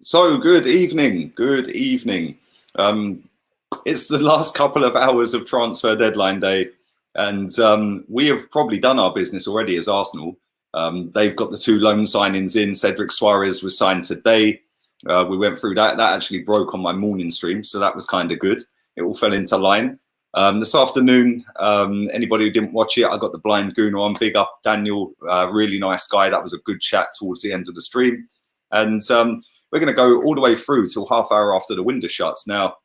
So, good evening. Good evening. It's the last couple of hours of transfer deadline day, and we have probably done our business already as Arsenal. They've got the two loan signings in. Cedric Suarez was signed today. We went through that. That actually broke on my morning stream, so that was kind of good. It all fell into line. This afternoon, anybody who didn't watch it, I got the blind Gooner on. Big up Daniel, really nice guy. That was a good chat towards the end of the stream. And we're going to go all the way through till half hour after the window shuts. Now,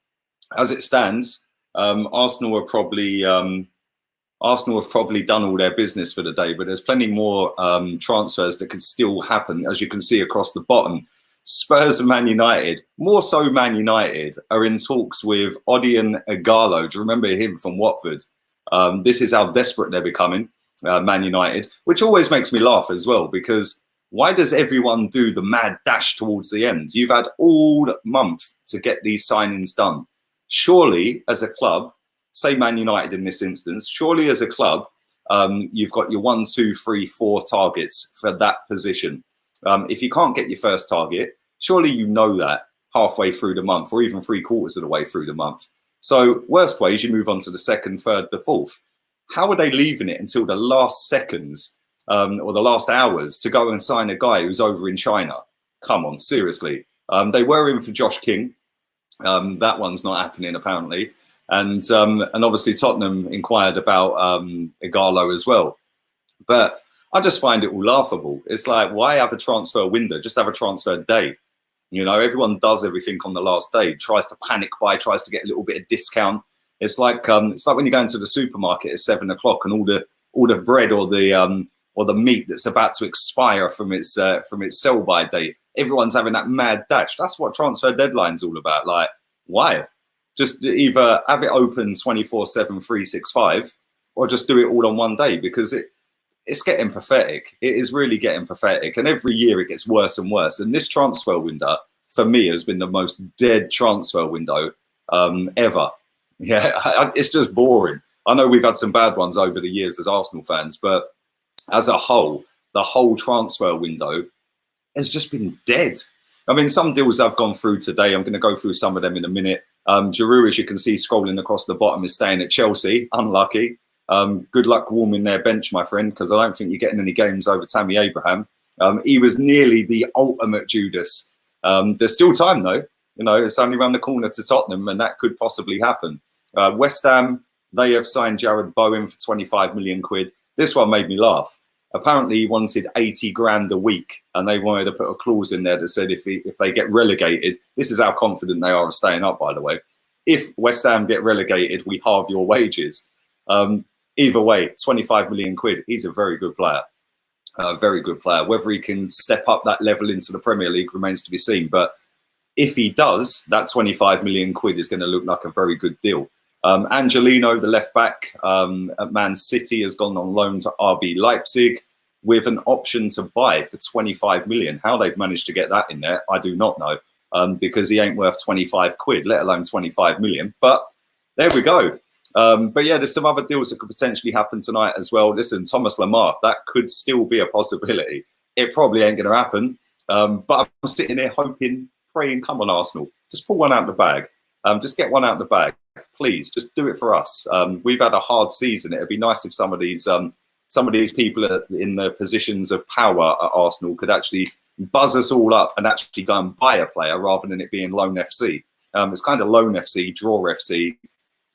as it stands, Arsenal have probably done all their business for the day, but there's plenty more transfers that could still happen, as you can see across the bottom. Spurs and Man United, more so Man United, are in talks with Odion Ighalo. Do you remember him from Watford? This is how desperate they're becoming, Man United, which always makes me laugh as well, because why does everyone do the mad dash towards the end? You've had all month to get these signings done. Surely, as a club, say Man United in this instance, surely as a club, you've got your 1, 2, 3, 4 targets for that position. If you can't get your first target, surely you know that halfway through the month or even 3/4 of the way through the month. So worst ways, you move on to the second, third, the fourth. How are they leaving it until the last seconds or the last hours to go and sign a guy who's over in China? Come on, seriously. They were in for Josh King. That one's not happening apparently. And obviously Tottenham inquired about Ighalo as well. But I just find it all laughable. It's like, why have a transfer window? Just have a transfer day. You know, everyone does everything on the last day, tries to panic buy, tries to get a little bit of discount. It's like when you go into the supermarket at 7 o'clock and all the bread or the meat that's about to expire from its sell by date. Everyone's having that mad dash. That's what transfer deadline's all about. Like, why? Just either have it open 24/7, 365, or just do it all on one day, because it's getting pathetic. It is really getting pathetic. And every year it gets worse and worse. And this transfer window, for me, has been the most dead transfer window ever. Yeah, it's just boring. I know we've had some bad ones over the years as Arsenal fans, but as a whole, the whole transfer window has just been dead. I mean, some deals I've gone through today, I'm going to go through some of them in a minute. Giroud, as you can see, scrolling across the bottom, is staying at Chelsea. Unlucky. Good luck warming their bench, my friend, because I don't think you're getting any games over Tammy Abraham. He was nearly the ultimate Judas. There's still time, though. You know, it's only around the corner to Tottenham, and that could possibly happen. West Ham, they have signed Jared Bowen for 25 million quid. This one made me laugh. Apparently, he wanted 80 grand a week, and they wanted to put a clause in there that said if they get relegated, this is how confident they are of staying up, by the way. If West Ham get relegated, we halve your wages. Either way, 25 million quid. He's a very good player. Very good player. Whether he can step up that level into the Premier League remains to be seen. But if he does, that 25 million quid is going to look like a very good deal. Angelino, the left back at Man City, has gone on loan to RB Leipzig with an option to buy for 25 million. How they've managed to get that in there, I do not know, because he ain't worth 25 quid, let alone 25 million. But there we go. But yeah, there's some other deals that could potentially happen tonight as well. Listen, Thomas Lemar, that could still be a possibility. It probably ain't going to happen. But I'm sitting here hoping, praying, come on, Arsenal, just pull one out of the bag. Just get one out of the bag, please. Just do it for us. We've had a hard season. It'd be nice if some of these people in the positions of power at Arsenal could actually buzz us all up and actually go and buy a player rather than it being loan FC. It's kind of loan FC, draw FC,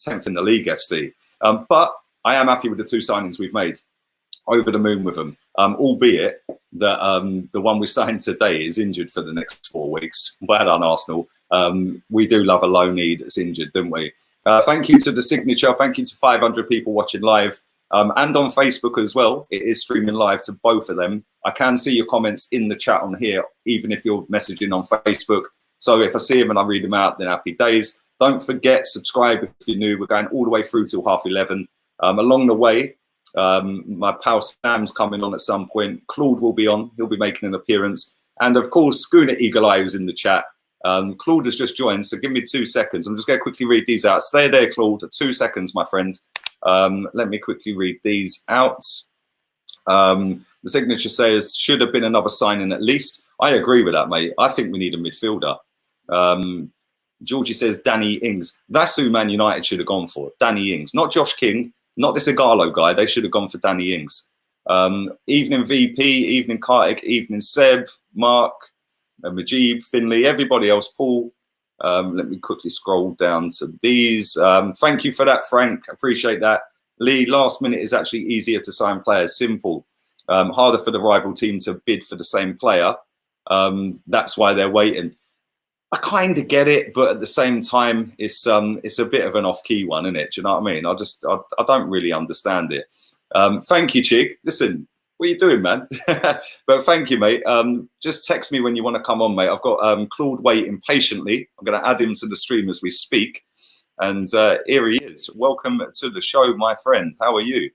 10th in the league FC. But I am happy with the two signings we've made. Over the moon with them, albeit that the one we signed today is injured for the next 4 weeks. Well done, Arsenal. We do love a loanee that's injured, don't we? Thank you to the signature. Thank you to 500 people watching live and on Facebook as well. It is streaming live to both of them. I can see your comments in the chat on here, even if you're messaging on Facebook. So if I see them and I read them out, then happy days. Don't forget, subscribe if you're new. We're going all the way through till 11:30. Along the way, my pal Sam's coming on at some point. Claude will be on. He'll be making an appearance. And of course, Schooner Eagle-Eye is in the chat. Claude has just joined, so give me 2 seconds. I'm just going to quickly read these out. Stay there, Claude. 2 seconds, my friend. Let me quickly read these out. The signature says, should have been another signing at least. I agree with that, mate. I think we need a midfielder. Georgie says Danny Ings. That's who Man United should have gone for. Danny Ings, not Josh King, not this Ighalo guy. They should have gone for Danny Ings. Evening VP, evening Kartik, evening Seb, Mark, Majib, Finley, everybody else, Paul. Let me quickly scroll down to these. Thank you for that, Frank. Appreciate that. Lee, last minute is actually easier to sign players. Simple. Harder for the rival team to bid for the same player. That's why they're waiting. I kind of get it, but at the same time, it's a bit of an off-key one, isn't it? Do you know what I mean? I don't really understand it. Thank you, Chig. Listen, what are you doing, man? But thank you, mate. Just text me when you want to come on, mate. I've got Claude waiting patiently. I'm going to add him to the stream as we speak. And here he is. Welcome to the show, my friend. How are you?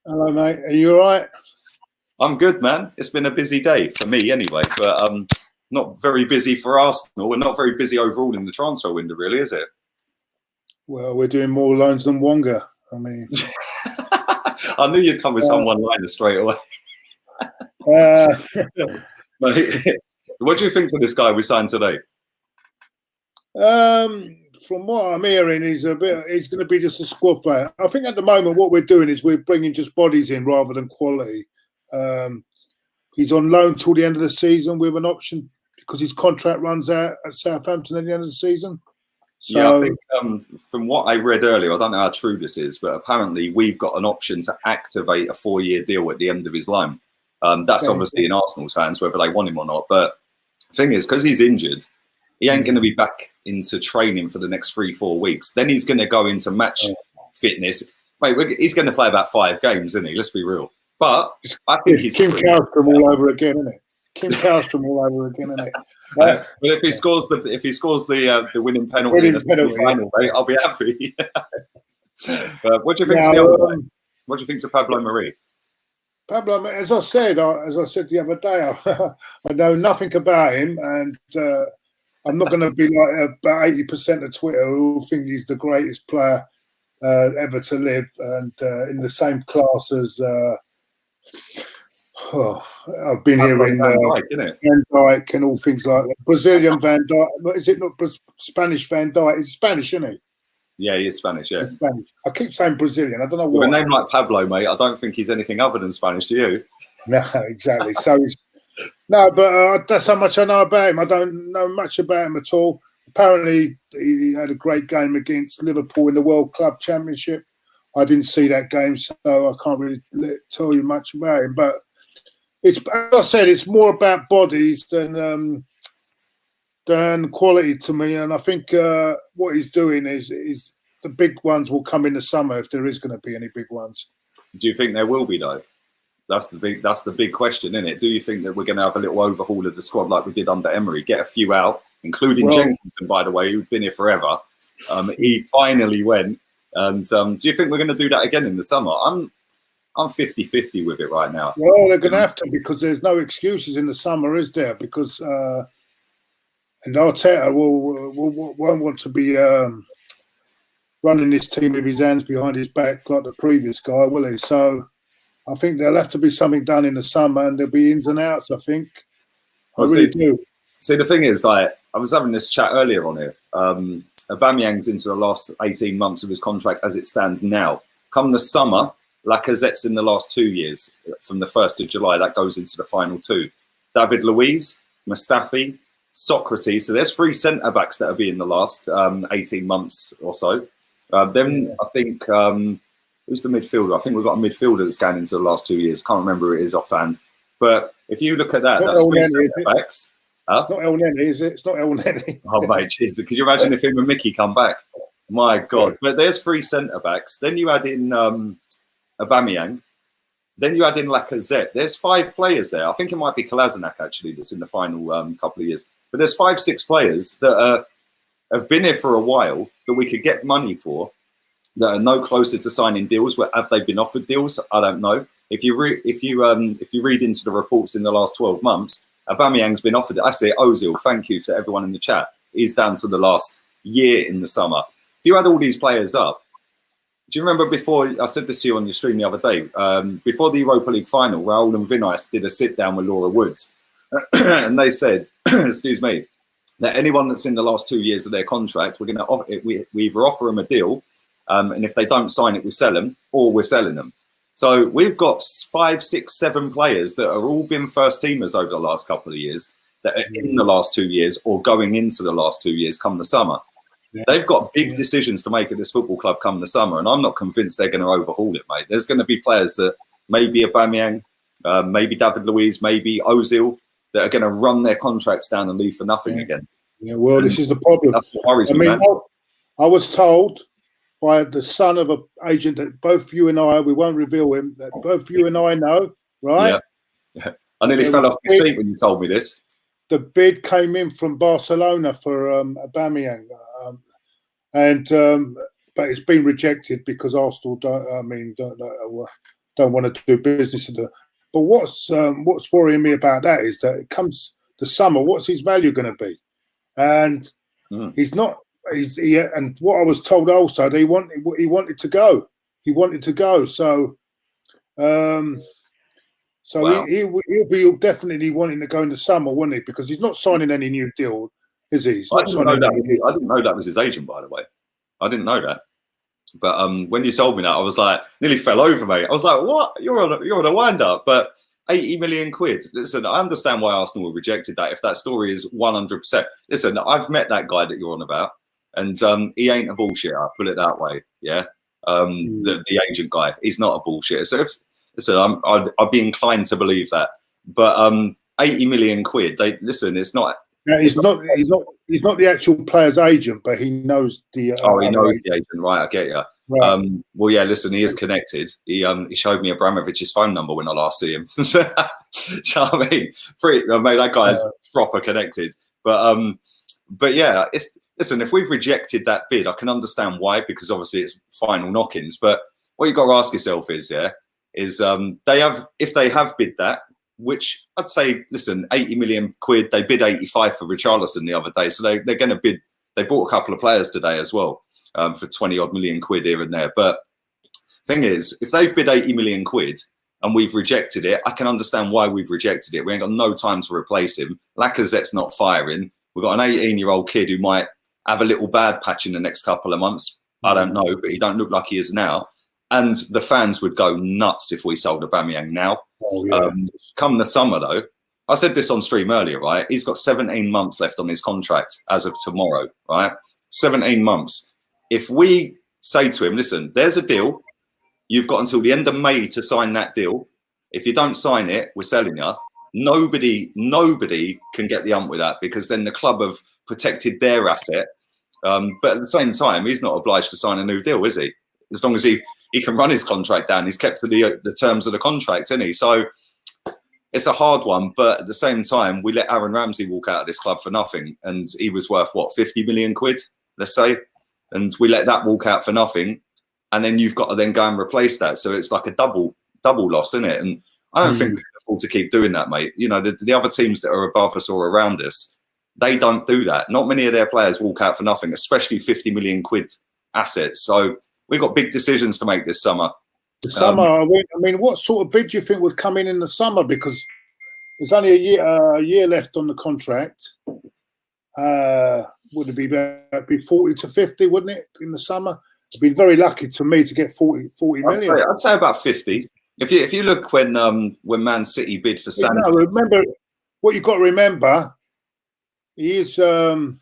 Hello, mate. Are you all right? I'm good, man. It's been a busy day for me anyway, but not very busy for Arsenal. We're not very busy overall in the transfer window, really, is it? Well, we're doing more loans than Wonga. I mean... I knew you'd come with some one-liner straight away. What do you think of this guy we signed today? From what I'm hearing, he's going to be just a squad player. I think at the moment what we're doing is we're bringing just bodies in rather than quality. He's on loan till the end of the season with an option because his contract runs out at Southampton at the end of the season. So, yeah, I think from what I read earlier, I don't know how true this is, but apparently we've got an option to activate a 4-year deal at the end of his loan. That's obviously in Arsenal's hands, whether they want him or not. But the thing is, because he's injured, he ain't going to be back into training for the next 3-4 weeks. Then he's going to go into match fitness. Mate, he's going to play about 5 games, isn't he? Let's be real. But I think he's Kim Kallstrom all over again, isn't it? Kim Kallstrom all over again, isn't it? But if he scores the winning penalty in the final, mate, I'll be happy. What do you think? What do you think to Pablo Mari? Pablo, as I said the other day, I know nothing about him, and I'm not going to be like about 80% of Twitter who think he's the greatest player ever to live, and in the same class as. I've been hearing Van Dijk and all things like that. Brazilian Van Dijk. Is it not Spanish Van Dijk? He's Spanish, isn't he? Yeah, he is Spanish, yeah. Spanish. I keep saying Brazilian. I don't know why. With a name like Pablo, mate, I don't think he's anything other than Spanish, do you? No, exactly. So but that's how much I know about him. I don't know much about him at all. Apparently, he had a great game against Liverpool in the World Club Championship. I didn't see that game, so I can't really tell you much about him. But it's, as I said, it's more about bodies than quality to me. And I think what he's doing is the big ones will come in the summer if there is going to be any big ones. Do you think there will be though? That's the big question, isn't it? Do you think that we're going to have a little overhaul of the squad like we did under Emery? Get a few out, including Jenkinson, by the way, who's been here forever. He finally went. And do you think we're going to do that again in the summer? I'm 50-50 with it right now. Well, they're going to have to, because there's no excuses in the summer, is there? Because and Arteta won't want to be running this team with his hands behind his back like the previous guy, will he? So I think there'll have to be something done in the summer, and there'll be ins and outs, I think. I really do. See, the thing is, like, I was having this chat earlier on here. Aubameyang's into the last 18 months of his contract as it stands now. Come the summer, Lacazette's in the last 2 years. From the 1st of July, that goes into the final 2. David Luiz, Mustafi, Socrates. So there's 3 centre-backs that will be in the last 18 months or so. Then I think, who's the midfielder? I think we've got a midfielder that's going into the last 2 years. Can't remember who it is offhand. But if you look at that, that's 3 centre-backs. Huh? Not El Neni, is it? It's not El Neni. Oh, mate, Jesus. Could you imagine if him and Mickey come back? My God. But there's 3 centre-backs. Then you add in Aubameyang. Then you add in Lacazette. There's 5 players there. I think it might be Kolasinac, actually, that's in the final couple of years. But there's 5-6 players that have been here for a while that we could get money for, that are no closer to signing deals. Have they been offered deals? I don't know. If you read into the reports in the last 12 months, Aubameyang's been offered. I say Ozil. Thank you to everyone in the chat. He's down to the last year in the summer. If you add all these players up, do you remember before, I said this to you on your stream the other day, before the Europa League final, Raul and Vinicius did a sit down with Laura Woods. and they said, excuse me, that anyone that's in the last 2 years of their contract, we either offer them a deal, and if they don't sign it, we sell them, or we're selling them. So we've got 5, 6, 7 players that are all been first teamers over the last couple of years, that are in the last 2 years or going into the last 2 years come the summer. Yeah. They've got big decisions to make at this football club come the summer, and I'm not convinced they're going to overhaul it, mate. There's going to be players that maybe Aubameyang, maybe David Luiz, maybe Ozil, that are going to run their contracts down and leave for nothing again. Yeah, well, and this is the problem. That's what worries me, man. I was told by the son of an agent that both you and I, we won't reveal him, that both you and I know, right? Yeah. I nearly fell off my seat when you told me this. The bid came in from Barcelona for Aubameyang, but it's been rejected because Arsenal don't want to do business. But what's worrying me about that is that it comes the summer. What's his value going to be? And he's not. And what I was told also, he wanted to go. He wanted to go. So. Wow. He'll be definitely wanting to go in the summer, won't he? Because he's not signing any new deal, is he? I didn't know that was his agent, by the way. I didn't know that. But when you told me that, I was like, nearly fell over, mate. I was like, what? You're on a wind up. But 80 million quid. Listen, I understand why Arsenal rejected that. If that story is 100%. Listen, I've met that guy that you're on about, and he ain't a bullshitter. I'll put it that way. Yeah. The agent guy, he's not a bullshitter. So listen, I'd be inclined to believe that, but 80 million quid. It's not. Yeah, he's not the actual player's agent, but he knows the. He knows the agent, right? I get you. Right. Well, yeah. Listen, he is connected. He showed me Abramovich's phone number when I last see him. You know what I mean? Mate, that guy is proper connected. But yeah, listen. If we've rejected that bid, I can understand why, because obviously it's final knock-ins. But what you've got to ask yourself is, if they have bid that, which I'd say, listen, 80 million quid, they bid 85 for Richarlison the other day. So they're going to bid, they bought a couple of players today as well for 20 odd million quid here and there. But thing is, if they've bid 80 million quid and we've rejected it, I can understand why we've rejected it. We ain't got no time to replace him. Lacazette's not firing. We've got an 18-year-old kid who might have a little bad patch in the next couple of months. I don't know, but he don't look like he is now. And the fans would go nuts if we sold Aubameyang now. Oh, yeah. Come the summer, though, I said this on stream earlier, right? He's got 17 months left on his contract as of tomorrow, right? 17 months. If we say to him, listen, there's a deal. You've got until the end of May to sign that deal. If you don't sign it, we're selling you. Nobody can get the ump with that, because then the club have protected their asset. But at the same time, he's not obliged to sign a new deal, is he? As long as he can run his contract down. He's kept to the terms of the contract, isn't he? So it's a hard one, but at the same time, we let Aaron Ramsey walk out of this club for nothing, and he was worth, what, 50 million quid, let's say? And we let that walk out for nothing, and then you've got to then go and replace that. So it's like a double loss, isn't it? And I don't think we can afford to keep doing that, mate. You know, the other teams that are above us or around us, they don't do that. Not many of their players walk out for nothing, especially 50 million quid assets. So we've got big decisions to make this summer. The summer, I mean, what sort of bid do you think would come in the summer? Because there's only a year left on the contract. Would it be 40 to 50, wouldn't it, in the summer? It'd be very lucky to me to get 40 million. I'd say about 50. If you look when Man City bid for Sanchez. No, remember, what you've got to remember, he is hold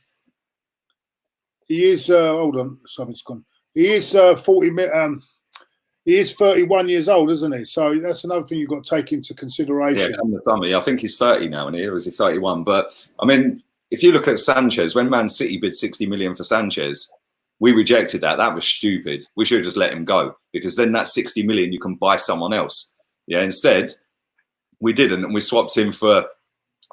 on, something's gone. He is 31 years old, isn't he? So that's another thing you've got to take into consideration. Yeah, come the summer. I think he's 30 now, and or is he 31? But I mean, if you look at Sanchez, when Man City bid 60 million for Sanchez, we rejected that. That was stupid. We should have just let him go, because then that 60 million you can buy someone else. Yeah, instead we didn't, and we swapped him for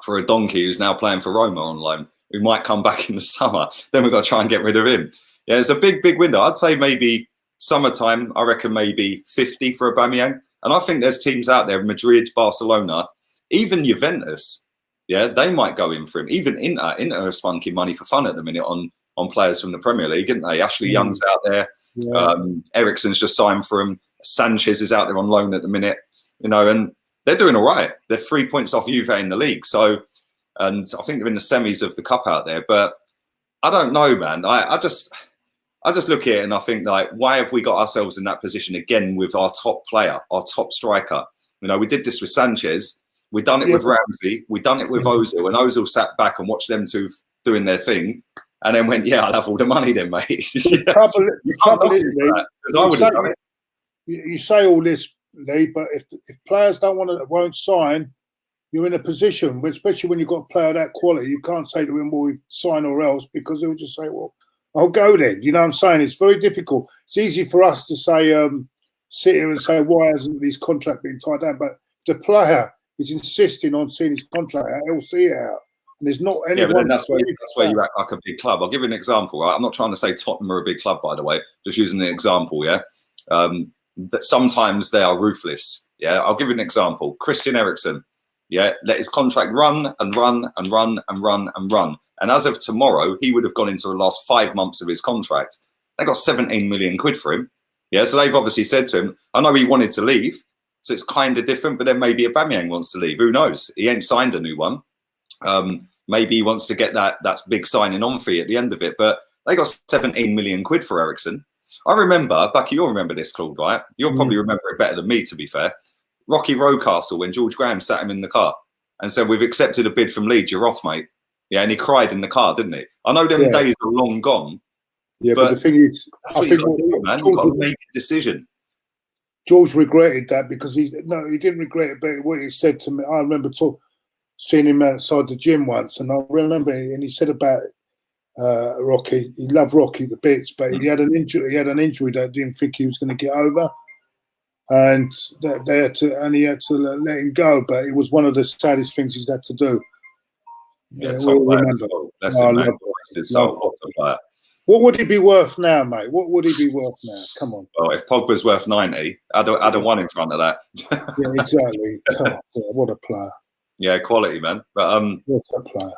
a donkey who's now playing for Roma on loan, who might come back in the summer. Then we've got to try and get rid of him. Yeah, it's a big window. I'd say maybe summertime, I reckon maybe 50 for Aubameyang. And I think there's teams out there, Madrid, Barcelona, even Juventus, yeah, they might go in for him. Even Inter are spunking money for fun at the minute on players from the Premier League, isn't they? Ashley Young's out there. Yeah. Eriksen's just signed for him. Sanchez is out there on loan at the minute. You know, and they're doing all right. They're 3 points off Juve in the league. So, and I think they're in the semis of the cup out there. But I don't know, man. I just look at it and I think, like, why have we got ourselves in that position again with our top player, our top striker? You know, we did this with Sanchez. We've done it with Ramsey. We've done it with Ozil. And Ozil sat back and watched them two doing their thing and then went, yeah, I'll have all the money then, mate. The trouble is, you say all this, Lee, but if players won't sign, you're in a position, especially when you've got a player of that quality, you can't say to him, well, we sign or else, because they'll just say, well, I'll go then. You know what I'm saying? It's very difficult. It's easy for us to say, sit here and say, why hasn't his contract been tied down? But the player is insisting on seeing his contract out, he'll see it out. And there's not anyone. Yeah, but then that's where you act like a big club. I'll give you an example, right? I'm not trying to say Tottenham are a big club, by the way, just using an example, yeah? That sometimes they are ruthless. Yeah, I'll give you an example. Christian Eriksen, yeah, let his contract run and run and run and run and run. And as of tomorrow, he would have gone into the last 5 months of his contract. They got 17 million quid for him. Yeah, so they've obviously said to him, I know he wanted to leave, so it's kind of different, but then maybe Aubameyang wants to leave. Who knows? He ain't signed a new one. Maybe he wants to get that big signing on fee at the end of it. But they got 17 million quid for Eriksen. I remember, Bucky, you'll remember this, Claude, right? You'll probably remember it better than me, to be fair. Rocky Rocastle, when George Graham sat him in the car and said, we've accepted a bid from Leeds, you're off, mate. Yeah, and he cried in the car, didn't he? I know them days are long gone. Yeah, but the thing is, I think you've got to make a decision. George regretted that because he didn't regret it, but what he said to me, I remember seeing him outside the gym once, and I remember, and he said about Rocky, he loved Rocky to bits, but he had an injury. He had an injury that didn't think he was going to get over, and he had to let him go. But it was one of the saddest things he's had to do. Yeah, remember. What would he be worth now, mate? What would he be worth now? Come on. Well, if Pogba's worth 90, add a one in front of that. Yeah, exactly. Oh, what a player. Yeah, quality, man. But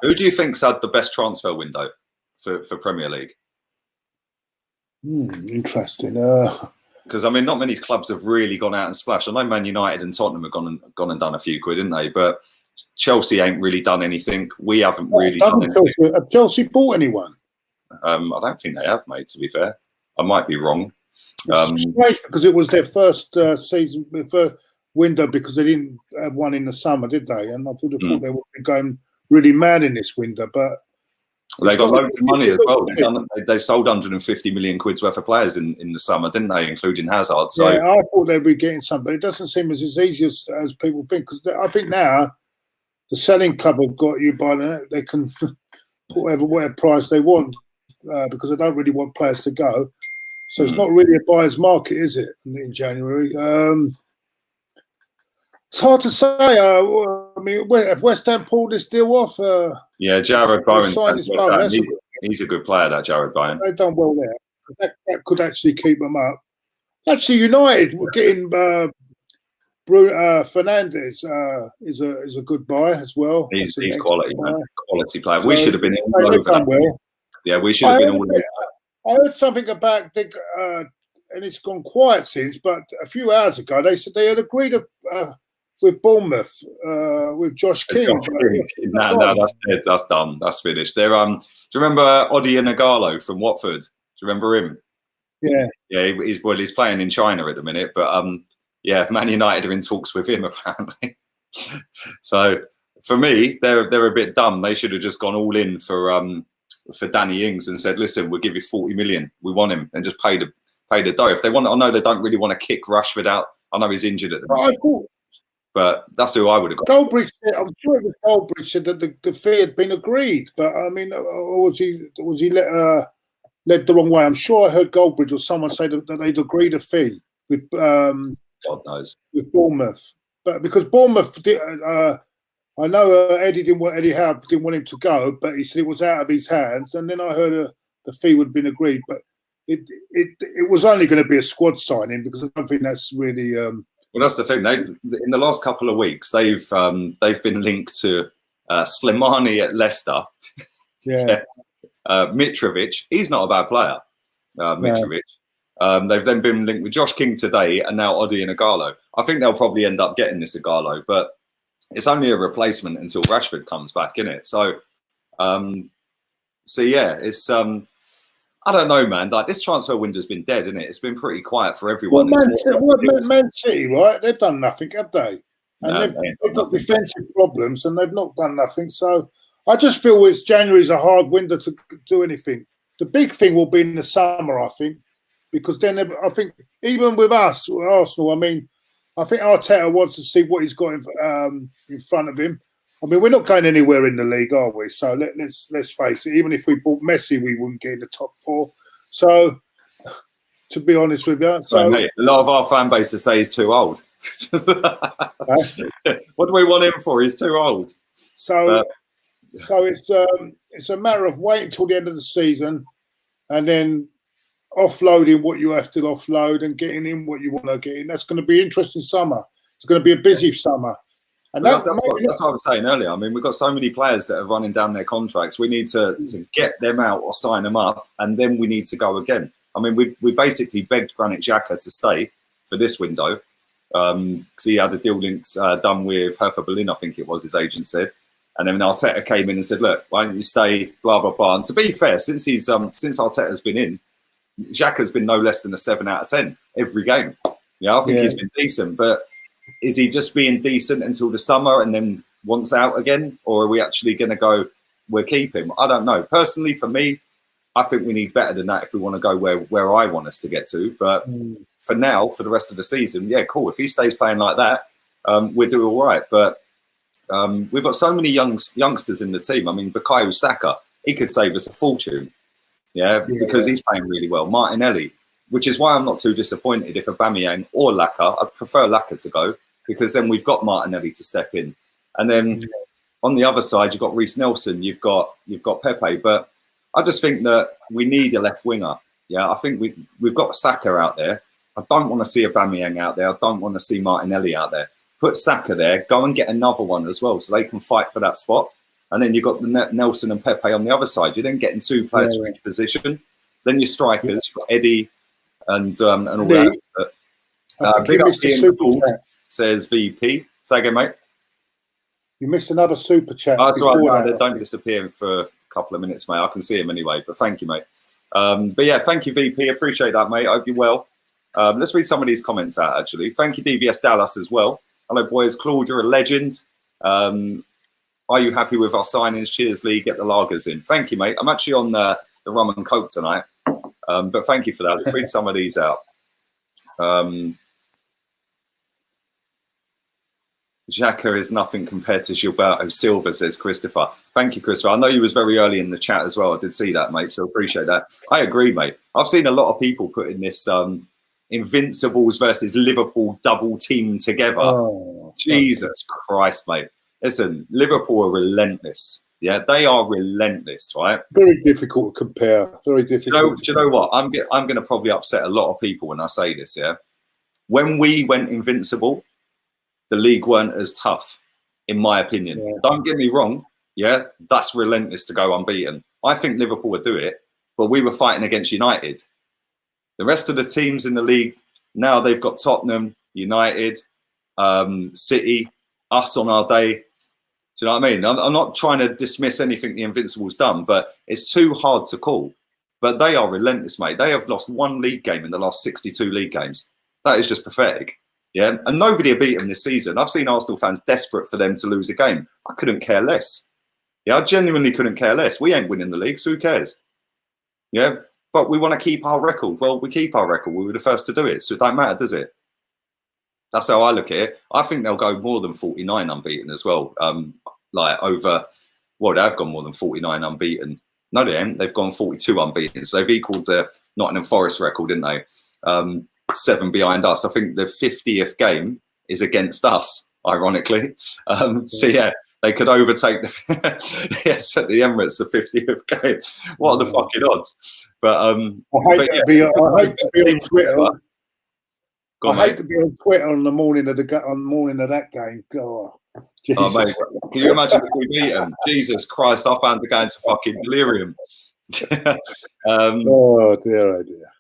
who do you think's had the best transfer window for Premier League? Interesting. Because I mean, not many clubs have really gone out and splashed. I know Man United and Tottenham have gone and done a few quid, didn't they? But Chelsea ain't really done anything. We haven't really done anything. Have Chelsea bought anyone? I don't think they have, mate. To be fair, I might be wrong. Because it was their first season, their first window, because they didn't have one in the summer, did they? And I thought they would be going really mad in this window, but they got loads of money as well. They sold 150 million quid's worth of players in the summer, didn't they, including Hazard? So yeah, I thought they'd be getting some, but it doesn't seem as easy as people think. Because I think now the selling club have got you by they can put whatever price they want because they don't really want players to go. So it's not really a buyer's market, is it? In January. It's hard to say. I mean, if West Ham pulled this deal off, yeah, Jared Bowen. He's a good player, that Jared Bowen. They've done well there. That could actually keep them up. Actually, United were getting Fernandez is a good buy as well. He's quality, man. Quality player. We should have been all over that. Well. Yeah, we should have been all over that. I heard something about and it's gone quiet since, but a few hours ago they said they had agreed with Bournemouth, with Josh King. No, that's dead. That's done. That's finished. They're do you remember Odi and Ighalo from Watford? Do you remember him? Yeah. Yeah, he's playing in China at the minute, but yeah, Man United are in talks with him apparently. So for me, they're a bit dumb. They should have just gone all in for Danny Ings and said, listen, we'll give you 40 million. We want him, and just pay the dough. If they want, I know they don't really want to kick Rashford out. I know he's injured at the moment. But that's who I would have got. Goldbridge, I'm sure it was Goldbridge said that the fee had been agreed, but I mean, was he led the wrong way? I'm sure I heard Goldbridge or someone say that they'd agreed a fee with God knows, with Bournemouth, but because Bournemouth, I know Eddie Howe didn't want him to go, but he said it was out of his hands, and then I heard the fee would have been agreed, but it was only going to be a squad signing because I don't think that's really. Well, that's the thing. In the last couple of weeks, they've been linked to Slimani at Leicester. Yeah. Mitrovic, he's not a bad player. Mitrovic. They've then been linked with Josh King today, and now Odi and Ighalo. I think they'll probably end up getting this Ighalo, but it's only a replacement until Rashford comes back, isn't it? So, yeah, it's I don't know, man. Like, this transfer window's been dead, isn't it? It's been pretty quiet for everyone. Man City, right? They've done nothing, have they? And they've got defensive problems, and they've not done nothing. So I just feel January's a hard window to do anything. The big thing will be in the summer, I think, because then I think even with us, Arsenal, I mean, I think Arteta wants to see what he's got in front of him. I mean, we're not going anywhere in the league, are we? So let's face it. Even if we bought Messi, we wouldn't get in the top 4. So, to be honest with you, mate, a lot of our fan base to say he's too old. What do we want him for? He's too old. So it's a matter of waiting till the end of the season, and then offloading what you have to offload and getting in what you want to get in. That's going to be an interesting summer. It's going to be a busy summer. And that's what I was saying earlier. I mean, we've got so many players that are running down their contracts. We need to get them out or sign them up, and then we need to go again. I mean, we basically begged Granit Xhaka to stay for this window because he had a deal linked done with Hertha Berlin, I think it was, his agent said. And then Arteta came in and said, "Look, why don't you stay?" Blah blah blah. And to be fair, since Arteta's been in, Xhaka's been no less than a 7 out of 10 every game. Yeah, I think he's been decent, but is he just being decent until the summer and then wants out again? Or are we actually going to go, we'll keep him? I don't know. Personally, for me, I think we need better than that if we want to go where I want us to get to. But for now, for the rest of the season, yeah, cool. If he stays playing like that, we'll do all right. But we've got so many youngsters in the team. I mean, Bukayo Saka, he could save us a fortune. Because he's playing really well. Martinelli, which is why I'm not too disappointed if Aubameyang or Laka, I'd prefer Laka to go, because then we've got Martinelli to step in. And then on the other side, you've got Reece Nelson, you've got Pepe. But I just think that we need a left winger. Yeah, I think we've got Saka out there. I don't want to see Aubameyang out there. I don't want to see Martinelli out there. Put Saka there, go and get another one as well so they can fight for that spot. And then you've got the Nelson and Pepe on the other side. You're then getting 2 players for each position. Then your strikers, you've got Eddie and all that. But, big up Ian Gould, says VP. Say again, mate. You missed another super chat. That's right. No, they don't disappear for a couple of minutes, mate. I can see him anyway. But thank you, mate. But yeah, thank you, VP. Appreciate that, mate. I hope you're well. Let's read some of these comments out, actually. Thank you, DVS Dallas, as well. Hello, boys. Claude, you're a legend. Are you happy with our signings? Cheers, Lee. Get the lagers in. Thank you, mate. I'm actually on the rum and coke tonight. But thank you for that. Let's read some of these out. Xhaka is nothing compared to Gilberto Silva, says Christopher. Thank you, Christopher. I know you was very early in the chat as well. I did see that, mate, so appreciate that. I agree, mate. I've seen a lot of people putting this Invincibles versus Liverpool double team together. Oh, Jesus Christ, mate. Listen, Liverpool are relentless. Yeah, they are relentless, right? Very difficult to compare. Very difficult. Do you know what? I'm going to probably upset a lot of people when I say this, yeah? When we went invincible, the league weren't as tough, in my opinion. Yeah. Don't get me wrong. Yeah, that's relentless to go unbeaten. I think Liverpool would do it, but we were fighting against United. The rest of the teams in the league, now they've got Tottenham, United, City, us on our day. Do you know what I mean? I'm not trying to dismiss anything the Invincibles done, but it's too hard to call. But they are relentless, mate. They have lost 1 league game in the last 62 league games. That is just pathetic. Yeah, and nobody have beat them this season. I've seen Arsenal fans desperate for them to lose a game. I couldn't care less. Yeah, I genuinely couldn't care less. We ain't winning the league, so who cares? Yeah, but we want to keep our record. Well, we keep our record. We were the first to do it, so it don't matter, does it? That's how I look at it. I think they'll go more than 49 unbeaten as well. Like over, well, they've gone more than 49 unbeaten. No, they haven't. They've gone 42 unbeaten. So they've equalled the Nottingham Forest record, didn't they? 7 behind us. I think the 50th game is against us, ironically. So yeah, they could overtake the yes at the Emirates, the 50th game. What are the fucking odds? But I hate to be on Twitter. I hate to be on Twitter on the morning of that game. God, oh, mate, can you imagine if we meet them? Jesus Christ, our fans are going to fucking delirium. Oh dear, oh dear.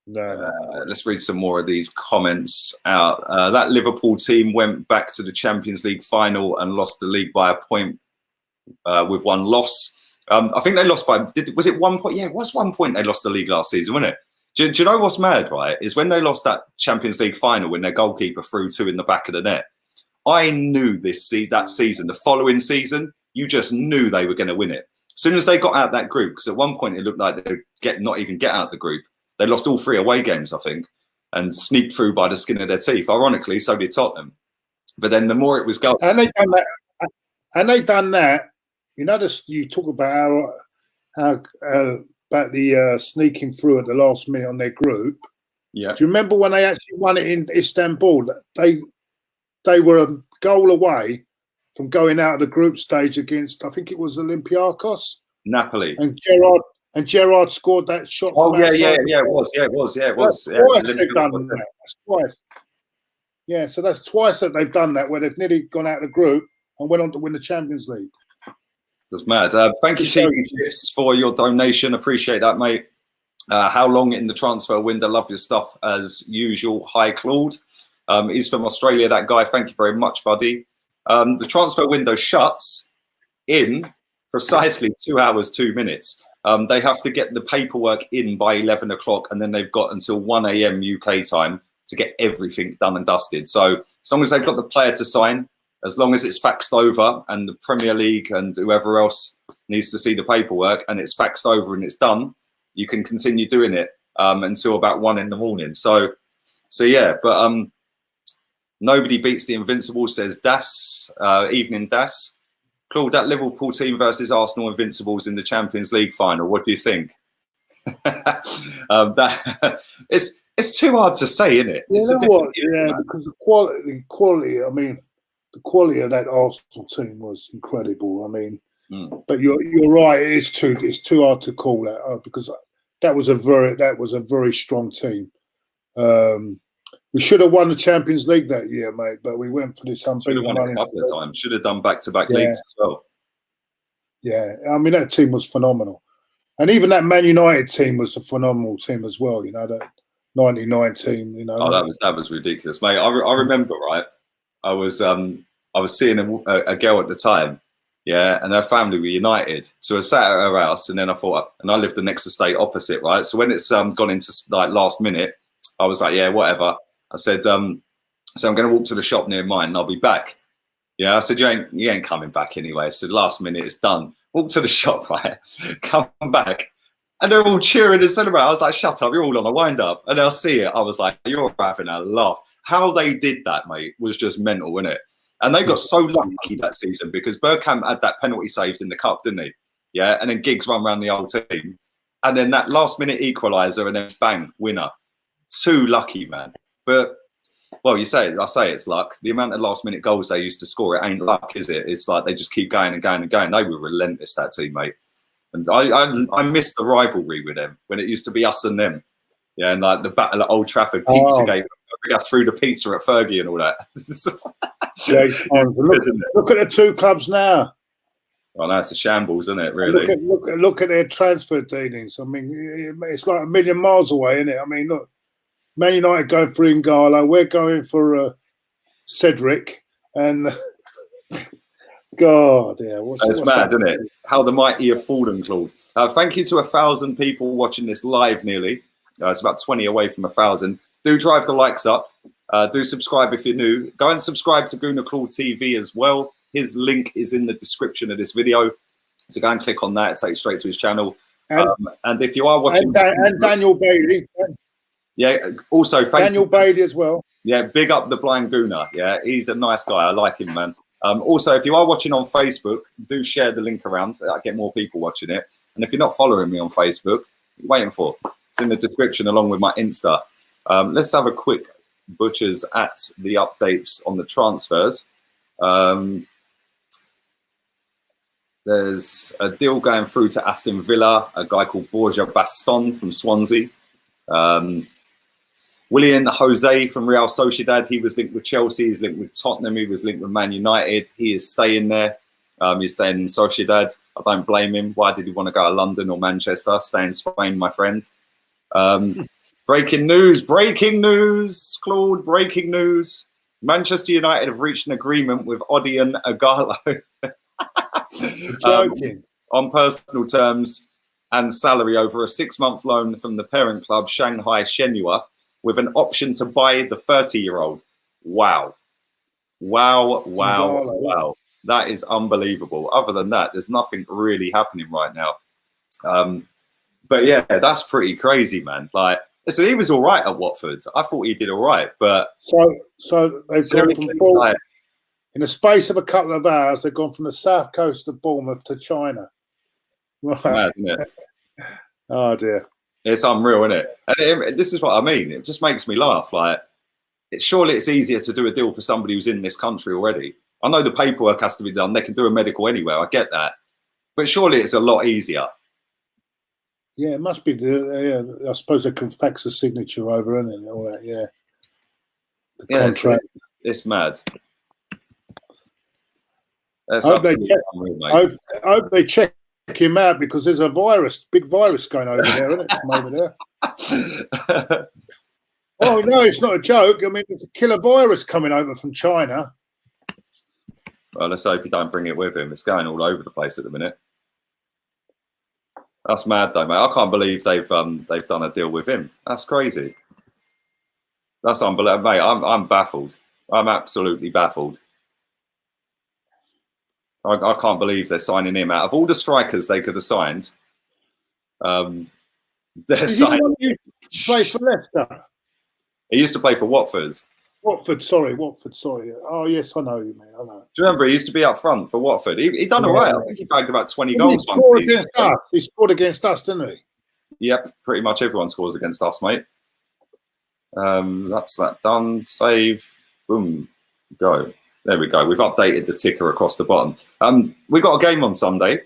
No. Let's read some more of these comments out. That Liverpool team went back to the Champions League final and lost the league by a point with one loss. I think they lost by, was it 1 point? Yeah, it was 1 point they lost the league last season, wasn't it? Do you know what's mad, right? Is when they lost that Champions League final when their goalkeeper threw two in the back of the net. I knew that season, the following season, you just knew they were going to win it. As soon as they got out that group, because at one point it looked like they'd not even get out the group. They lost all 3 away games, I think, and sneaked through by the skin of their teeth. Ironically, so did Tottenham. But then the more it was going, and they done that. You know, you talk about how about the sneaking through at the last minute on their group. Yeah. Do you remember when they actually won it in Istanbul? They were a goal away from going out of the group stage against, I think it was Olympiacos, Napoli, and Gerrard scored that shot. Oh yeah, it was. Twice they've done that. That's twice. Yeah, so that's twice that they've done that, where they've nearly gone out of the group and went on to win the Champions League. That's mad. Thank you, Chiefs, for your donation. Appreciate that, mate. How long in the transfer window? Love your stuff as usual. Hi, Claude. He's from Australia, that guy. Thank you very much, buddy. The transfer window shuts in precisely 2 hours, 2 minutes. They have to get the paperwork in by 11 o'clock, and then they've got until 1 a.m. UK time to get everything done and dusted. So as long as they've got the player to sign, as long as it's faxed over and the Premier League and whoever else needs to see the paperwork and it's faxed over and it's done, you can continue doing it until about 1 in the morning. So yeah, but nobody beats the Invincibles, says Das. Evening, Das. Claude, that Liverpool team versus Arsenal Invincibles in the Champions League final. What do you think? It's too hard to say, isn't it? You know what? Yeah, because the quality. I mean, the quality of that Arsenal team was incredible. I mean, but you're right. It's too hard to call that because that was a very strong team. We should have won the Champions League that year, mate, but we went for this unbeaten run. A couple of times. Should have done back-to-back leagues as well. Yeah, I mean, that team was phenomenal. And even that Man United team was a phenomenal team as well, you know, that 99 team, you know. Oh, that was ridiculous, mate. I remember, right, I was seeing a girl at the time, yeah, and her family were United. So I sat at her house, and then I thought, and I lived the next estate opposite, right? So when it's gone into like last minute, I was like, yeah, whatever. I said, so I'm going to walk to the shop near mine and I'll be back. Yeah, I said, you ain't coming back anyway. I said, last minute, it's done. Walk to the shop, right? Come back. And they're all cheering and celebrating. I was like, shut up, you're all on a wind-up. And I see it. I was like, you're having a laugh. How they did that, mate, was just mental, wasn't it? And they got so lucky that season because Bergkamp had that penalty saved in the cup, didn't he? Yeah, and then Giggs run around the whole team. And then that last-minute equaliser and then bang, winner. Too lucky, man. But, well, I say it's luck. The amount of last-minute goals they used to score, it ain't luck, is it? It's like they just keep going and going and going. They were relentless, that team, mate. And I missed the rivalry with them when it used to be us and them. Yeah, and like the battle at Old Trafford, pizza game, us through the pizza at Fergie and all that. Look at the two clubs now. Well, that's a shambles, isn't it, really? Look at their transfer dealings. I mean, it's like a million miles away, isn't it? I mean, look. Man United going for Ighalo. We're going for Cedric. And God, yeah. It's mad, isn't it? How the mighty have fallen, Claude. Thank you to 1,000 people watching this live nearly. It's about 20 away from 1,000. Do drive the likes up. Do subscribe if you're new. Go and subscribe to Gunnar Claude TV as well. His link is in the description of this video. So go and click on that. It takes you straight to his channel. And if you are watching... And Daniel Bailey. Yeah, also Daniel Bailey as well. Yeah, big up the blind Gunnar. Yeah, he's a nice guy. I like him, man. Also, if you are watching on Facebook, do share the link around. I get more people watching it. And if you're not following me on Facebook, what are you waiting for? It's in the description along with my Insta. Let's have a quick butchers at the updates on the transfers. There's a deal going through to Aston Villa, a guy called Borja Baston from Swansea. William Jose from Real Sociedad, he was linked with Chelsea, he's linked with Tottenham, he was linked with Man United. He is staying there. He's staying in Sociedad. I don't blame him. Why did he want to go to London or Manchester? Stay in Spain, my friend. Breaking news, Claude, breaking news. Manchester United have reached an agreement with Odion Ighalo Joking. on personal terms and salary over a 6-month loan from the parent club Shanghai Shenhua with an option to buy the 30-year-old. Wow. That is unbelievable. Other than that, there's nothing really happening right now. But yeah, that's pretty crazy, man. Like, so he was all right at Watford. I thought he did all right, but so they've gone from Bournemouth, in the space of a couple of hours. They've gone from the south coast of Bournemouth to China. Right. Mad, isn't it? Oh dear, it's unreal, isn't it? And this is what I mean. It just makes me laugh. Like, surely it's easier to do a deal for somebody who's in this country already. I know the paperwork has to be done. They can do a medical anywhere. I get that, but surely it's a lot easier. Yeah, it must be. Yeah, I suppose they can fax a signature over, and all that. Yeah, the contract. It's mad. That's I hope they check him out because there's a big virus going over there, isn't it? From over there. Oh no, it's not a joke. I mean, there's a killer virus coming over from China. Well, let's hope he don't bring it with him. It's going all over the place at the minute. That's mad, though, mate. I can't believe they've done a deal with him. That's crazy. That's unbelievable, mate. I'm baffled. I'm absolutely baffled. I can't believe they're signing him. Out of all the strikers they could have signed, they're signing. He play for Leicester. He used to play for Watford. Watford, sorry. Oh yes, I know you, man. I know. Do you remember he used to be up front for Watford? He done all right. I think he bagged about 20 goals. He scored against us, didn't he? Yep, pretty much everyone scores against us, mate. That's that done. Save. Boom. Go. There we go. We've updated the ticker across the bottom. We got a game on Sunday.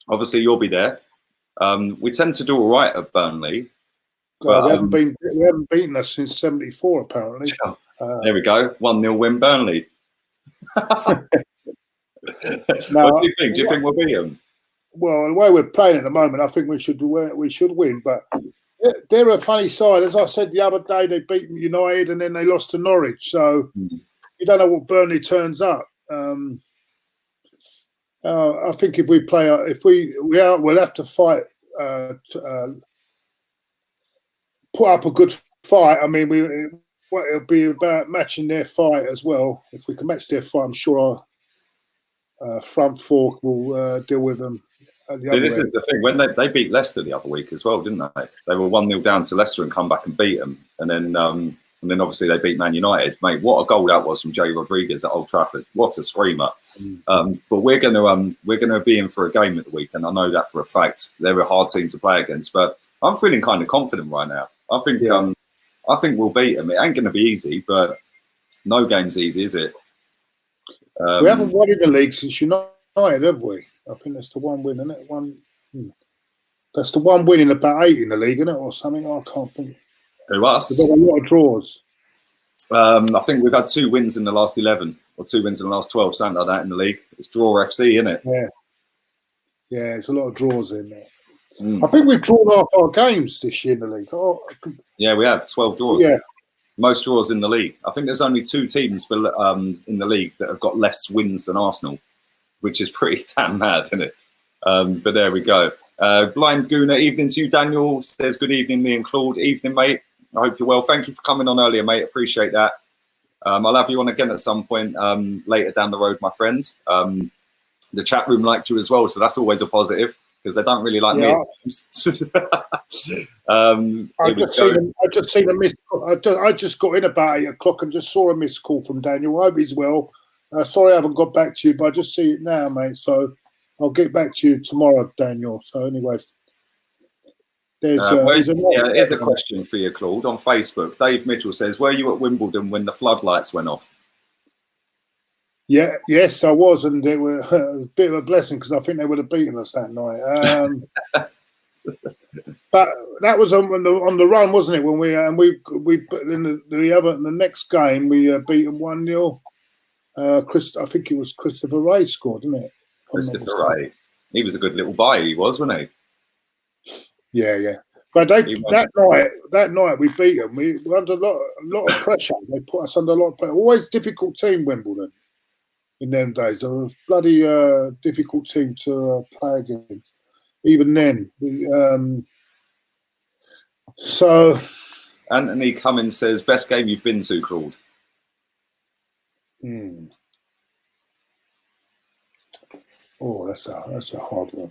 Obviously, you'll be there. We tend to do all right at Burnley. But, we haven't beaten us since '74, apparently. There we go. 1-0 win Burnley. What do you think? Do you think we'll beat them? Well, the way we're playing at the moment, I think we should win. But they're a funny side. As I said the other day, they beat United and then they lost to Norwich. So you don't know what Burnley turns up. I think if we play, we'll have to fight. Put up a good fight. I mean, it'll be about matching their fight as well. If we can match their fight, I'm sure our front four will deal with them. See, this is the thing. When they beat Leicester the other week as well, didn't they? They were 1-0 down to Leicester and come back and beat them. And then obviously they beat Man United. Mate, what a goal that was from Jay Rodriguez at Old Trafford. What a screamer. But we're gonna be in for a game at the weekend. I know that for a fact. They're a hard team to play against, but I'm feeling kind of confident right now. I think we'll beat them. It ain't going to be easy, but no game's easy, is it? We haven't won in the league since United, have we? I think that's the one win, isn't it? That's the one win in about 8 in the league, isn't it, or something? I can't think. Who, us? We've got a lot of draws. I think we've had 2 wins in the last 11 or 2 wins in the last 12, something like that in the league. It's draw FC, isn't it? Yeah, it's a lot of draws in there. I think we've drawn half our games this year in the league. Yeah, we have 12 draws. Yeah. Most draws in the league. I think there's only 2 teams in the league that have got less wins than Arsenal, which is pretty damn mad, isn't it? But there we go. Blind Guna, evening to you. Daniel says, good evening, me and Claude. Evening, mate. I hope you're well. Thank you for coming on earlier, mate. Appreciate that. I'll have you on again at some point later down the road, my friends. The chat room liked you as well, so that's always a positive. Because they don't really like me. I just got in about 8 o'clock and just saw a missed call from Daniel. I hope he's well. Sorry I haven't got back to you, but I just see it now, mate. So I'll get back to you tomorrow, Daniel. So anyway, here's a question for you, Claude, on Facebook. Dave Mitchell says, were you at Wimbledon when the floodlights went off? Yes, I was, and they were a bit of a blessing because I think they would have beaten us that night. But that was on the run, wasn't it? When we in the next game we beat them 1-0. I think it was Christopher Ray scored, didn't it? Christopher Ray, he was a good little buy, he was, wasn't he? Yeah. But that night we beat them. We were under a lot of pressure. They put us under a lot of pressure. Always difficult team, Wimbledon. In them days, they were a bloody difficult team to play against. Even then, so Anthony Cummins says, "Best game you've been to, Claude." Oh, that's a hard one.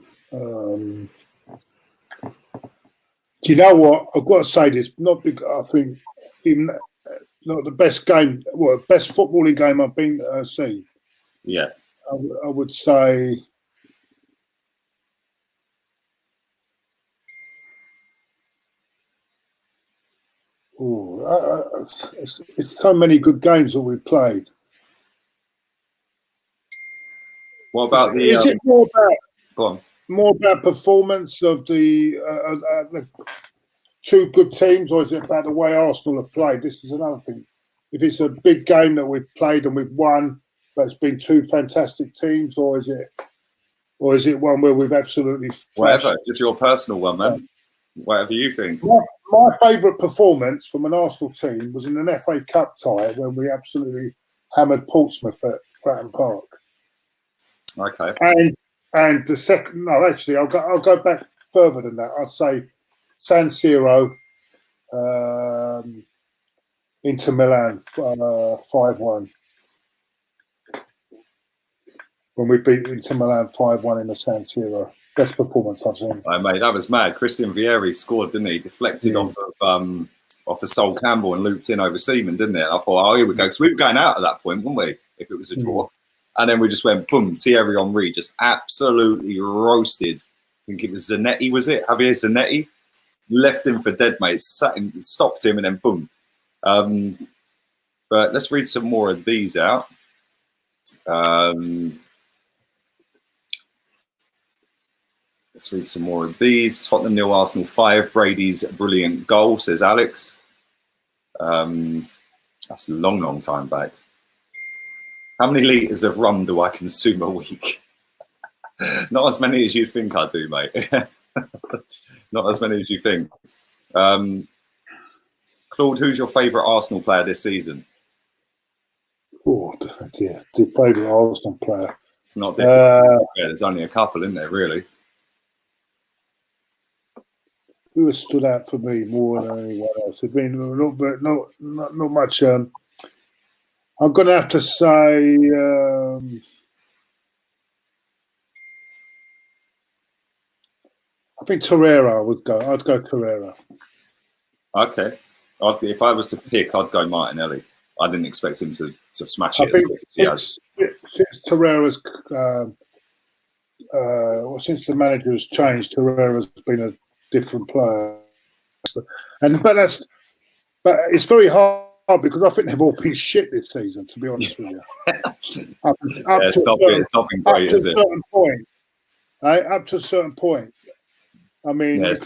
Do you know what? I've got to say this. Not because I think even not the best game. Well, best footballing game I've been seen. Yeah, I would say. Oh, it's so many good games that we've played. What about the? Is it more about? Go on. More about performance of the two good teams, or is it about the way Arsenal have played? This is another thing. If it's a big game that we've played and we've won, but it's been two fantastic teams, or is it one where we've absolutely whatever? Just your personal one, man. Whatever you think. My favourite performance from an Arsenal team was in an FA Cup tie when we absolutely hammered Portsmouth at Fratton Park. Okay. And the second, no, actually, I'll go back further than that. I'd say San Siro, Inter Milan 5-1. When we beat Inter Milan 5-1 in the San Siro. Best performance I've seen. Oh, mate, that was mad. Christian Vieri scored, didn't he? Deflected off of Sol Campbell and looped in over Seaman, didn't it? I thought, oh, here we go. Because we were going out at that point, wouldn't we? If it was a draw. And then we just went, boom, Thierry Henry just absolutely roasted. I think it was Zanetti, was it? Javier Zanetti? Left him for dead, mate. Stopped him and then boom. But let's read some more of these out. Let's read some more of these. Tottenham 0, Arsenal 5. Brady's brilliant goal, says Alex. That's a long, long time back. How many litres of rum do I consume a week? Not as many as you think I do, mate. Not as many as you think. Claude, who's your favourite Arsenal player this season? Oh, dear. The favourite Arsenal player. It's not difficult. There's only a couple, isn't there, really? Who has stood out for me more than anyone else? It's been not much. I'm going to have to say I think Torreira would go. I'd go Torreira. Okay. If I was to pick, I'd go Martinelli. I didn't expect him to smash it. Since Torreira's since the manager has changed, Torreira's been a different player. But it's very hard because I think they've all been shit this season, to be honest with you. It's not been great, is it? Up to a certain point. I mean, you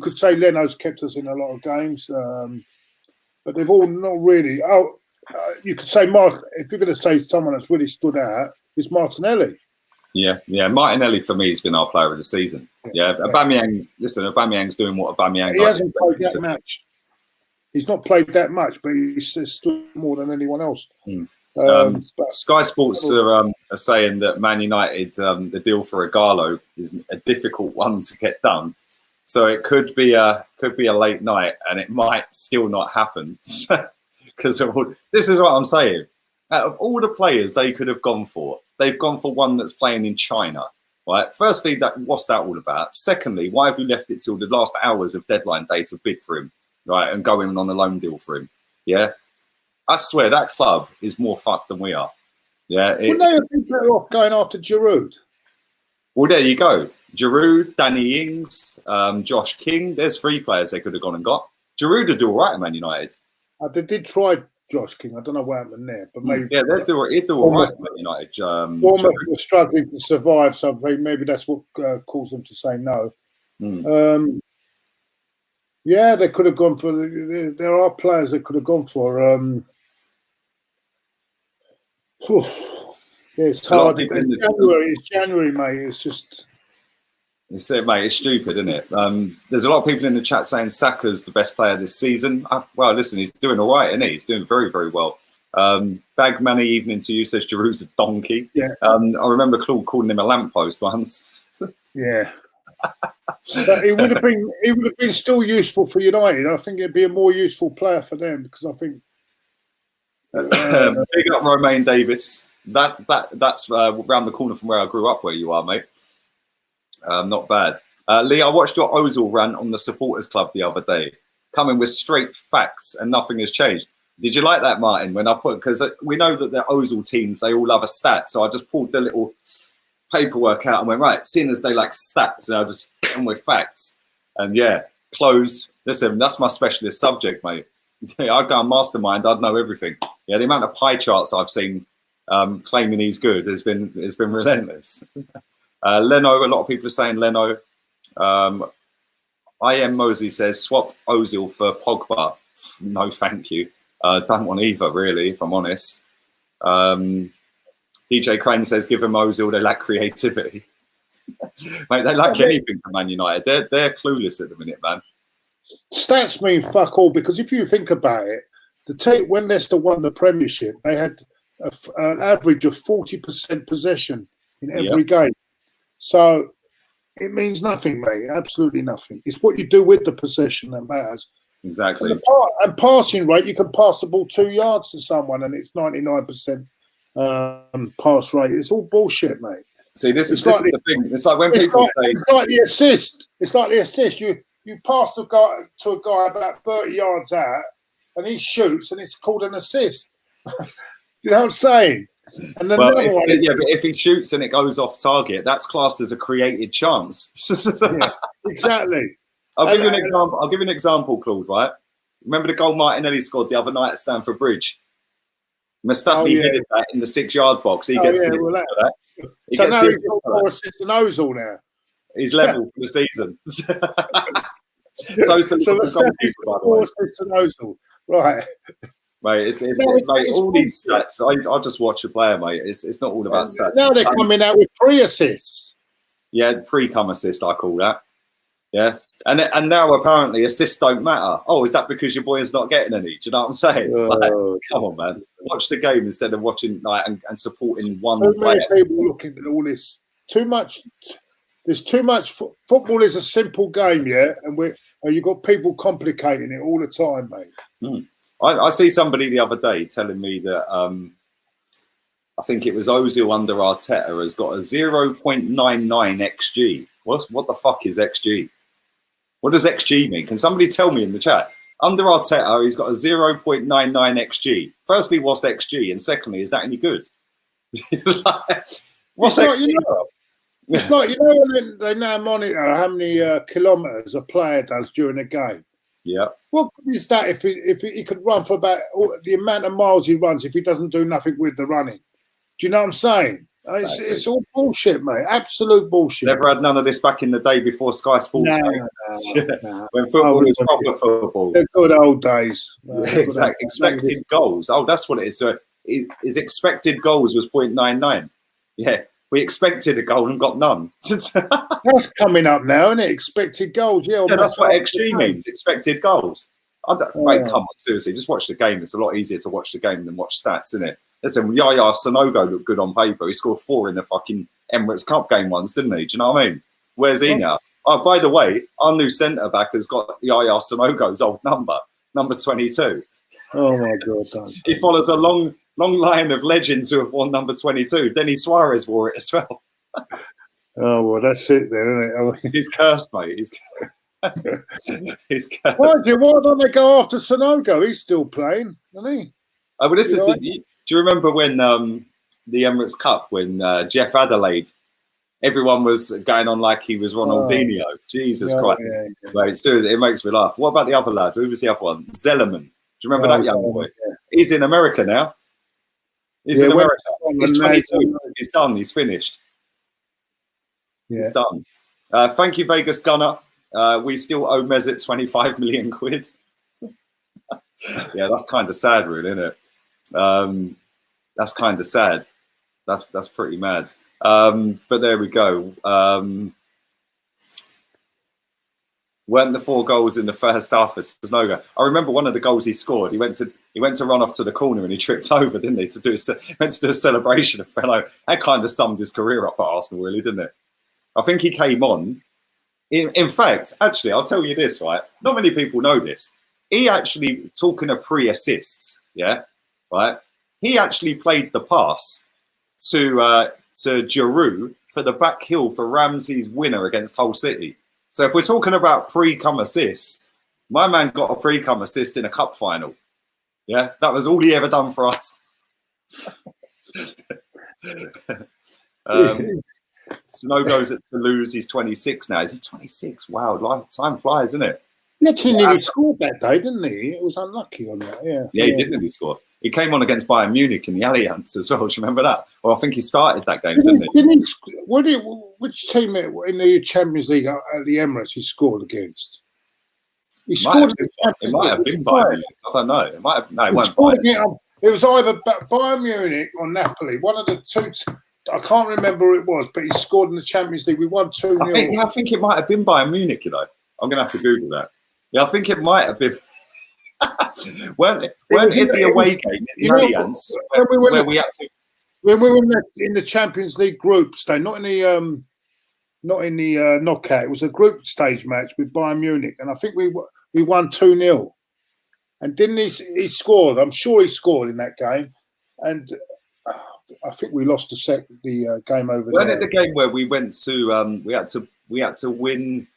could say Leno's kept us in a lot of games, but they've all not really. You could say if you're going to say someone that's really stood out, it's Martinelli. Yeah. Martinelli for me has been our player of the season. Yeah. Aubameyang. Listen, Aubameyang's doing what Aubameyang. He hasn't played that much. He's not played that much, but he's stood more than anyone else. Sky Sports are saying that Man United, the deal for Ighalo is a difficult one to get done. So it could be a late night, and it might still not happen. Because this is what I'm saying. Out of all the players they could have gone for, they've gone for one that's playing in China. Right. Firstly, what's that all about? Secondly, why have you left it till the last hours of deadline day to bid for him, right, and go in on a loan deal for him? Yeah, I swear that club is more fucked than we are. Yeah, wouldn't they have been better off going after Giroud? Well, there you go. Giroud, Danny Ings, Josh King. There's 3 players they could have gone and got. Giroud would do all right at Man United. They did try Josh King. I don't know what happened there, but maybe he'd do all right at Man United. Bournemouth were struggling to survive, so maybe that's what caused them to say no. Yeah, they could have gone for. There are players they could have gone for. It's hard. It's January, mate. It's just It's it, mate. It's stupid, isn't it? There's a lot of people in the chat saying Saka's the best player this season. Well, listen, he's doing all right, isn't he? He's doing very, very well. Bag money evening to you, says Giroud's a donkey. Yeah. I remember Claude calling him a lamppost once. Yeah. But he would have been still useful for United. I think it'd be a more useful player for them because I think big up Romain Davis. That's around the corner from where I grew up, where you are, mate. Not bad. Lee, I watched your Ozil rant on the supporters club the other day, coming with straight facts and nothing has changed. Did you like that, Martin? When I put, because we know that the Ozil teams, they all love a stat, so I just pulled the little paperwork out and went, right, seeing as they like stats, and I just hit them with facts. And yeah, closed. Listen, that's my specialist subject, mate. I'd go on mastermind, I'd know everything. Yeah, the amount of pie charts I've seen claiming he's good has been relentless. Leno, a lot of people are saying Leno. I am Mosley says swap Ozil for Pogba. No, thank you. Don't want either, really, if I'm honest. DJ Crane says give him Ozil. They lack creativity. Mate, they lack anything from Man United. They're clueless at the minute, man. Stats mean fuck all because if you think about it, when Leicester won the Premiership, they had an average of 40% possession in every game. So it means nothing, mate. Absolutely nothing. It's what you do with the possession that matters. Exactly. And passing rate, you can pass the ball 2 yards to someone and it's 99% pass rate. It's all bullshit, mate. See, this is the thing. It's like when people say... It's like the assist. It's like the assist. You pass to a guy about 30 yards out and he shoots and it's called an assist. You know what I'm saying? And then but if he shoots and it goes off target, that's classed as a created chance. Yeah, exactly. I'll give you an example. I'll give you an example, Claude. Right? Remember the goal Martinelli scored the other night at Stamford Bridge? Mustafi headed that in the 6-yard box. He gets for that. So now he's got more assists than Ozil now. He's level for the season. So is the goalkeeper, by the way. More assists than Ozil. Right. Mate, it's mate, all these stats. I just watch a player, mate. It's not all about stats. Now they're coming out with 3 assists. Yeah, pre-cum assist, I call that. Yeah. And now apparently assists don't matter. Oh, is that because your boy is not getting any? Do you know what I'm saying? It's like, come on, man. Watch the game instead of watching and supporting one player. Too many people looking at all this. Too much. There's too much. Football is a simple game, yeah, and you've got people complicating it all the time, mate. I see somebody the other day telling me that I think it was Ozil under Arteta has got a 0.99 XG. What the fuck is XG? What does XG mean? Can somebody tell me in the chat? Under Arteta, he's got a 0.99 XG. Firstly, what's XG? And secondly, is that any good? What's XG? It's like, you know, when they now monitor how many kilometres a player does during a game. Yeah. What is that if he could run for about the amount of miles he runs if he doesn't do nothing with the running? Do you know what I'm saying? It's all bullshit, mate. Absolute bullshit. Never had none of this back in the day before Sky Sports. No. When football was proper football. The good old days. Exactly. Expected goals. Oh, that's what it is. So his expected goals was 0.99. Yeah. We expected a goal and got none. That's coming up now, isn't it? Expected goals. Yeah, that's what XG means. Expected goals. Mate, come on, seriously. Just watch the game. It's a lot easier to watch the game than watch stats, isn't it? Listen, Yaya Sanogo looked good on paper. He scored 4 in the fucking Emirates Cup game once, didn't he? Do you know what I mean? Where's he now? Oh, by the way, our new centre-back has got Yaya Sanogo's old number 22. Oh, my God. He follows a long line of legends who have worn number 22. Denis Suarez wore it as well. Oh, well, that's it then, isn't it? He's cursed, mate. He's cursed. Why don't they go after Sanogo? He's still playing, isn't he? Oh, but this is do you remember when the Emirates Cup, when Jeff Adelaide, everyone was going on like he was Ronaldinho? Jesus Christ. Yeah. Mate, it makes me laugh. What about the other lad? Who was the other one? Zellerman. Do you remember that young boy? Yeah. He's in America now. He's in America. He's 22. He's done. He's finished. Yeah. He's done. Thank you, Vegas Gunner. We still owe Mesut 25 million quid. Yeah, that's kind of sad, really, isn't it? That's kind of sad. That's pretty mad. But there we go. weren't the 4 goals in the first half for Sanogo. I remember one of the goals he scored. He went to run off to the corner and he tripped over, didn't he? Went to do a celebration and fell over. That kind of summed his career up at Arsenal, really, didn't it? I think he came on. In fact, actually, I'll tell you this, right? Not many people know this. He actually, talking of pre-assists, yeah, right? He actually played the pass to Giroud for the back heel for Ramsey's winner against Hull City. So if we're talking about pre-cum assists, my man got a pre-cum assist in a cup final. Yeah, that was all he ever done for us. Snow goes at Toulouse. He's 26 now. Is he 26? Wow, time flies, isn't it? He actually nearly scored that day, didn't he? It was unlucky on that, yeah. Yeah, he did nearly score. He came on against Bayern Munich in the Allianz as well. Do you remember that? Well, I think he started that game, didn't he? Which team in the Champions League at the Emirates he scored against? He scored in the Champions League. It might have been Bayern Munich. I don't know. It might have. No, it wasn't Bayern. It was either Bayern Munich or Napoli. One of the two. I can't remember who it was, but he scored in the Champions League. We won 2-0. I think it might have been Bayern Munich, you know. I'm going to have to Google that. Yeah, I think it might have been. weren't it the away game in the Allianz where we had to... When we were in the Champions League group stage, not in the knockout. It was a group stage match with Bayern Munich, and I think we won 2-0. And didn't he scored? I'm sure he scored in that game, and I think we lost the game over there. Wasn't it the game where we went to we had to win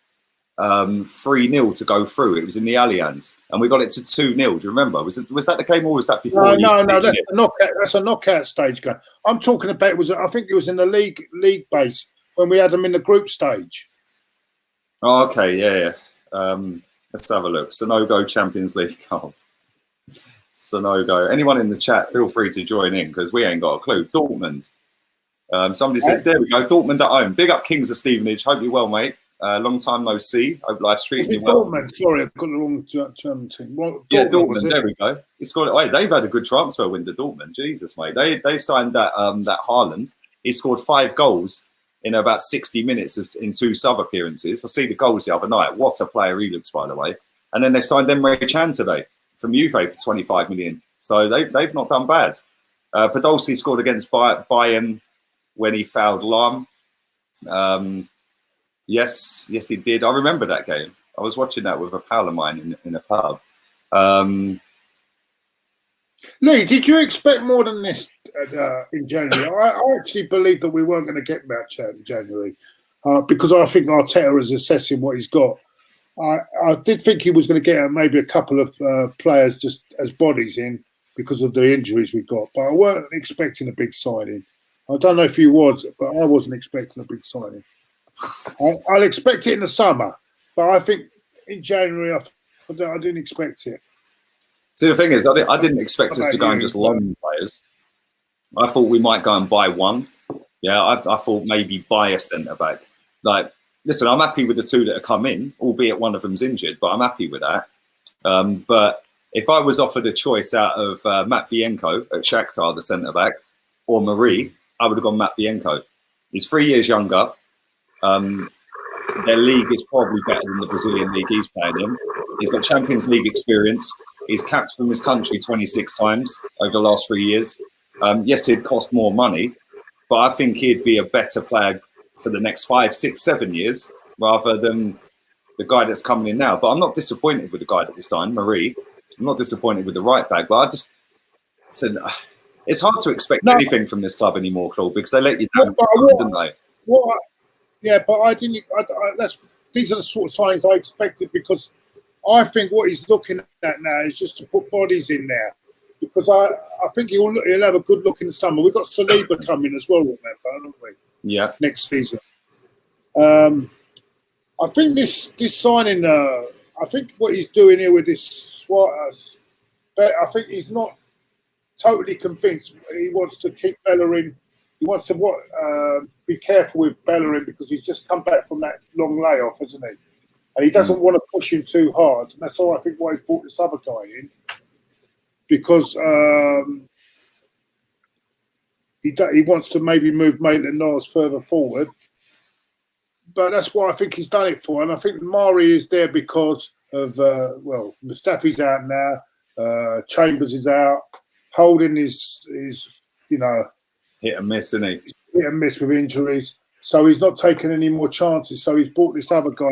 3-0 to go through? It was in the Allianz, and we got it to 2-0. Do you remember? Was that the game, or was that before? No. That's a knockout stage game. I'm talking about. I think it was in the league base when we had them in the group stage. Oh, okay, yeah. Let's have a look. Sanogo Champions League cards. Sanogo. Anyone in the chat, feel free to join in because we ain't got a clue. Dortmund. Somebody said, there we go. Dortmund at home. Big up Kings of Stevenage. Hope you're well, mate. Long time no see. Hope life's treating you well. Dortmund. Sorry, I've got the wrong German team. Dortmund. There we go. He scored. Wait, they've had a good transfer window. Dortmund. Jesus, mate. They signed that Haaland. He scored 5 goals in about 60 minutes in 2 sub appearances. I see the goals the other night. What a player he looks, by the way. And then they signed Emre Can today from Juve for 25 million. So they've not done bad. Podolski scored against Bayern when he fouled Lahm. Yes, he did. I remember that game. I was watching that with a pal of mine in a pub. Lee, did you expect more than this in January? I actually believed that we weren't going to get much out in January because I think Arteta is assessing what he's got. I did think he was going to get maybe a couple of players just as bodies in because of the injuries we got, but I weren't expecting a big signing. I don't know if you was, but I wasn't expecting a big signing. I'll expect it in the summer, but I think in January I didn't expect it. See, the thing is, I didn't expect us to go and just loan players. I thought we might go and buy one. Yeah, I thought maybe buy a centre-back. Like, listen, I'm happy with the 2 that have come in, albeit one of them's injured, but I'm happy with that. But if I was offered a choice out of Matvienko at Shakhtar, the centre-back, or Marie, I would have gone Matvienko. He's 3 years younger. Their league is probably better than the Brazilian league he's playing in. He's got Champions League experience. He's capped from his country 26 times over the last 3 years. Yes, he'd cost more money, but I think he'd be a better player for the next 5, 6, 7 years rather than the guy that's coming in now. But I'm not disappointed with the guy that we signed, Marie. I'm not disappointed with the right back, but I just said it's hard to expect anything from this club anymore, Claude, because they let you down, didn't they? Yeah, but I didn't. These are the sort of signs I expected because I think what he's looking at now is just to put bodies in there because I think he'll have a good look in the summer. We've got Saliba coming as well, remember, haven't we? Yeah. Next season. I think this signing, I think what he's doing here with this I think he's not totally convinced. He wants to keep Bellerin. He wants to be careful with Bellerin because he's just come back from that long layoff, hasn't he? And he doesn't want to push him too hard. And that's all I think why he's brought this other guy in. Because he wants to maybe move Maitland-Niles further forward. but that's what I think he's done it for. And I think Mari is there because of well, Mustafi's out now, Chambers is out, Holding is you know, hit and miss, isn't he? Hit and miss with injuries. So he's not taking any more chances. So he's brought this other guy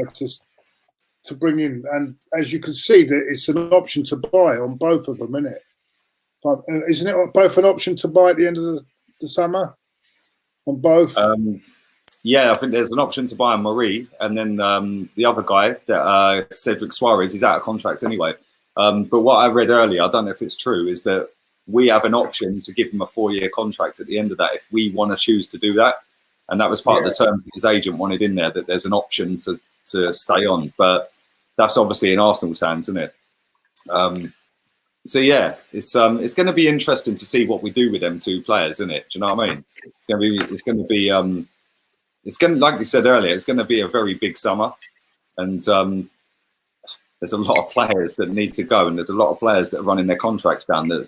to bring in. And as you can see, that it's an option to buy on both of them, isn't it? Isn't it both an option to buy at the end of the summer? On both? Yeah, I think there's an option to buy on Marie. And then the other guy, that Cedric Suarez, he's out of contract anyway. But what I read earlier, I don't know if it's true, is that we have an option to give him a 4-year contract at the end of that if we want to choose to do that. And that was part of the terms that his agent wanted in there, that there's an option to stay on. But that's obviously in Arsenal's hands, isn't it? So yeah, it's going to be interesting to see what we do with them two players, isn't it? Do you know what I mean? It's going to be like you said earlier, it's going to be a very big summer, and there's a lot of players that need to go, and there's a lot of players that are running their contracts down that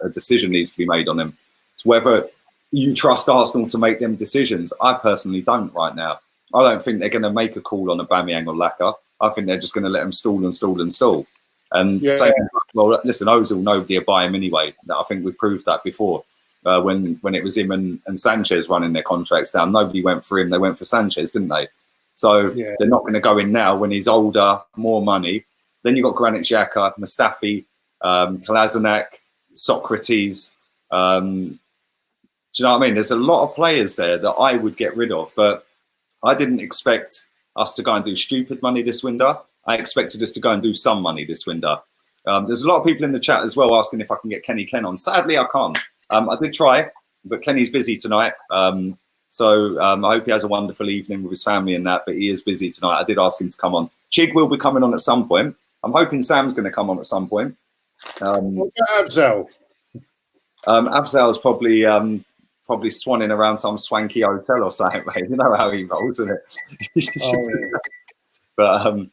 a decision needs to be made on them. It's whether you trust Arsenal to make them decisions. I personally don't right now. I don't think they're going to make a call on Aubameyang or Laka. I think they're just going to let them stall and stall and stall. And say, well, listen, Ozil, nobody will buy him anyway. I think we've proved that before. When it was him and Sanchez running their contracts down, nobody went for him. They went for Sanchez, didn't they? So they're not going to go in now when he's older, more money. Then you've got Granit Xhaka, Mustafi, Kolasinac, Socrates. Do you know what I mean? There's a lot of players there that I would get rid of, but I didn't expect us to go and do stupid money this window. I expected us to go and do some money this window. There's a lot of people in the chat as well asking if I can get Kenny Ken on. Sadly, I can't. I did try, but Kenny's busy tonight. So I hope he has a wonderful evening with his family and that, but he is busy tonight. I did ask him to come on. Chig will be coming on at some point. I'm hoping Sam's going to come on at some point. What about Afzal? Afzal's probably swanning around some swanky hotel or something, mate. You know how he rolls, isn't it? But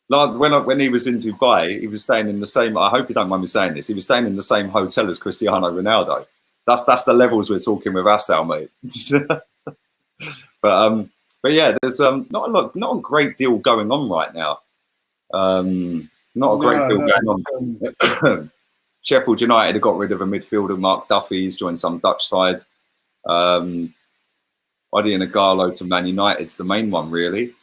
like when he was in Dubai, he was staying in the same. I hope you don't mind me saying this. He was staying in the same hotel as Cristiano Ronaldo. That's the levels we're talking with Afzal, mate. But yeah, there's not a great deal going on right now. Not a great deal going on. Sheffield United have got rid of a midfielder, Mark Duffy. He's joined some Dutch side. Ighalo to Man United's the main one, really.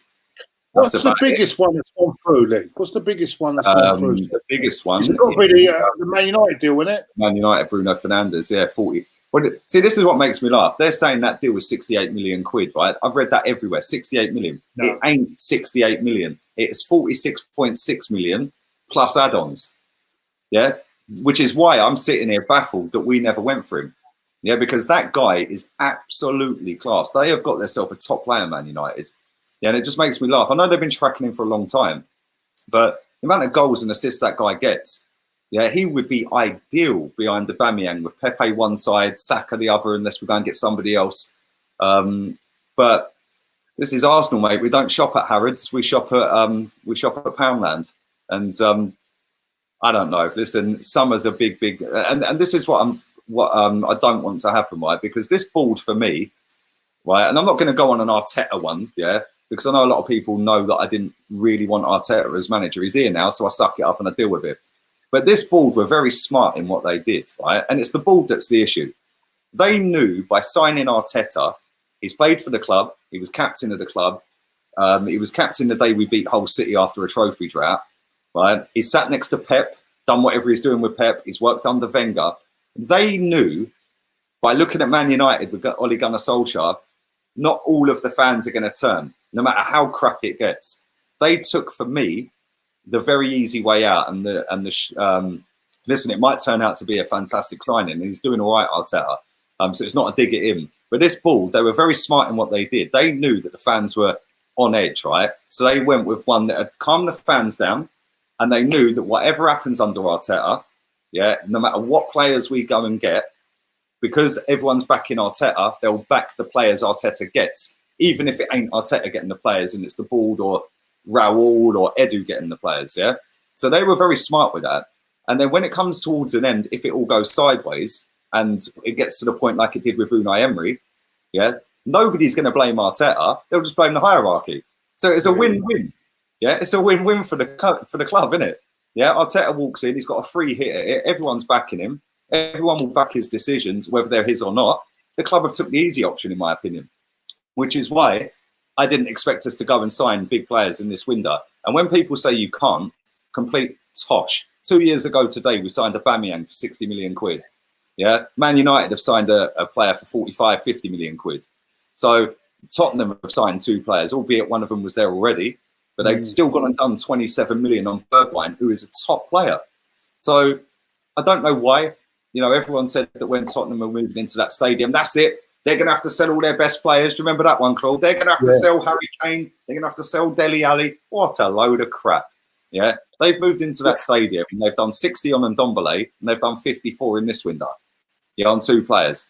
What's the biggest one that's gone through, Lee? What's the biggest one that's gone through? The biggest one is the Man United deal, isn't it? Man United, Bruno Fernandes, 40. Well, see, this is what makes me laugh. They're saying that deal was 68 million quid, right? I've read that everywhere. 68 million. No. It ain't 68 million. It's 46.6 million plus add-ons. Yeah, which is why I'm sitting here baffled that we never went for him. Yeah, because that guy is absolutely class. They have got themselves a top player, Man United. Yeah, and it just makes me laugh. I know they've been tracking him for a long time, but the amount of goals and assists that guy gets, yeah, he would be ideal behind Aubameyang with Pepe one side, Saka the other, unless we go and get somebody else. But this is Arsenal, mate. We don't shop at Harrods. We shop at Poundland, and I don't know. Listen, summer's a big, and this is what I don't want to happen, right? Because this board for me, right, and I'm not going to go on an Arteta one, yeah. Because I know a lot of people know that I didn't really want Arteta as manager. He's here now, so I suck it up and I deal with it. But this board were very smart in what they did, right? And it's the board that's the issue. They knew by signing Arteta, he's played for the club, he was captain of the club, he was captain the day we beat Hull City after a trophy drought, right? He sat next to Pep, done whatever he's doing with Pep, he's worked under Wenger. They knew by looking at Man United with Ole Gunnar Solskjaer, not all of the fans are going to turn, no matter how crap it gets. They took, for me, the very easy way out, listen, it might turn out to be a fantastic signing, and he's doing all right, Arteta. So it's not a dig at him. But this board, they were very smart in what they did. They knew that the fans were on edge, right? So they went with one that had calmed the fans down, and they knew that whatever happens under Arteta, yeah, no matter what players we go and get, because everyone's backing Arteta, they'll back the players Arteta gets, even if it ain't Arteta getting the players and it's the board or Raul or Edu getting the players, yeah? So they were very smart with that. And then when it comes towards an end, if it all goes sideways and it gets to the point like it did with Unai Emery, yeah, nobody's going to blame Arteta. They'll just blame the hierarchy. So it's a win-win. Yeah, it's a win-win for the club, isn't it? Yeah, Arteta walks in, he's got a free hit at it. Everyone's backing him. Everyone will back his decisions, whether they're his or not. The club have took the easy option, in my opinion, which is why I didn't expect us to go and sign big players in this window. And when people say you can't, complete tosh. 2 years ago today, we signed Aubameyang for 60 million quid. Yeah, Man United have signed a player for 45, 50 million quid. So Tottenham have signed 2 players, albeit one of them was there already. But they've still gone and done 27 million on Bergwijn, who is a top player. So I don't know why. You know, everyone said that when Tottenham were moving into that stadium, that's it. They're going to have to sell all their best players. Do you remember that one, Claude? They're going to have to sell Harry Kane. They're going to have to sell Dele Alli. What a load of crap. Yeah, they've moved into that stadium and they've done 60 on Ndombele and they've done 54 in this window. Yeah, on 2 players.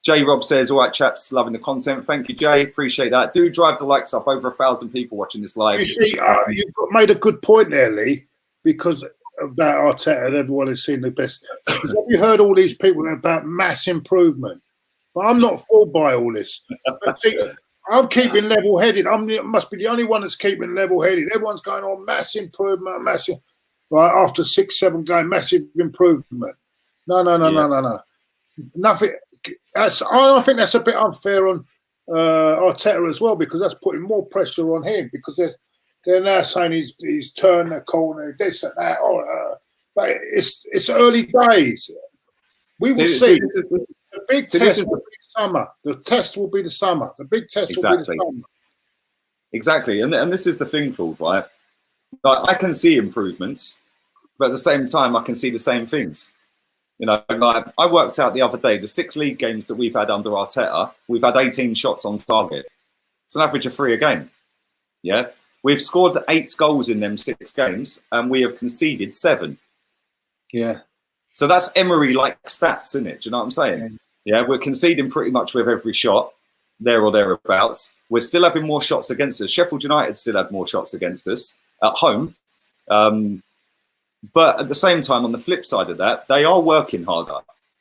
Jay Rob says, all right, chaps, loving the content. Thank you, Jay. Appreciate that. Do drive the likes up. Over 1,000 people watching this live. You see, you've made a good point there, Lee, because about Arteta and everyone has seen the best. Have you heard all these people about mass improvement? But I'm not fooled by all this. But see, I'm keeping level-headed. I must be the only one that's keeping level-headed. Everyone's going on mass improvement, massive. Right, after 6, 7 games, massive improvement. No. Nothing. I think that's a bit unfair on Arteta as well, because that's putting more pressure on him, because they're now saying he's turned the corner, this and that. But it's early days. We will see. The big test will be the summer. The test will be the summer. The big test will be the summer. Exactly. And this is the thing, Claude, right? Like, I can see improvements, but at the same time, I can see the same things. You know, like I worked out the other day, the 6 league games that we've had under Arteta, we've had 18 shots on target. It's an average of 3 a game. Yeah. We've scored 8 goals in them 6 games and we have conceded 7. Yeah. So that's Emery-like stats, isn't it? Do you know what I'm saying? Yeah, we're conceding pretty much with every shot, there or thereabouts. We're still having more shots against us. Sheffield United still had more shots against us at home. But at the same time, on the flip side of that, they are working harder.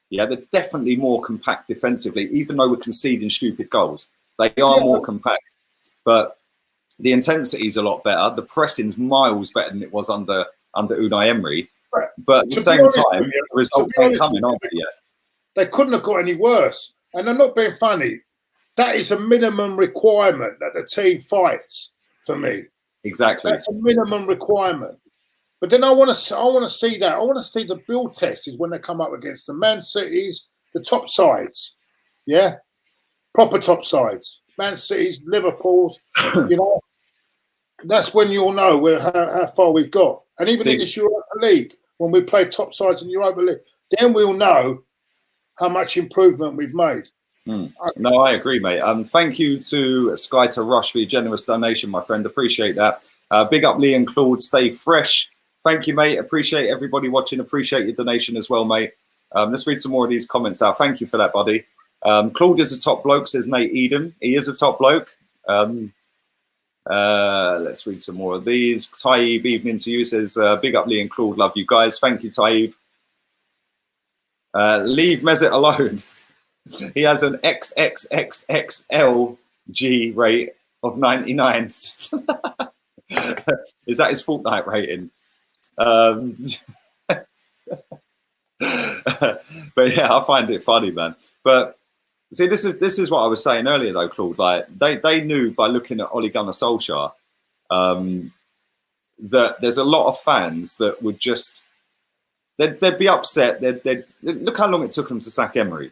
Yeah, they're definitely more compact defensively, even though we're conceding stupid goals. They are more compact. But the intensity is a lot better. The pressing's miles better than it was under Unai Emery. Right. But at the same time, results ain't coming, aren't they yet? They couldn't have got any worse. And I'm not being funny. That is a minimum requirement that the team fights for me. Exactly. That's a minimum requirement. But then I want to see that. I want to see the build test is when they come up against the Man Cities, the top sides. Yeah? Proper top sides. Man Cities, Liverpool's, you know. That's when you'll know how far we've got. And even in this Europa League, when we play top sides in Europa League, then we'll know how much improvement we've made. No, I agree, mate. Thank you to Sky to Rush for your generous donation, my friend. Appreciate that. Big up Lee and Claude. Stay fresh. Thank you, mate. Appreciate everybody watching. Appreciate your donation as well, mate. Let's read some more of these comments out. Thank you for that, buddy. Claude is a top bloke, says Nate Eden. He is a top bloke. Let's read some more of these. Taib, evening to you, says, big up Lee and Claude. Love you guys. Thank you, Taib. Leave Mesut alone. He has an XXXXLG rate of 99. Is that his Fortnite rating? But yeah, I find it funny, man. But see, this is what I was saying earlier, though, Claude. Like they knew by looking at Ole Gunnar Solskjaer that there's a lot of fans that would just they'd be upset. They'd look how long it took them to sack Emery.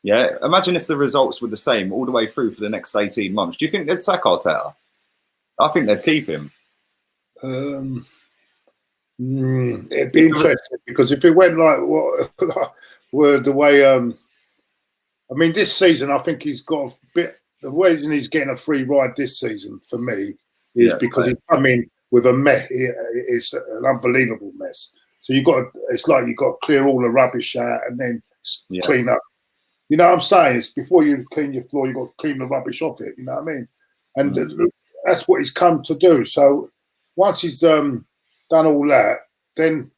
Yeah, imagine if the results were the same all the way through for the next 18 months. Do you think they'd sack Arteta? I think they'd keep him. It'd be interesting because if it went like were the way, I mean, this season I think he's got a bit. The reason he's getting a free ride this season for me is because he's come in with a mess. It's an unbelievable mess. So it's like you got to clear all the rubbish out and then clean up. You know what I'm saying? It's before you clean your floor, you got to clean the rubbish off it. You know what I mean? And that's what he's come to do. So once he's done all that, then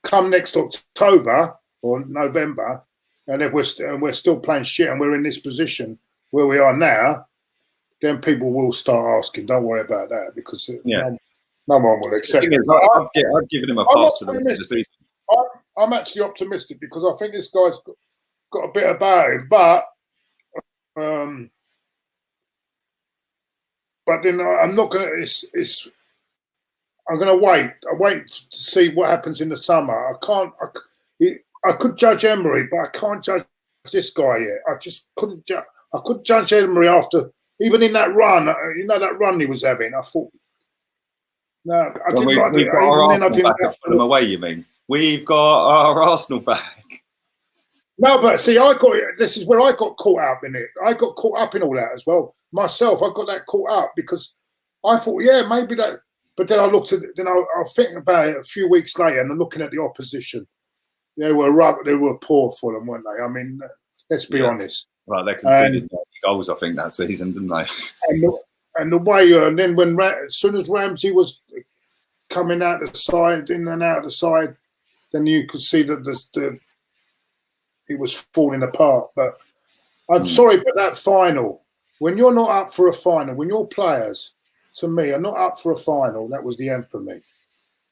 come next October or November, and if we're still playing shit and we're in this position, where we are now, then people will start asking. Don't worry about that, because no one will accept it. I've given him a pass for the rest of the season. I'm actually optimistic, because I think this guy's got a bit about him, but then I'm not going to. I'm going to wait. I wait to see what happens in the summer. I could judge Emery, but I can't judge this guy yet. I just couldn't judge. I could judge Emery after, even in that run. That run he was having. I thought, no, I didn't like it. Even then, I didn't back them away. You mean we've got our Arsenal back? No, but see, this is where I got caught up in it. I got caught up in all that as well. Myself, I got that caught up, because I thought, maybe that. But then I looked at it, then I think about it a few weeks later, and I'm looking at the opposition. They were poor for them, weren't they? I mean, let's be honest. Well, they conceded goals, I think, that season, didn't they? and the way, and then as soon as Ramsey was coming out the side, in and out the side, then you could see that it was falling apart. But I'm sorry, but that final, when you're not up for a final, when your players, to me, are not up for a final, that was the end for me.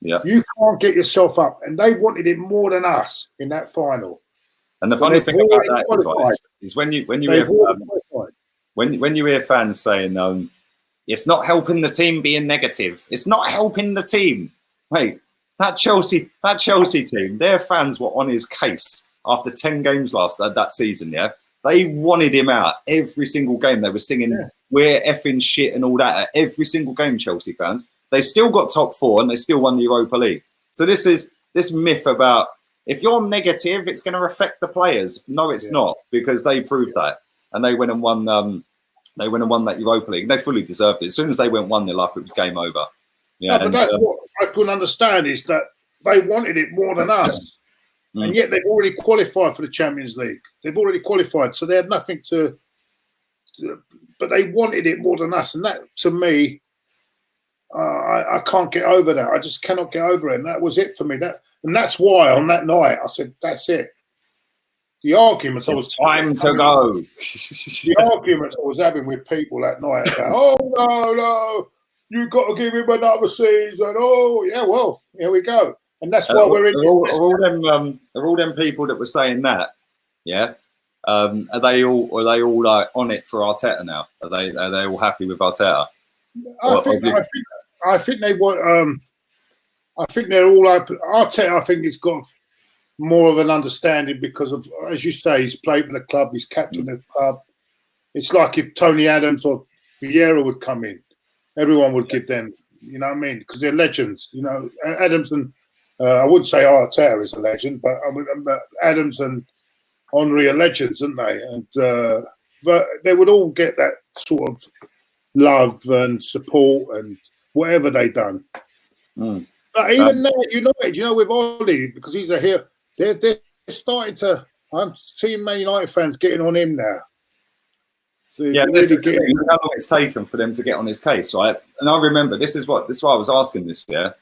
Yeah, you can't get yourself up, and they wanted it more than us in that final. And the funny thing about that is when you hear fans saying, "It's not helping the team being negative. It's not helping the team." Mate, that Chelsea team, their fans were on his case after 10 games that season. Yeah, they wanted him out every single game. They were singing, "We're effing shit" and all that at every single game. Chelsea fans. They still got top 4 and they still won the Europa League. So this myth about if you're negative, it's going to affect the players. No, it's not, because they proved that, and they went and won. They went and won that Europa League. They fully deserved it. As soon as they went 1-0 up, it was game over. Yeah, but that's what I couldn't understand, is that they wanted it more than us, and yet they've already qualified for the Champions League. They've already qualified, so they had nothing to. But they wanted it more than us, and that, to me. I can't get over that. I just cannot get over it. And that was it for me. And that's why on that night I said, that's it. The arguments I was time to go. The arguments I was having with people that night about, oh no, you got to give him another season. Oh yeah, well, here we go. And that's why we're in. Are all them people that were saying that? Yeah. Are they all like on it for Arteta now? Are they all happy with Arteta? I think they want. I think they're all open. Arteta, I think, has got more of an understanding because of, as you say, he's played for the club, he's captain of the club. It's like if Tony Adams or Vieira would come in, everyone would give them, you know what I mean? Because they're legends. You know, Adams and I wouldn't say Arteta is a legend, but Adams and Henry are legends, aren't they? And but they would all get that sort of love and support and whatever they done. But even now, you know, with Ollie, because he's a hero, they're starting to. I'm seeing Man United fans getting on him now. Yeah, this is how long it's taken for them to get on his case, right? And I remember this is why I was asking this year.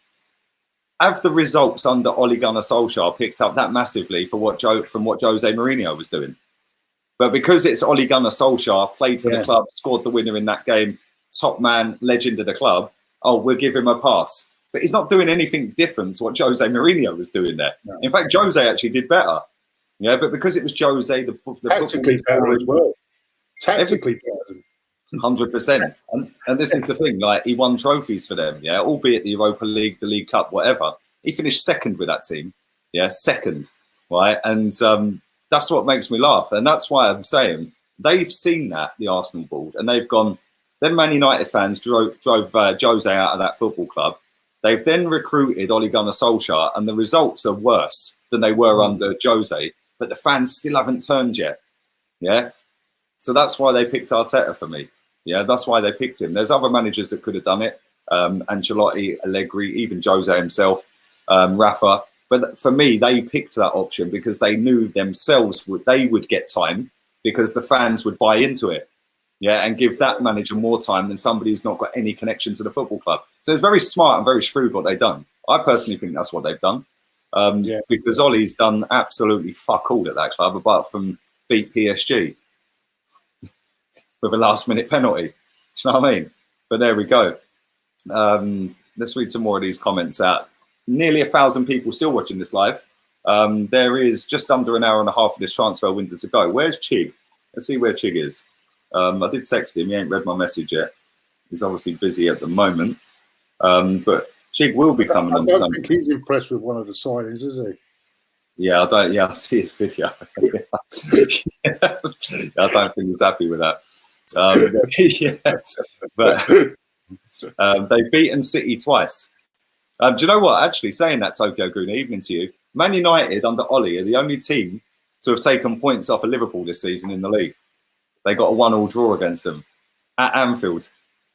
Have the results under Ole Gunnar Solskjaer picked up that massively from what Jose Mourinho was doing? But because it's Ole Gunnar Solskjaer, played for the club, scored the winner in that game, top man, legend of the club, we'll give him a pass. But he's not doing anything different to what Jose Mourinho was doing there. No. In fact, Jose actually did better. Yeah, but because it was Jose, the tactically better as well. Tactically better. 100%. And this is the thing, like, he won trophies for them, yeah, albeit the Europa League, the League Cup, whatever. He finished second with that team, yeah, second, right? And that's what makes me laugh. And that's why I'm saying they've seen that, the Arsenal board, and they've gone, then Man United fans drove Jose out of that football club. They've then recruited Ole Gunnar Solskjaer, and the results are worse than they were under Jose, but the fans still haven't turned yet, yeah? So that's why they picked Arteta for me. Yeah, that's why they picked him. There's other managers that could have done it. Ancelotti, Allegri, even Jose himself, Rafa. But for me, they picked that option because they knew themselves they would get time because the fans would buy into it. Yeah, and give that manager more time than somebody who's not got any connection to the football club. So it's very smart and very shrewd what they've done. I personally think that's what they've done. Because Ollie's done absolutely fuck all at that club apart from beat PSG. with a last-minute penalty. Do you know what I mean? But there we go. Let's read some more of these comments out. Nearly 1,000 people still watching this live. There is just under an hour and a half of this transfer window to go. Where's Chig? Let's see where Chig is. I did text him. He ain't read my message yet. He's obviously busy at the moment. But Chig will be coming on. I don't think he's impressed with one of the signings, is he? Yeah, I see his video. I don't think he's happy with that. But they've beaten City twice. Do you know what? Actually, saying that, Tokyo Guna, evening to you. Man United under Ollie are the only team to have taken points off of Liverpool this season in the league. They got a 1-1 draw against them at Anfield.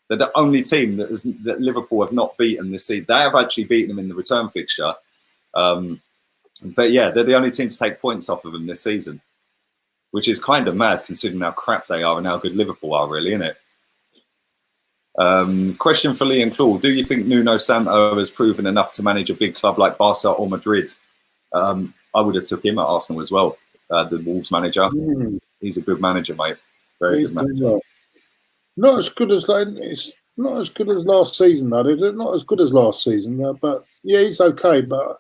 They're the only team that Liverpool have not beaten this season. They have actually beaten them in the return fixture. But yeah, they're the only team to take points off of them this season, which is kind of mad considering how crap they are and how good Liverpool are, really, isn't it? Question for Lee and Claude. Do you think Nuno Santo has proven enough to manage a big club like Barca or Madrid? I would have took him at Arsenal as well, the Wolves manager. He's a good manager, mate. Very good manager. Not as good as it's not as good as last season, though. They're not as good as last season, but yeah, he's okay. But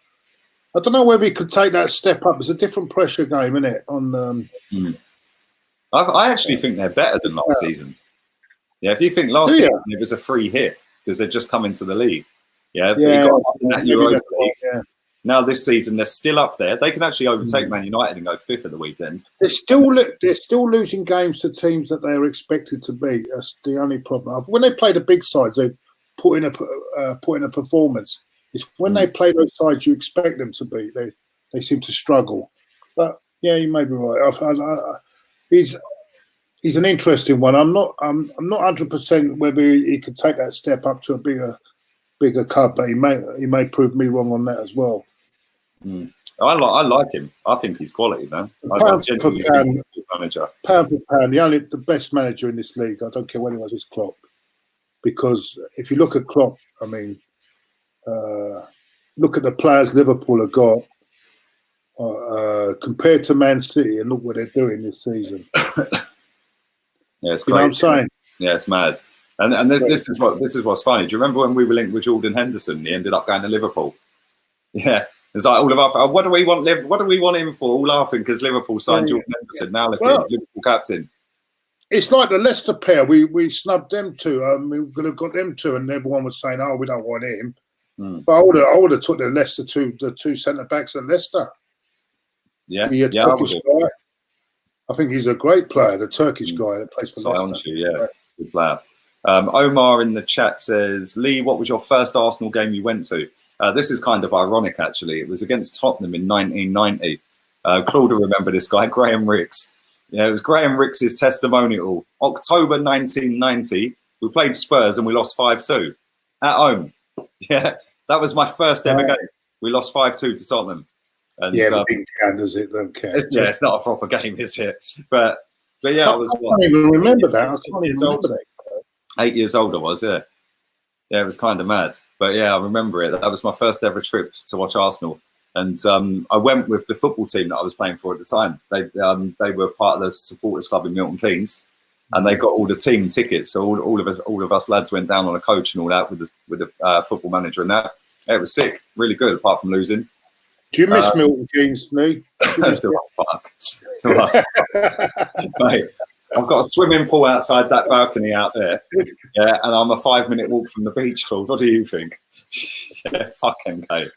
I don't know whether he could take that step up. It's a different pressure game, isn't it? I actually think they're better than last season. Yeah, if you think last season it was a free hit because they'd just come into the league. Yeah, Now this season they're still up there. They can actually overtake Man United and go 5th at the weekend. They're still losing games to teams that they're expected to beat. That's the only problem. When they play the big sides, they put in a performance. It's when they play those sides you expect them to beat. They seem to struggle. But yeah, you may be right. He's an interesting one. I'm not 100% whether he could take that step up to a bigger club, but he may prove me wrong on that as well. I like him. I think he's quality, man. Pound for pound, the best manager in this league. I don't care what he was, is Klopp. Because if you look at Klopp, I mean, look at the players Liverpool have got compared to Man City, and look what they're doing this season. Yeah, it's great. You know what I'm saying? Yeah, it's mad. And this is what's funny. Do you remember when we were linked with Jordan Henderson? He ended up going to Liverpool. Yeah, it's like all of our. What do we want? What do we want him for? All laughing because Liverpool signed Jordan Henderson. Now look at Liverpool captain. It's like the Leicester pair. We snubbed them too. We could have got them too, and everyone was saying, "Oh, we don't want him." But I would have took the Leicester the two centre backs at Leicester. Yeah, I think he's a great player, the Turkish guy that plays for Leicester. Yeah, good player. Omar in the chat says, Lee, what was your first Arsenal game you went to? This is kind of ironic, actually. It was against Tottenham in 1990. Claude will remember this guy, Graham Ricks. Yeah, it was Graham Ricks' testimonial. October 1990, we played Spurs and we lost 5-2 at home. Yeah, that was my first ever game. We lost 5-2 to Tottenham. And, it didn't count, does it? Don't count. It's not a proper game, is it? But yeah, I can't even remember that. I can't even remember that. 8 years old I was, yeah. Yeah, it was kind of mad. But yeah, I remember it. That was my first ever trip to watch Arsenal. And I went with the football team that I was playing for at the time. They were part of the supporters club in Milton Keynes, and they got all the team tickets. So all of us lads went down on a coach and all that with the football manager and that. Yeah, it was sick, really good, apart from losing. Do you miss Milton Keynes, Lee? Mate, I've got a swimming pool outside that balcony out there. Yeah, and I'm a 5-minute walk from the beach club. What do you think? Yeah, fuck MK.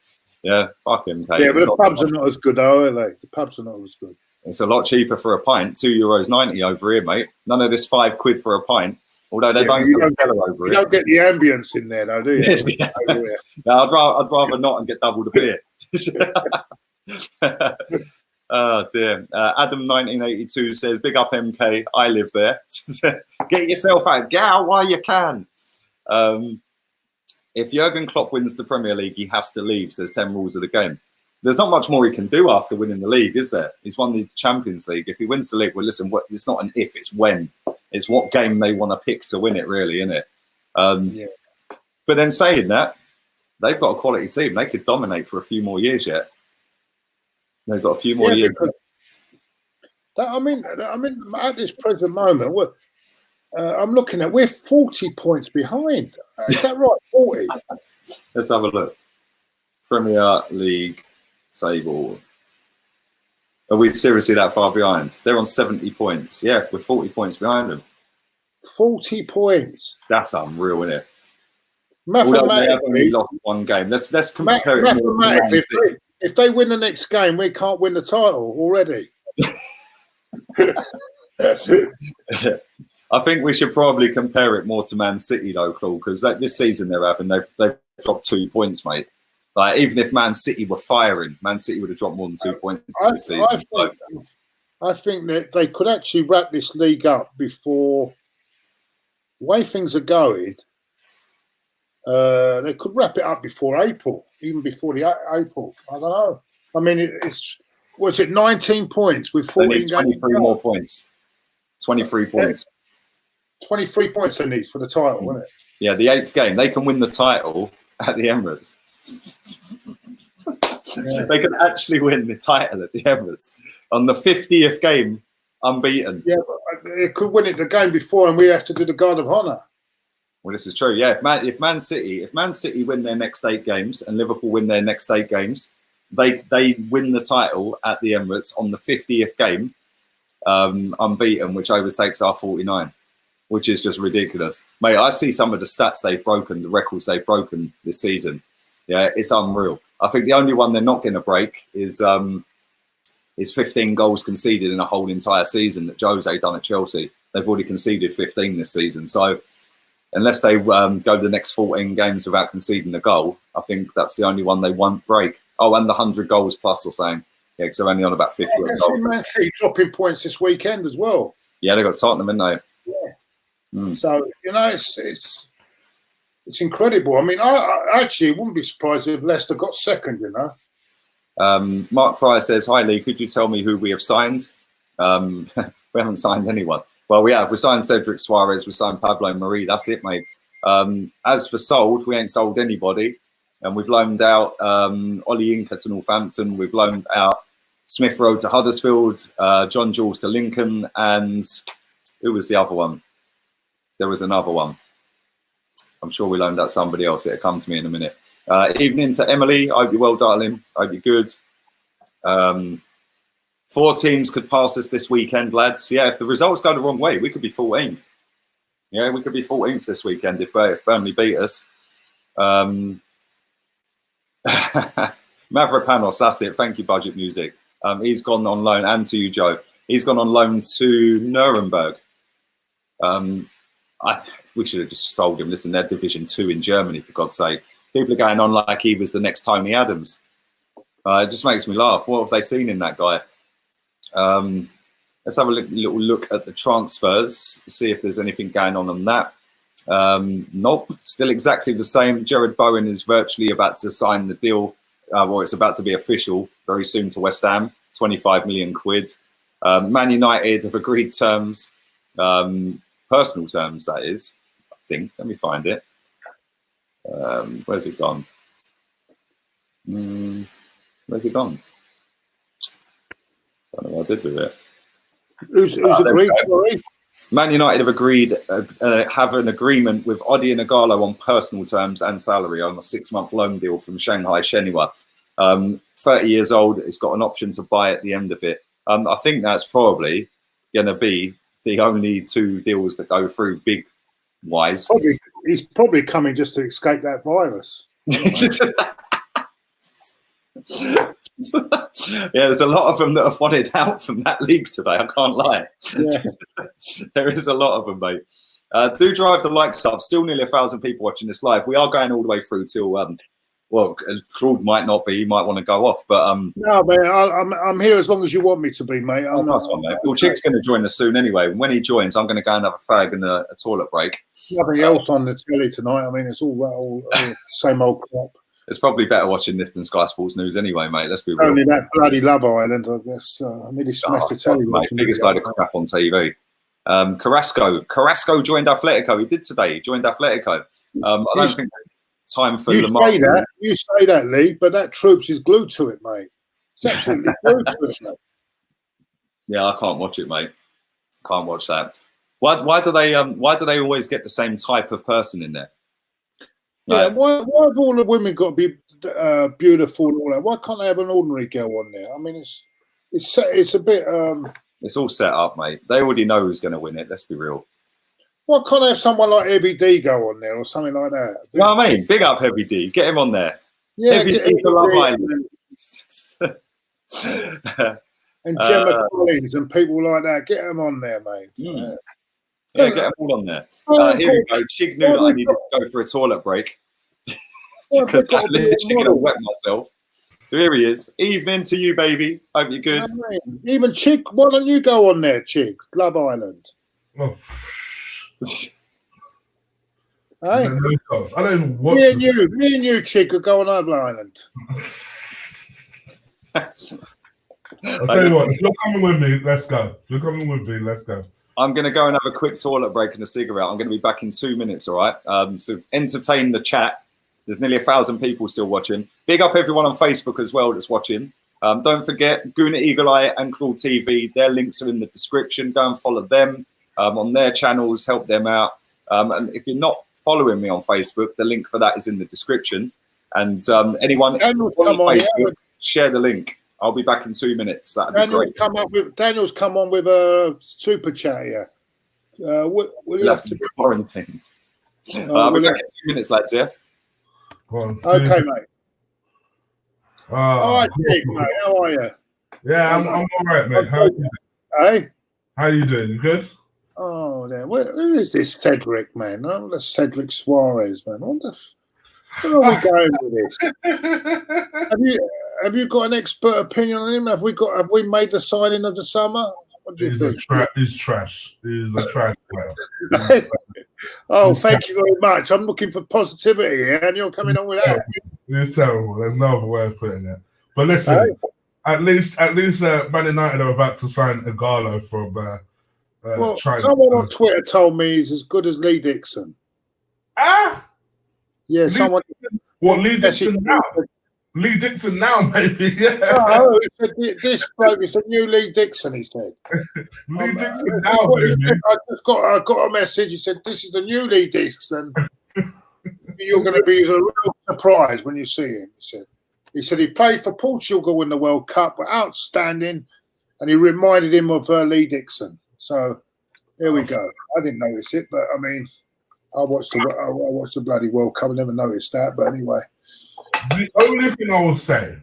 Yeah, fuck MK. Yeah, but the pubs are not as good, though, are they? The pubs are not as good. It's a lot cheaper for a pint, €2.90 over here, mate. None of this £5 for a pint. Although they don't sell over here. You don't get the ambience in there, though, do you? Yeah. I'd rather not and get double the beer. Oh dear. Adam 1982 says, "Big up MK. I live there. Get yourself out. Get out while you can." If Jurgen Klopp wins the Premier League, he has to leave. So there's 10 rules of the game. There's not much more he can do after winning the league, is there? He's won the Champions League. If he wins the league, well, listen, it's not an if, it's when. It's what game they want to pick to win it, really, isn't it? But then saying that, they've got a quality team. They could dominate for a few more years yet. They've got a few more years. I mean, at this present moment, I'm looking at, we're 40 points behind. Is that right? 40? Let's have a look. Premier League table. Are we seriously that far behind? They're on 70 points. Yeah, we're 40 points behind them. 40 points. That's unreal, isn't it? Mathematically, they have only lost one game. Let's compare it. Mathematically, if they win the next game, we can't win the title already. I think we should probably compare it more to Man City though, Claude, because this season they've dropped 2 points, mate. Like even if Man City were firing, Man City would have dropped more than 2 points this season. I think that they could actually wrap this league up before the way things are going. They could wrap it up before April, even before the April. I don't know. I mean, was it 19 points with 14 games? 23 more points. 23 points. 23 points they need for the title, wasn't it? Yeah, the 8th game. They can win the title at the Emirates. Yeah. They can actually win the title at the Emirates on the 50th game, unbeaten. Yeah, but they could win it the game before, and we have to do the Guard of Honour. Well, this is true. Yeah, if Man City win their next 8 games and Liverpool win their next 8 games, they win the title at the Emirates on the 50th game, unbeaten, which overtakes our 49, which is just ridiculous, mate. I see some of the stats they've broken, the records they've broken this season. Yeah, it's unreal. I think the only one they're not going to break is 15 goals conceded in a whole entire season that Jose done at Chelsea. They've already conceded 15 this season. So unless they go the next 14 games without conceding a goal, I think that's the only one they won't break. Oh, and the 100 goals plus or saying. Yeah, because they're only on about 50 goals. Man City dropping points this weekend as well. Yeah, they got Tottenham, didn't they? Yeah. Mm. So, you know, it's incredible. I mean, I actually wouldn't be surprised if Leicester got second, you know. Mark Pryor says, "Hi Lee, could you tell me who we have signed?" We haven't signed anyone. Well, we have. We signed Cedric Suarez. We signed Pablo Marie. That's it, mate. As for sold, we ain't sold anybody. And we've loaned out Ollie Inca to Northampton. We've loaned out Smith Rowe to Huddersfield, John Jules to Lincoln, and who was the other one? There was another one. I'm sure we loaned out somebody else. It'll come to me in a minute. Evening to Emily. I hope you're well, darling. I hope you're good. 4 teams could pass us this weekend, lads. Yeah, if the results go the wrong way, we could be 14th. Yeah, we could be 14th this weekend if Burnley beat us. Mavropanos, that's it. Thank you, Budget Music. He's gone on loan, and to you, Joe. He's gone on loan to Nuremberg. We should have just sold him. Listen, they're Division 2 in Germany, for God's sake. People are going on like he was the next Tony Adams. It just makes me laugh. What have they seen in that guy? Let's have a little look at the transfers, see if there's anything going on that. Nope, still exactly the same. Jared Bowen is virtually about to sign the deal, or it's about to be official very soon to West Ham, 25 million quid. Man United have agreed terms, personal terms, that is, I think. Let me find it. Where's it gone? Where's it gone? I don't know what I did with it. Who's agreed? Sorry? Man United have agreed, have an agreement with Odi and Ighalo on personal terms and salary on a 6-month loan deal from Shanghai Shenhua. 30 years old, it's got an option to buy at the end of it. I think that's probably going to be the only 2 deals that go through big wise. He's probably coming just to escape that virus. Yeah, there's a lot of them that have wanted out from that league today. I can't lie. Yeah. There is a lot of them, mate. Do drive the likes up. Still nearly 1,000 people watching this live. We are going all the way through till well, Claude might not be. He might want to go off, but no, mate. I'm here as long as you want me to be, mate. Nice one, mate. Well, Chick's going to join us soon anyway. When he joins, I'm going to go and have a fag and a toilet break. Nothing else on the telly tonight. I mean, it's all same old crap. It's probably better watching this than Sky Sports News anyway, mate. Let's be real. Only that bloody Love Island, I guess. I nearly smashed the telly. Mate, biggest load of crap on TV. Carrasco joined Atletico. He did today. He joined Atletico. I don't think time for Lamar. You say that, Lee, but that Troops is glued to it, mate. It's absolutely glued to it, mate. Yeah, I can't watch it, mate. Can't watch that. Why do they always get the same type of person in there? Yeah, why have all the women got to be beautiful and all that? Why can't they have an ordinary girl on there? I mean, it's a bit. It's all set up, mate. They already know who's going to win it. Let's be real. Why can't they have someone like Heavy D go on there or something like that? You know what I mean? Big up Heavy D. Get him on there. Yeah, Heavy D for Love Island. And Gemma Collins and people like that. Get them on there, mate. Yeah, get them all on there. Here we go. Chig knew that I needed to go for a toilet break because I literally going to wet myself. So here he is. Evening to you, baby. Hope you're good. Even Chig, why don't you go on there, Chig? Love Island. Oh. Hey? I don't even watch me and you, Chig, could go on Love Island. I'll tell you what, if you're coming with me, let's go. If you're coming with me, let's go. I'm going to go and have a quick toilet break and a cigarette. I'm going to be back in 2 minutes, all right? So entertain the chat. There's nearly 1,000 people still watching. Big up everyone on Facebook as well that's watching. Don't forget, Guna Eagle Eye and Claw TV. Their links are in the description. Go and follow them on their channels. Help them out. And if you're not following me on Facebook, the link for that is in the description. And anyone on Facebook, share the link. I'll be back in 2 minutes. That'd be great. Daniel's come on with a super chat here. We'll have to be quarantined. I'll be back in 2 minutes, lads. Yeah. Okay, mate. All right, Jake, mate. How are you? Yeah, I'm all right, mate. How are you? Hey? How you doing? You good? Oh, there. Who is this Cedric, man? Oh, that's Cedric Suarez, man. Where are we going with this? Have you got an expert opinion on him? Have we made the signing of the summer? What do you think? He's trash. He's a trash player. Oh, thank you very much. I'm looking for positivity here, and you're coming on with that. It's terrible. There's no other way of putting it. But listen, at least Man United are about to sign Ighalo from China. Someone on Twitter told me he's as good as Lee Dixon. Yeah, someone. What, Lee Dixon now? Lee Dixon now, maybe. Yeah. No, he said, this bloke is a new Lee Dixon. He said. Lee Dixon now, baby. I got a message. He said, "This is the new Lee Dixon. You're going to be a real surprise when you see him." He said he played for Portugal in the World Cup, outstanding, and he reminded him of Lee Dixon. So here we go. I didn't notice it, but I mean, I watched the bloody World Cup. I never noticed that, but anyway. The only thing I will say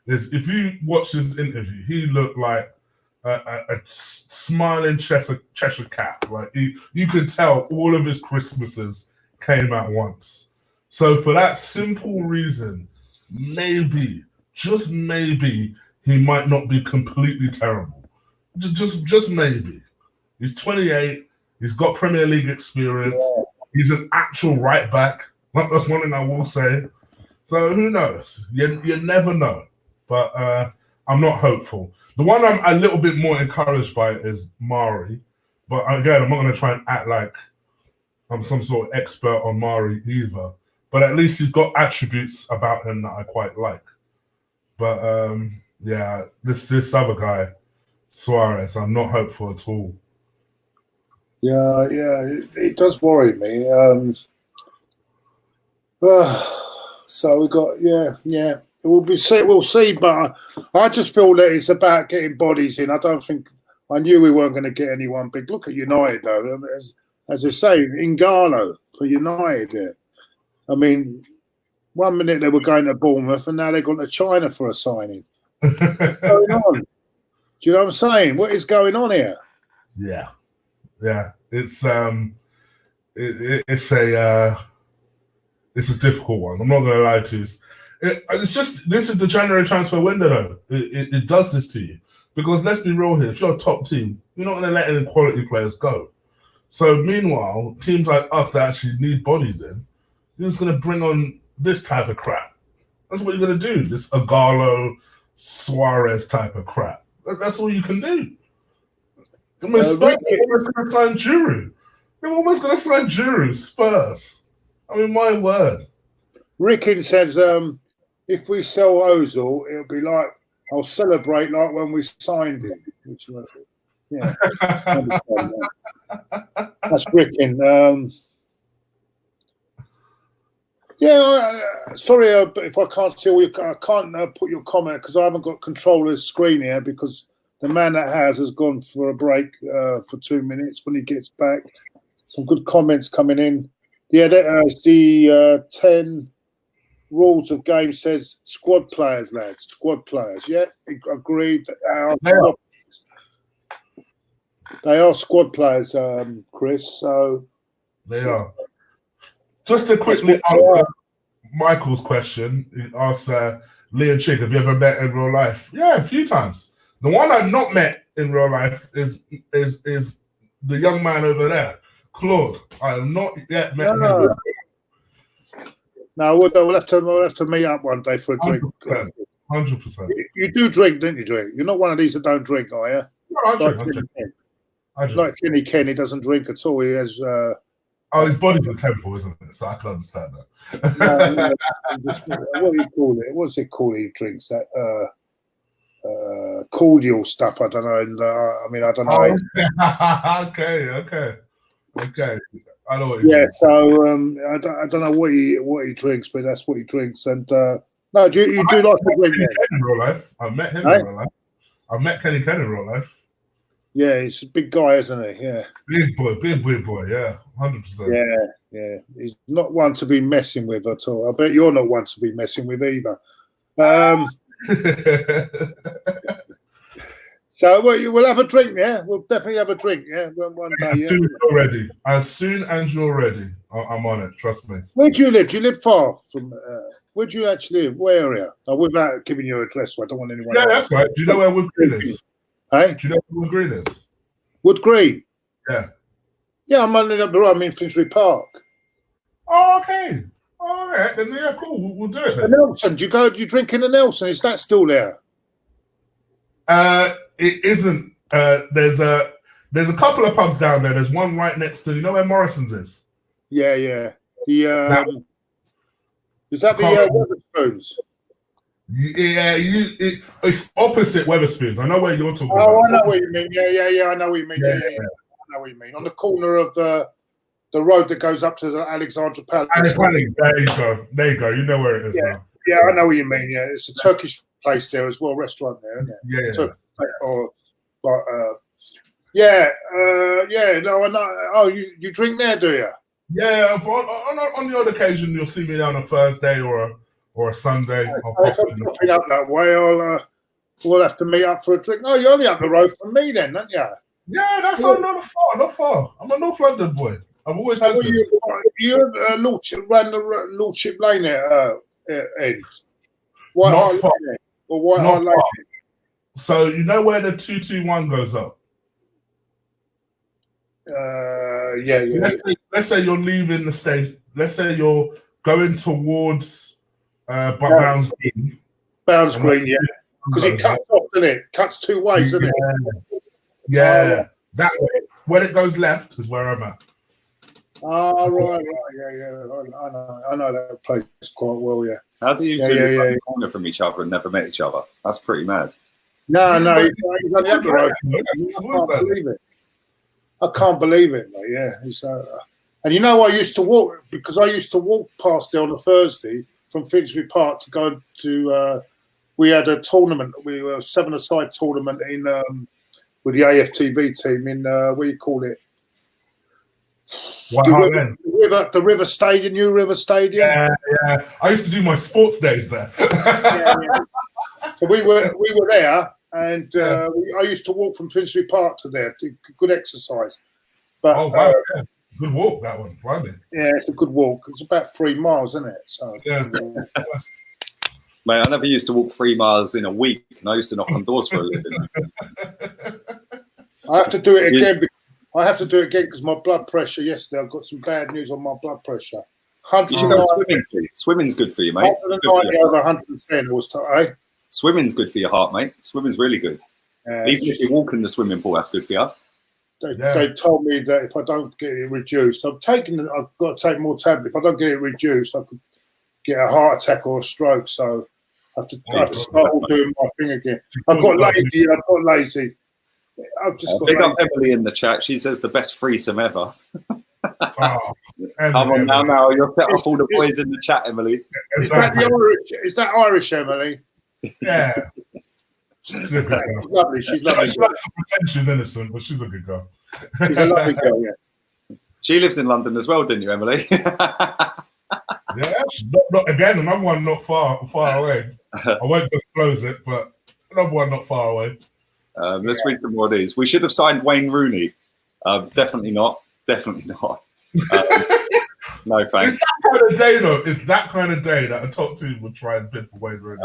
is if you watch his interview, he looked like a smiling Cheshire cat. Like you could tell all of his Christmases came at once. So for that simple reason, maybe, just maybe, he might not be completely terrible. Just maybe. He's 28. He's got Premier League experience. Yeah. He's an actual right back. That's one thing I will say. So who knows? You never know. But I'm not hopeful. The one I'm a little bit more encouraged by is Mari. But again, I'm not going to try and act like I'm some sort of expert on Mari either. But at least he's got attributes about him that I quite like. But yeah, this other guy, Suarez, I'm not hopeful at all. Yeah, it does worry me. So we got we'll see, but I just feel that it's about getting bodies in. I knew we weren't going to get anyone big. Look at United though, as I say, Ighalo for United. Yeah. I mean, 1 minute they were going to Bournemouth, and now they've gone to China for a signing. What's going on? Do you know what I'm saying? What is going on here? Yeah. It's a difficult one. I'm not going to lie to you. It's just this is the January transfer window, though. It does this to you because let's be real here. If you're a top team, you're not going to let any quality players go. So meanwhile, teams like us that actually need bodies in, you're just going to bring on this type of crap. That's what you're going to do. This Ighalo, Suarez type of crap. That's all you can do. I mean, Spurs are almost going to sign Giroud. They're almost going to sign Giroud, Spurs. I mean, my word. Rickin says, if we sell Ozil, it'll be like, I'll celebrate like when we signed him. Which, Yeah. That's wicked. Sorry if I can't see all I can't put your comment because I haven't got control of the screen here because the man that has gone for a break for 2 minutes. When he gets back, some good comments coming in. Yeah, the 10 rules of game says squad players, lads. Squad players. Yeah, agreed. They are squad players, Chris. So they are. Just to quickly answer Michael's question, he asks Leon Chig, have you ever met in real life? Yeah, a few times. The one I've not met in real life is the young man over there, Claude. I have not yet met him. No, we'll have to meet up one day for a drink. 100%. You do drink, don't you, drink? You're not one of these that don't drink, are you? No, I drink. Like Kenny doesn't drink at all. He has... his body's a temple, isn't it? So I can understand that. What do you call it? What's it called? He drinks that cordial stuff. I don't know. I don't know. Okay. I know what he drinks. So I don't know what he drinks, but that's what he drinks. And no, you do like to drink in real life. I've met him in real life. I've met Kenny Ken in real life. Yeah, he's a big guy, isn't he? Yeah. Big boy, yeah. 100%. Yeah. He's not one to be messing with at all. I bet you're not one to be messing with either. So we'll have a drink, yeah? We'll definitely have a drink, yeah? One day, yeah? As soon as you're ready, I'm on it, trust me. Where do you live? Do you live far from... where do you actually live? What area? Without giving your address, so I don't want anyone... Yeah, that's right. Do you know where Wood Green is? Hey? Do you know where Wood Green is? Wood Green? Yeah. Yeah, I'm only up the road. I'm in Finsbury Park. Oh, okay. All right, then yeah, cool. We'll do it then. The Nelson, do you drink in the Nelson? Is that still there? It isn't. There's a couple of pubs down there. There's one right next to, you know where Morrison's is? Yeah. Is that the Weatherspoons? Yeah, it's opposite Weatherspoons. I know where you're talking about. Oh, I know what you mean. Yeah, I know what you mean. Yeah. I know what you mean. On the corner of the road that goes up to the Alexandra Palace. There you go. You know where it is now. Yeah, I know what you mean. Yeah, it's a Turkish place there as well, restaurant there, isn't it? No, I know. Oh, you drink there, do you? Yeah, on the odd occasion you'll see me on a Thursday or a Sunday. If I'm popping up that way, we'll have to meet up for a drink. No, you're only up the road from me then, aren't you? Yeah, that's not far. I'm a North London boy. I've always had you ran the Lordship Lane end. Not far. Or White Lane. So you know where the 221 goes up? Yeah. Let's say you're leaving the station. Let's say you're going towards Bounds Green. Bounds Green, yeah. Because it cuts off, doesn't it? Cuts two ways, doesn't it? Yeah. That way. When it goes left is where I'm at. Oh, right. Yeah. I know that place quite well, yeah. How do you two live in a corner from each other and never met each other? That's pretty mad. No, he's on the other road. I can't believe it, mate. Yeah. And you know, I used to walk past there on a Thursday from Finsbury Park to go to. We had a tournament. We were a 7-a-side tournament in with the AFTV team in what do you call it? The River Stadium, New River Stadium. Yeah. I used to do my sports days there. So we were there, and I used to walk from Finsbury Park to there. Good exercise. But good walk that one, right? Yeah, it's a good walk. It's about 3 miles, isn't it? So yeah. Mate, I never used to walk 3 miles in a week, and I used to knock on doors for a living. I have to do it again. Because my blood pressure yesterday, I've got some bad news on my blood pressure. Swimming's good for you, mate. 190 over 110 was Swimming's good for your heart, mate. Swimming's really good. Even if you walk in the swimming pool, that's good for you. They told me that if I don't get it reduced, I've got to take more tablets. If I don't get it reduced, I could get a heart attack or a stroke. So I have to start all doing my thing again. I've got lazy. I've just got big up Emily in the chat. She says the best threesome ever. Oh, Come on now. You'll set off all the boys in the chat, Emily. Is that the Irish? Is that Irish, Emily? Yeah. She's lovely. She's lovely. She likes to pretend she's innocent, but she's a good girl. She's a lovely girl, yeah. She lives in London as well, didn't you, Emily? Yeah, not again, another one not far away. I won't disclose it, but another one not far away. Let's read some more of these. We should have signed Wayne Rooney. Definitely not. Definitely not. No thanks. It's that kind of day, though. It's that kind of day that a top team would try and bid for Wayne Rooney.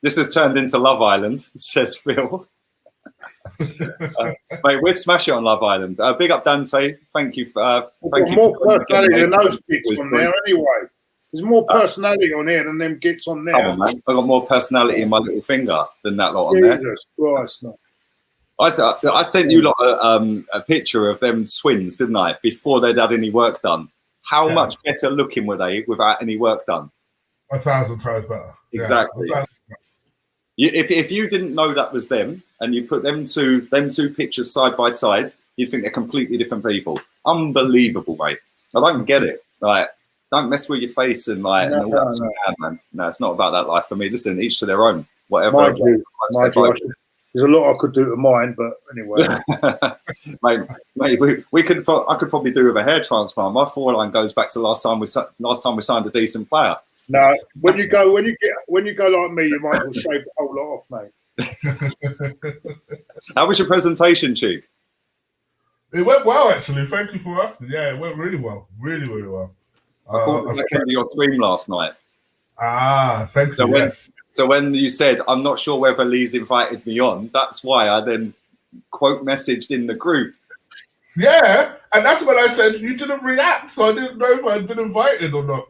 This has turned into Love Island, says Phil. Mate, we'd smash it on Love Island. Big up Dante. Thank you. Thank you. More personality than those bits on there, anyway. There's more personality on here than them gits on there. Come on, man. I got more personality in my little finger than that lot on Jesus Christ, no. I sent you lot a picture of them twins, didn't I? Before they'd had any work done. How much better looking were they without any work done? 1,000 times better. Exactly. Yeah, if you didn't know that was them and you put them two pictures side by side, you'd think they're completely different people. Unbelievable, mate. I don't get it. Like, don't mess with your face and like and all that sort of bad, man. No, it's not about that life for me. Listen, each to their own. Whatever. My God. There's a lot I could do to mine, but anyway. mate, I could probably do with a hair transplant. My foreline goes back to last time we signed a decent player. No, when you go like me, you might as well shave the whole lot off, mate. How was your presentation, Chief? It went well, actually. Thank you for asking. Yeah, it went really well. Really, really well. I came to your stream last night. Thanks. So when you said, I'm not sure whether Lee's invited me on, that's why I then quote messaged in the group. Yeah, and that's when I said you didn't react, so I didn't know if I'd been invited or not.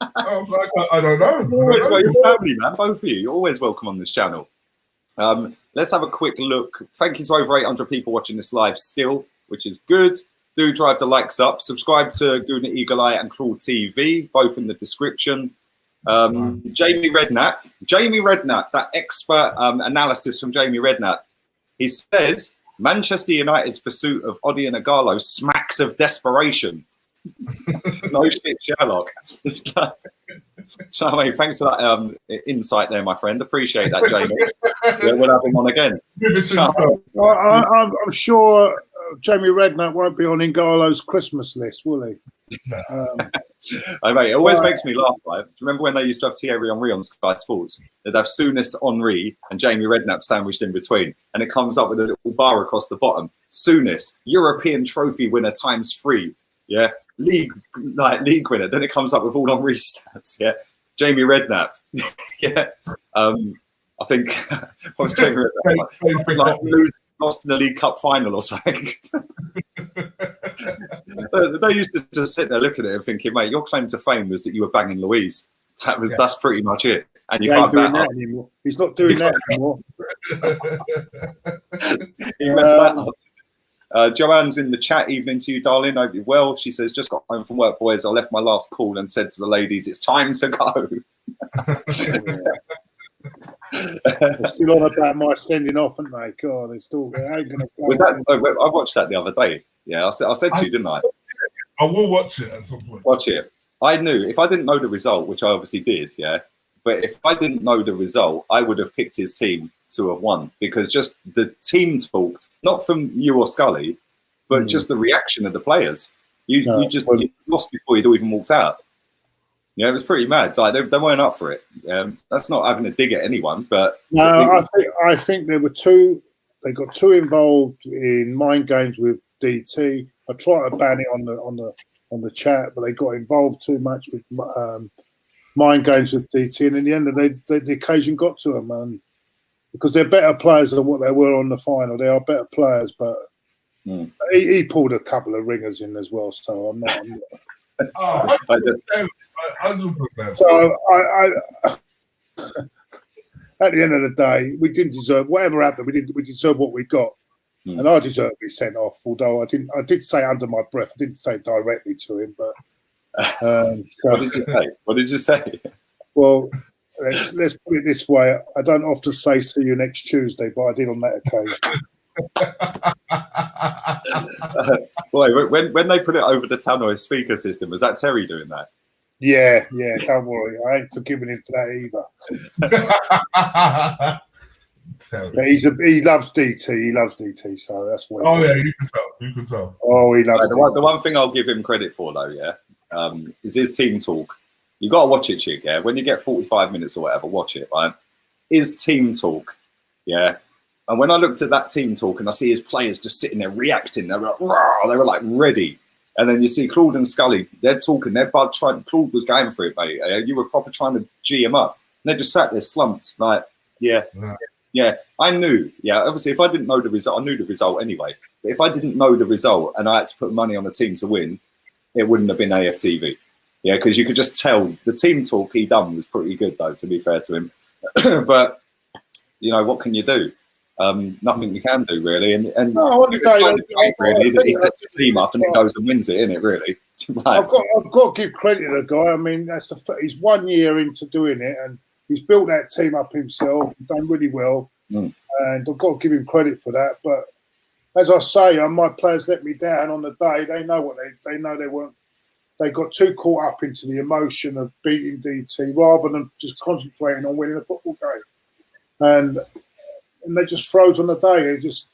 I was like, I don't know. Always got your family, man. Both of you. You're always welcome on this channel. Let's have a quick look. Thank you to over 800 people watching this live still, which is good. Do drive the likes up. Subscribe to Guna Eagle-Eye and Claw TV, both in the description. Jamie Redknapp, that expert analysis from Jamie Redknapp. He says Manchester United's pursuit of Odi and Ighalo smacks of desperation. No shit, Sherlock. Charmaine, thanks for that insight there, my friend. Appreciate that, Jamie. Yeah, we'll have him on again. I'm sure Jamie Redknapp won't be on Ighalo's Christmas list, will he? Mate, it always makes me laugh. Right? Do you remember when they used to have Thierry Henry on Sky Sports? They'd have Souness, Henry, and Jamie Redknapp sandwiched in between, and it comes up with a little bar across the bottom. Souness, European trophy winner ×3. Yeah, league winner. Then it comes up with all Henry stats. Yeah, Jamie Redknapp. Yeah, I think what's Jamie Redknapp? Like lost in the League Cup final or something. They used to just sit there looking at it and thinking, mate, your claim to fame was that you were banging Louise. That's pretty much it. And you can't doing that anymore. He's not doing that anymore. He messed that up. Joanne's in the chat. Evening to you, darling. Hope you're well. She says, just got home from work, boys. I left my last call and said to the ladies, it's time to go. They're still on about my sending off, aren't they? God, they're still. They ain't gonna was that? I watched that the other day. Yeah, I said to you, didn't I? I will watch it at some point. Watch it. I knew if I didn't know the result, which I obviously did. Yeah, but if I didn't know the result, I would have picked his team to have won because just the team talk, not from you or Scully, but just the reaction of the players. You lost before you'd even walked out. Yeah, it was pretty mad. Like they weren't up for it. That's not having a dig at anyone, but no, I think there were two. They got too involved in mind games with DT. I tried to ban it on the chat, but they got involved too much with mind games with DT, and in the end, the occasion got to them. Because they're better players than what they were on the final. They are better players, but he pulled a couple of ringers in as well. So I'm not. 100%. So at the end of the day, we didn't deserve whatever happened. We deserve what we got, and I deserve to be sent off. Although I did say under my breath, I didn't say directly to him. But what did you say? What did you say? Well, let's put it this way. I don't often say see you next Tuesday, but I did on that occasion. Boy, when they put it over the tannoy speaker system, was that Terry doing that? Yeah, don't worry. I ain't forgiving him for that either. But he loves DT. He loves DT, so that's what. Oh yeah, you can tell. Oh, he loves the one thing I'll give him credit for though, is his team talk. You got to watch it, chick. Yeah, when you get 45 minutes or whatever, watch it. Right, his team talk. Yeah, and when I looked at that team talk and I see his players just sitting there reacting, they were like ready. And then you see Claude and Scully, they're talking, they're trying. Claude was going for it, mate. You were proper trying to G him up. And they just sat there slumped, like, yeah. I knew. Yeah, obviously, if I didn't know the result, I knew the result anyway. But if I didn't know the result and I had to put money on the team to win, it wouldn't have been AFTV. Yeah, because you could just tell the team talk he done was pretty good, though, to be fair to him. But, you know, what can you do? Nothing you can do, really. And no, really, he sets the team up and he goes and wins it, innit, really? I've got to give credit to the guy. I mean, he's 1 year into doing it and he's built that team up himself, done really well. And I've got to give him credit for that. But as I say, my players let me down on the day. They know what they know they weren't. They got too caught up into the emotion of beating DT rather than just concentrating on winning a football game. And they just froze on the day. They just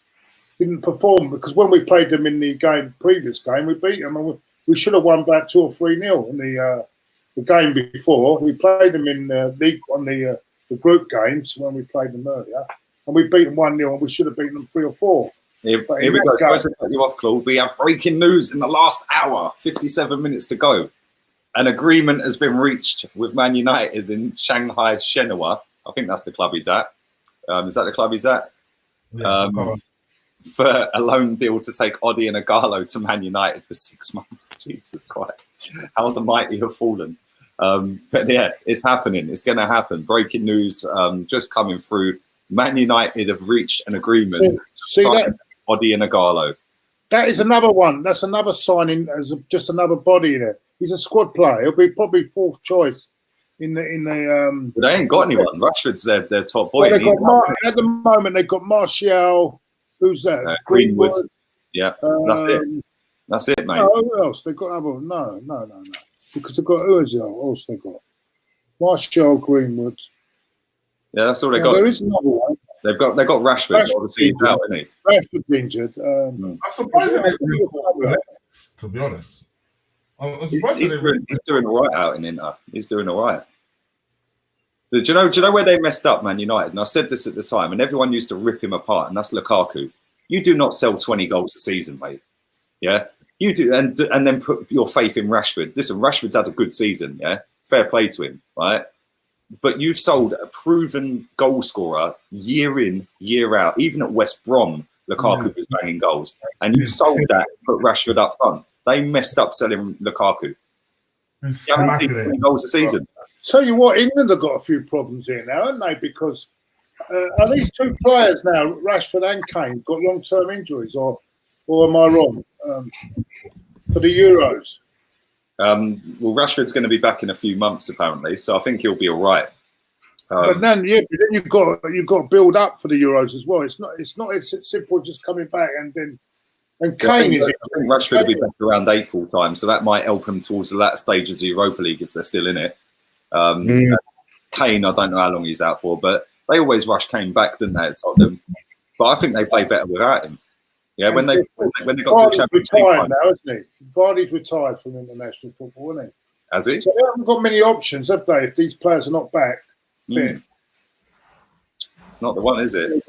didn't perform because when we played them in the previous game, we beat them. And we should have won back 2 or 3-0 in the game before. We played them in league on the group games when we played them earlier, and we beat them 1-0, and we should have beaten them 3 or 4. Here we go. Sorry to cut you off, Claude. We have breaking news in the last hour, 57 minutes to go. An agreement has been reached with Man United in Shanghai Shenhua. I think that's the club he's at. Is that the club he's at? Yeah, for a loan deal to take Odi and Ighalo to Man United for 6 months. Jesus Christ. How the mighty have fallen. But yeah, it's happening. It's going to happen. Breaking news just coming through. Man United have reached an agreement. See that? Odi and Ighalo. That is another one. That's another signing as just another body in it. He's a squad player. He'll be probably 4th choice in the. But they ain't got anyone. Rashford's their top boy. Well, at the moment they've got Martial. Who's that? Greenwood. Yeah, that's it. That's it, mate. No, who else? They've got other. No. Because they've got who else they got? Martial, Greenwood. Yeah, that's all they got. There is another one. They've got Rashford. Obviously, he's out, isn't he? Rashford's injured. I'm surprised they didn't, to be honest. I'm surprised he's doing all right out in Inter. He's doing all right. Do you know where they messed up, Man United? And I said this at the time, and everyone used to rip him apart, and that's Lukaku. You do not sell 20 goals a season, mate. Yeah, you do, and then put your faith in Rashford. Listen, Rashford's had a good season. Yeah, fair play to him, right? But you've sold a proven goal scorer year in, year out. Even at West Brom, Lukaku was banging goals, and you sold that, put Rashford up front. They messed up selling Lukaku. Smacking it. Goals a season. Tell you what, England have got a few problems here now, haven't they? Because are these 2 players now, Rashford and Kane, got long-term injuries, or am I wrong? For the Euros. Well, Rashford's going to be back in a few months, apparently, so I think he'll be all right. But then you've got to build up for the Euros as well. It's not as simple as just coming back and then. And Kane I think Rashford will be back around April time, so that might help him towards the latter stages of the Europa League if they're still in it. Kane, I don't know how long he's out for, but they always rush Kane back, didn't they, at Tottenham? But I think they play better without him. Yeah, when they got to the Champions League, retired now, isn't he? Vardy's retired from international football, isn't he? Has he? So they haven't got many options, have they? If these players are not back, it's not the one, is it?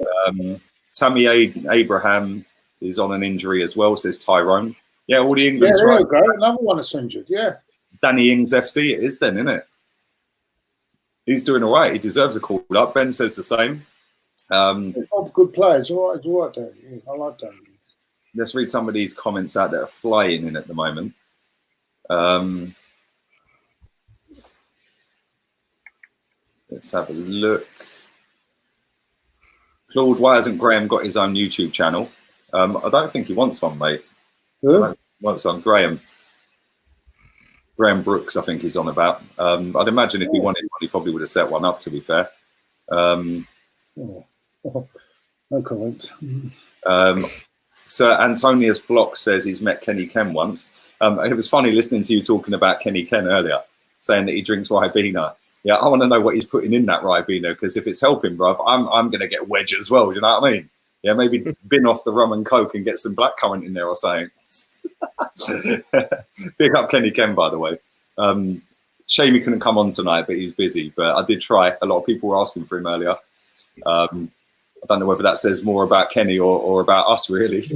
Tammy Abraham is on an injury as well, says Tyrone. Yeah, all the England's right. There you go. Another one that's injured. Yeah. Danny Ings FC, it is then, isn't it? He's doing all right. He deserves a call up. Ben says the same. Good players. All right, Danny. Yeah, I like Danny. Let's read some of these comments out that are flying in at the moment. Let's have a look. Claude, why hasn't Graham got his own YouTube channel? I don't think he wants one, mate. Who? Wants one. Graham Graham Brooks, I think he's on about. I'd imagine if he wanted one, he probably would have set one up, to be fair. No comment. So Antonius Block says he's met Kenny Ken once. It was funny listening to you talking about Kenny Ken earlier, saying that he drinks Ribena. Yeah, I want to know what he's putting in that Ribena, because if it's helping, bruv, I'm going to get wedge as well. Do you know what I mean? Yeah, maybe bin off the rum and coke and get some blackcurrant in there or something. Big up Kenny Ken, by the way. Shame he couldn't come on tonight, but he's busy. But I did try. A lot of people were asking for him earlier. I don't know whether that says more about Kenny or about us, really.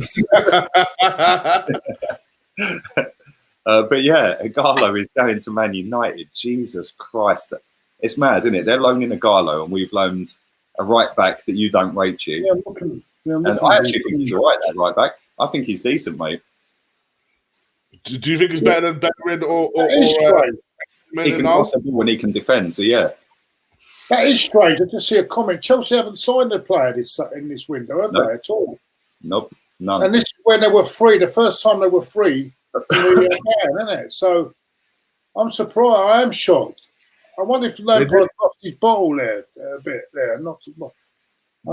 But yeah, Ighalo is going to Man United. Jesus Christ. It's mad, isn't it? They're loaning Ighalo, and we've loaned a right back that you don't rate, you. And I actually think he's all right, that right back. I think he's decent, mate. Do you think he's better than Bellerin or he can possibly when he can defend, so yeah. That is strange. I just see a comment. Chelsea haven't signed a player in this window, have they, at all? Nope, none. And this is when they were free. The first time they were free, isn't it? So I'm surprised. I am shocked. I wonder if Lampard lost his bottle there a bit there. Not too much.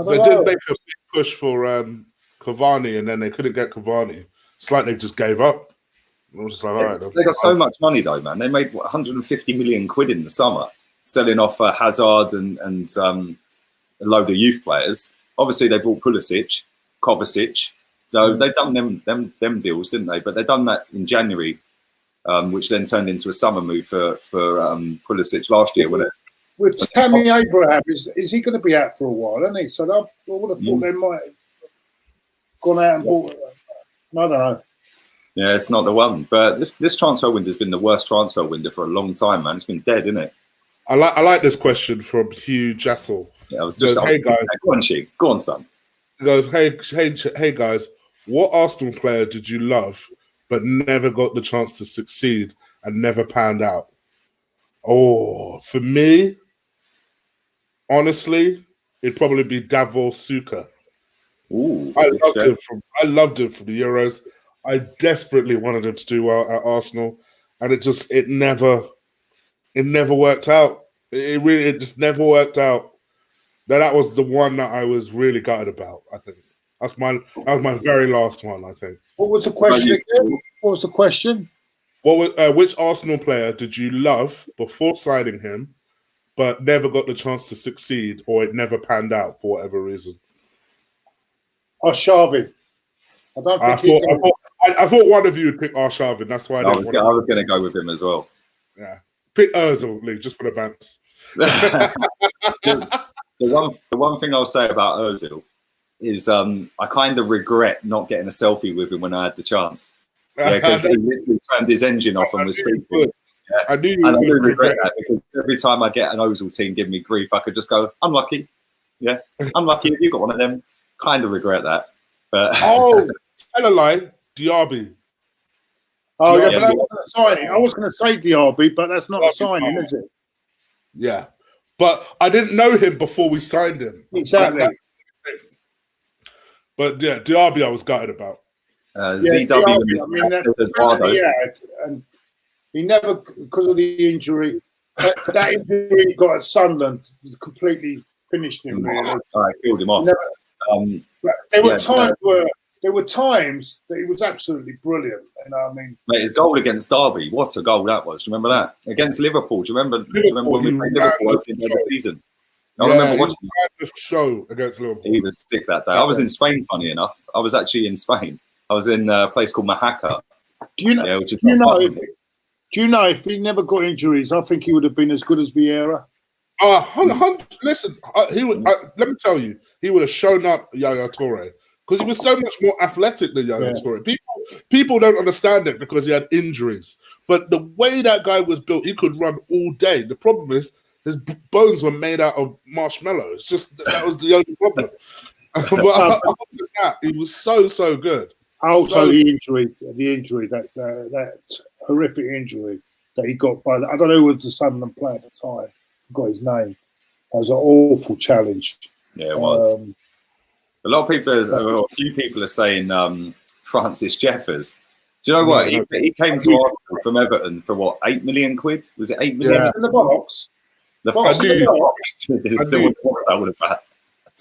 They did make a big push for Cavani, and then they couldn't get Cavani. It's like they just gave up. I was just like, all right. They got so much money though, man. They made 150 million quid in the summer selling off Hazard and a load of youth players. Obviously, they bought Pulisic, Kovacic. So they've done them deals, didn't they? But they've done that in January, which then turned into a summer move for Pulisic last year, wasn't it? With Tammy Abraham, is he going to be out for a while, isn't he? So I would have thought they might have gone out and bought. I don't know. Yeah, it's not the one. But this transfer window has been the worst transfer window for a long time, man. It's been dead, isn't it? I like this question from Hugh Jassel. Yeah, I was just hey guys, go on, Sheik. Go on, son. He goes, hey guys, what Arsenal player did you love but never got the chance to succeed and never panned out? Oh, for me, honestly, it'd probably be Davor Suker. Ooh, I loved him from the Euros. I desperately wanted him to do well at Arsenal, and it never worked out. It just never worked out. That was the one that I was really gutted about. I think that was my very last one. I think. What was the question again? What was the question? Which Arsenal player did you love before signing him, but never got the chance to succeed, or it never panned out for whatever reason? Arshavin. I thought one of you would pick Arshavin. That's why I was going to go with him as well. Yeah, pick Ozil, Lee, just for the bounce. The one thing I'll say about Ozil is I kind of regret not getting a selfie with him when I had the chance. Yeah, because he literally turned his engine off and was speaking. Yeah. I do regret that, because every time I get an Ozil team giving me grief, I could just go, unlucky. Yeah, unlucky if you got one of them. Kind of regret that. But tell a lie, Diaby. Oh, yeah, but that wasn't a signing. I was going to say Diaby, but that's not a signing, is it? Yeah. But I didn't know him before we signed him. Exactly. But yeah, Diaby I was gutted about. And he never, because of the injury, that injury he got at Sunderland completely finished him. Really. Killed him off. There were times that he was absolutely brilliant. You know what I mean? Mate, his goal against Derby, what a goal that was. Do you remember that? Against Liverpool. Do you remember when we played Liverpool at the end of the season? I remember watching the show against Liverpool. He was sick that day. I was in Spain, funny enough. I was actually in Spain. I was in a place called Majaca. Do you know if he never got injuries, I think he would have been as good as Vieira? Listen, let me tell you, he would have shown up Yaya Toure, because he was so much more athletic than Yaya Toure. People don't understand it because he had injuries. But the way that guy was built, he could run all day. The problem is his bones were made out of marshmallows. It's just that was the only problem. But other than that, he was so good. Also, the injury, that horrific injury that he got by, I don't know who was the Sunderland player at the time. I forgot his name. That was an awful challenge. Yeah, it was. A few people are saying Francis Jeffers. Do you know what? No. He came to Arsenal from Everton for what, 8 million quid? Was it 8 million? Yeah. In the box. The Box first in the box. I would have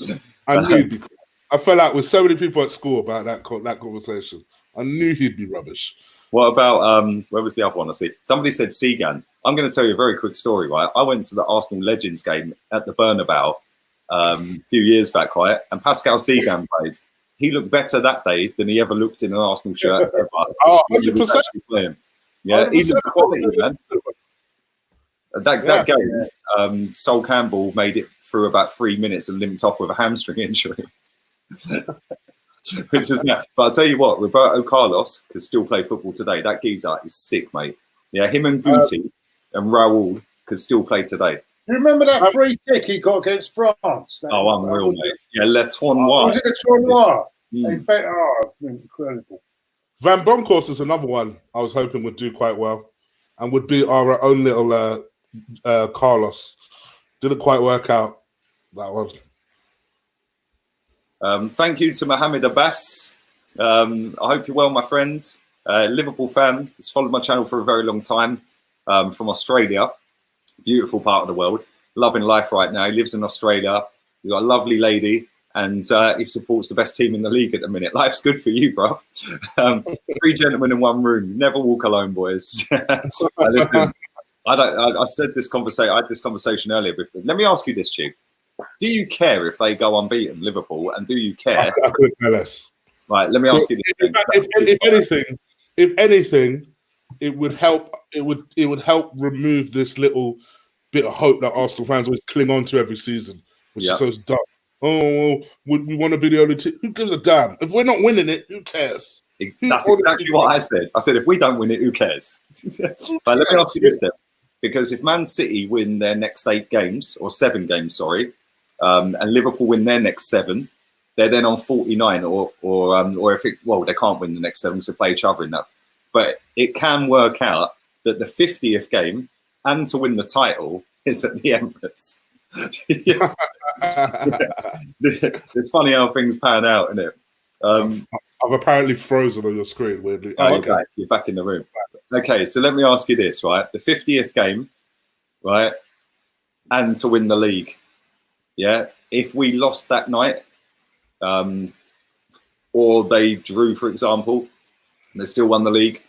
had. I knew he'd be. I fell out with so many people at school about that conversation. I knew he'd be rubbish. What about where was the other one? I see somebody said Segan. I'm going to tell you a very quick story. Right, I went to the Arsenal Legends game at the Bernabeu a few years back, right? And Pascal Segan played. He looked better that day than he ever looked in an Arsenal shirt ever. Oh, 100%. Yeah, 100%. he looked quality, man. That game, Sol Campbell made it through about 3 minutes and limped off with a hamstring injury. Which is mad. But I'll tell you what, Roberto Carlos could still play football today. That geezer is sick, mate. Yeah, him and Guti and Raul could still play today. Do you remember that free kick he got against France? Unreal, mate. Yeah, Le Tournois. Le Tournois. Incredible. Van Bronckhorst is another one I was hoping would do quite well and would be our own little Carlos. Didn't quite work out. That was. Thank you to Mohammed Abbas. I hope you're well, my friends. Liverpool fan. He's followed my channel for a very long time. From Australia. Beautiful part of the world. Loving life right now. He lives in Australia. He's got a lovely lady. And he supports the best team in the league at the minute. Life's good for you, bruv. 3 gentlemen in one room. Never walk alone, boys. Listen, I said this conversation. I had this conversation earlier. Before. Let me ask you this, Chief. Do you care if they go unbeaten, Liverpool? And do you care? I couldn't care less. Right. Let me ask you this. If anything, it would help. It would help remove this little bit of hope that Arsenal fans always cling on to every season, which is so dumb. Oh, we want to be the only team. Who gives a damn? If we're not winning it, who cares? That's exactly what I said. I said, if we don't win it, who cares? But let me ask you this then. Because if Man City win their next 8 games, or 7 games, sorry, and Liverpool win their next 7, they're then on 49, or if it, well, they can't win the next 7, so play each other in that. But it can work out that the 50th game and to win the title is at the Emirates. Yeah. It's funny how things pan out, isn't it? I've apparently frozen on your screen weirdly. Oh, okay. You're back in the room. Okay, so let me ask you this, right? The 50th game, right? And to win the league. Yeah. If we lost that night, or they drew, for example, and they still won the league,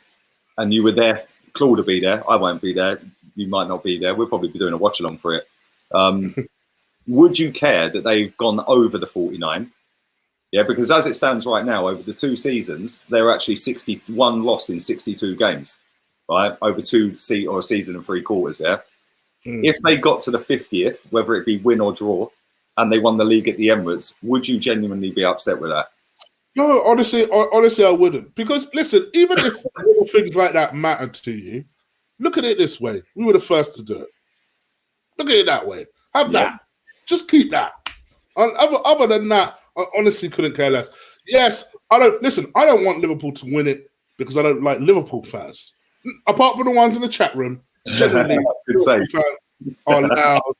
and you were there, Claude will be there. I won't be there. You might not be there. We'll probably be doing a watch along for it. Would you care that they've gone over the 49? Yeah, because as it stands right now, over the 2 seasons, they're actually 61 loss in 62 games, right? Over a season and 3 quarters, yeah? If they got to the 50th, whether it be win or draw, and they won the league at the Emirates, would you genuinely be upset with that? No, honestly, I wouldn't. Because, listen, even if little things like that mattered to you, look at it this way. We were the first to do it. Look at it that way. Have that. Just keep that. Other than that, I honestly couldn't care less. Yes, I don't want Liverpool to win it because I don't like Liverpool fans. Apart from the ones in the chat room, generally, Liverpool fans are loud,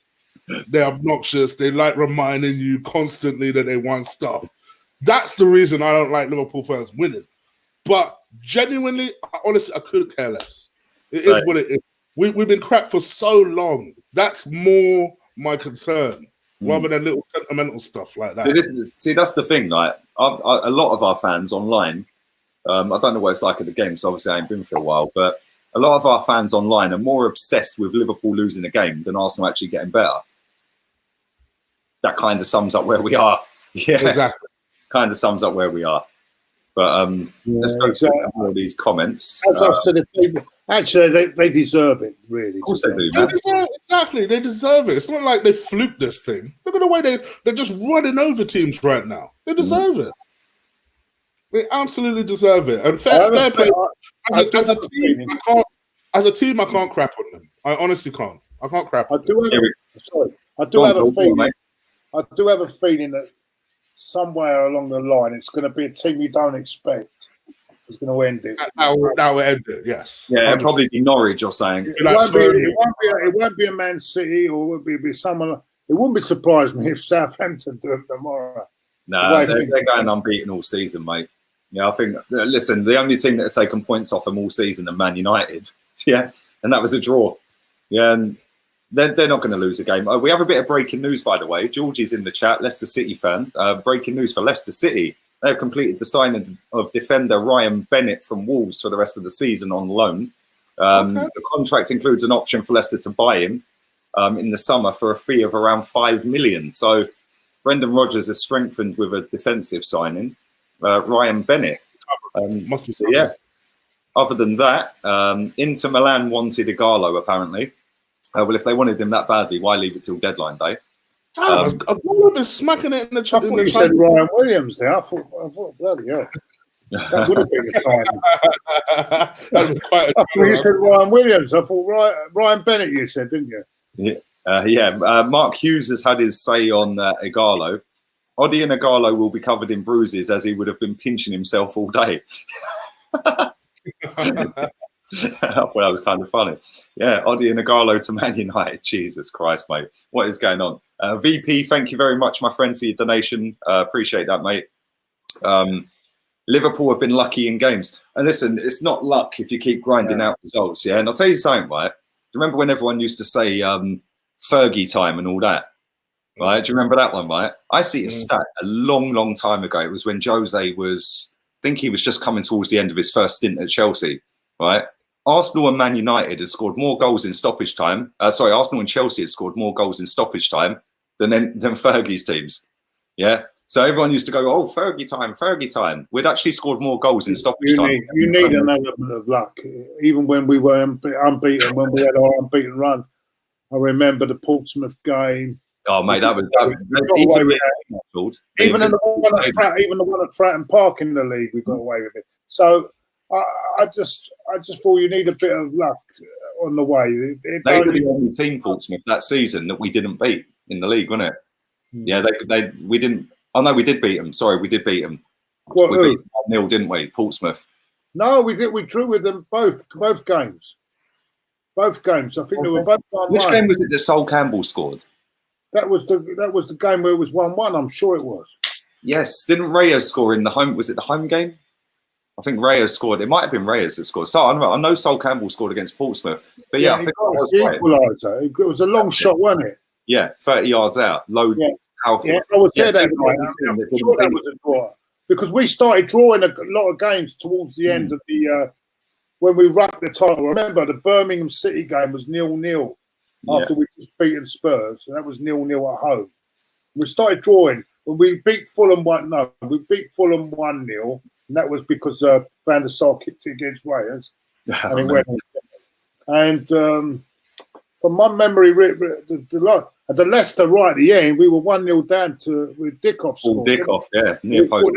they're obnoxious, they like reminding you constantly that they want stuff. That's the reason I don't like Liverpool fans winning. But genuinely, honestly, I couldn't care less. It is what it is. We've been crap for so long. That's more my concern, rather than little sentimental stuff like that. See, that's the thing. Like, a lot of our fans online, I don't know what it's like at the games. Obviously, I ain't been for a while, but a lot of our fans online are more obsessed with Liverpool losing a game than Arsenal actually getting better. That kind of sums up where we are. Yeah, exactly. Kind of sums up where we are. But let's go through all these comments. Actually, they deserve it, really. Of course they do, man. Exactly, they deserve it. It's not like they fluked this thing. Look at the way they're just running over teams right now. They deserve it. They absolutely deserve it. And fair play. As a team, I can't crap on them. I honestly can't. I can't crap on them. I do have a feeling. I do have a feeling that somewhere along the line, it's going to be a team you don't expect. It's going to end it. That will end it, yes. Yeah, it'll probably be Norwich or something. It won't be a Man City, or it would be someone. It wouldn't be surprised me if Southampton do it tomorrow. No, they're going unbeaten all season, mate. Yeah, I think, listen, the only team that has taken points off them all season are Man United. Yeah, and that was a draw. Yeah, and they're not going to lose a game. We have a bit of breaking news, by the way. Georgie's in the chat, Leicester City fan. Breaking news for Leicester City. They've completed the signing of defender Ryan Bennett from Wolves for the rest of the season on loan. The contract includes an option for Leicester to buy him in the summer for a fee of around $5 million. So Brendan Rodgers has strengthened with a defensive signing. Ryan Bennett. Must be so, yeah. Other than that, Inter Milan wanted Ighalo, apparently. Well, if they wanted him that badly, why leave it till deadline day? Ighalo is smacking it in the chat. You said Ryan Williams there. I thought bloody hell. That would have been a sign. You said Ryan Williams. I thought Ryan Bennett. You said, didn't you? Yeah. Mark Hughes has had his say on Ighalo. Odion Ighalo will be covered in bruises as he would have been pinching himself all day. I thought that was kind of funny. Yeah, Odion Ighalo to Man United. Jesus Christ, mate. What is going on? VP, thank you very much, my friend, for your donation. Appreciate that, mate. Liverpool have been lucky in games. And listen, it's not luck if you keep grinding out results, yeah? And I'll tell you something, right? Remember when everyone used to say Fergie time and all that? Right? Do you remember that one, right? I see a stat a long, long time ago. It was when Jose was, I think he was just coming towards the end of his first stint at Chelsea, right? Arsenal and Man United had scored more goals in stoppage time. Arsenal and Chelsea had scored more goals in stoppage time than Fergie's teams. Yeah. So everyone used to go, "Oh, Fergie time, Fergie time." We'd actually scored more goals in stoppage time. You need an element of luck. Even when we were unbeaten, when we had our unbeaten run, I remember the Portsmouth game. Oh, mate, that was even the one at Fratton Park in the league, we got away with it. So I just thought you need a bit of luck on the way. They were the only team, Portsmouth, that season that we didn't beat in the league, wasn't it? Yeah, we didn't. Oh no, we did beat them. Sorry, we did beat them. We beat 1-0, didn't we? Portsmouth. No, we did. We drew with them both games. Both games. I think they were both 1-1. Which game was it that Sol Campbell scored? That was the game where it was 1-1. I'm sure it was. Yes, didn't Reyes score in the home? Was it the home game? I think Reyes scored. It might have been Reyes that scored. So I know Sol Campbell scored against Portsmouth, but I think that was the equaliser. It was a long shot, wasn't it? Yeah, 30 yards out. Low. Yeah, I was there that night. I'm sure that was a draw because we started drawing a lot of games towards the end of the when we wrapped the title. Remember, the Birmingham City game was 0-0 after we just beaten Spurs, and that was 0-0 at home. We started drawing. When we beat Fulham 1-0, and that was because Van der Sar kicked it against Wales. And it went. And from my memory, the Leicester right at the end, we were 1-0 down with Dickoff scored. Dickoff, yeah, near post.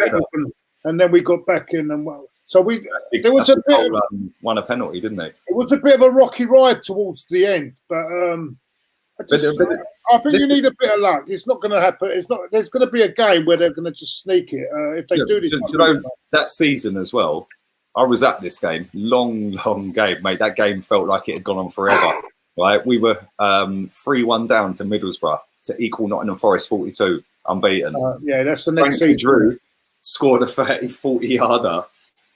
And then we got back in, and so there was a bit of, won a penalty, didn't they? It was a bit of a rocky ride towards the end, but I think you need a bit of luck. It's not going to happen. It's not. There's going to be a game where they're going to just sneak it if they do this. That season as well, I was at this game. Long game, mate. That game felt like it had gone on forever. Right, we were 3-1 down to Middlesbrough to equal Nottingham Forest 42, unbeaten. Yeah, that's the next season. Drew scored a 40 yarder,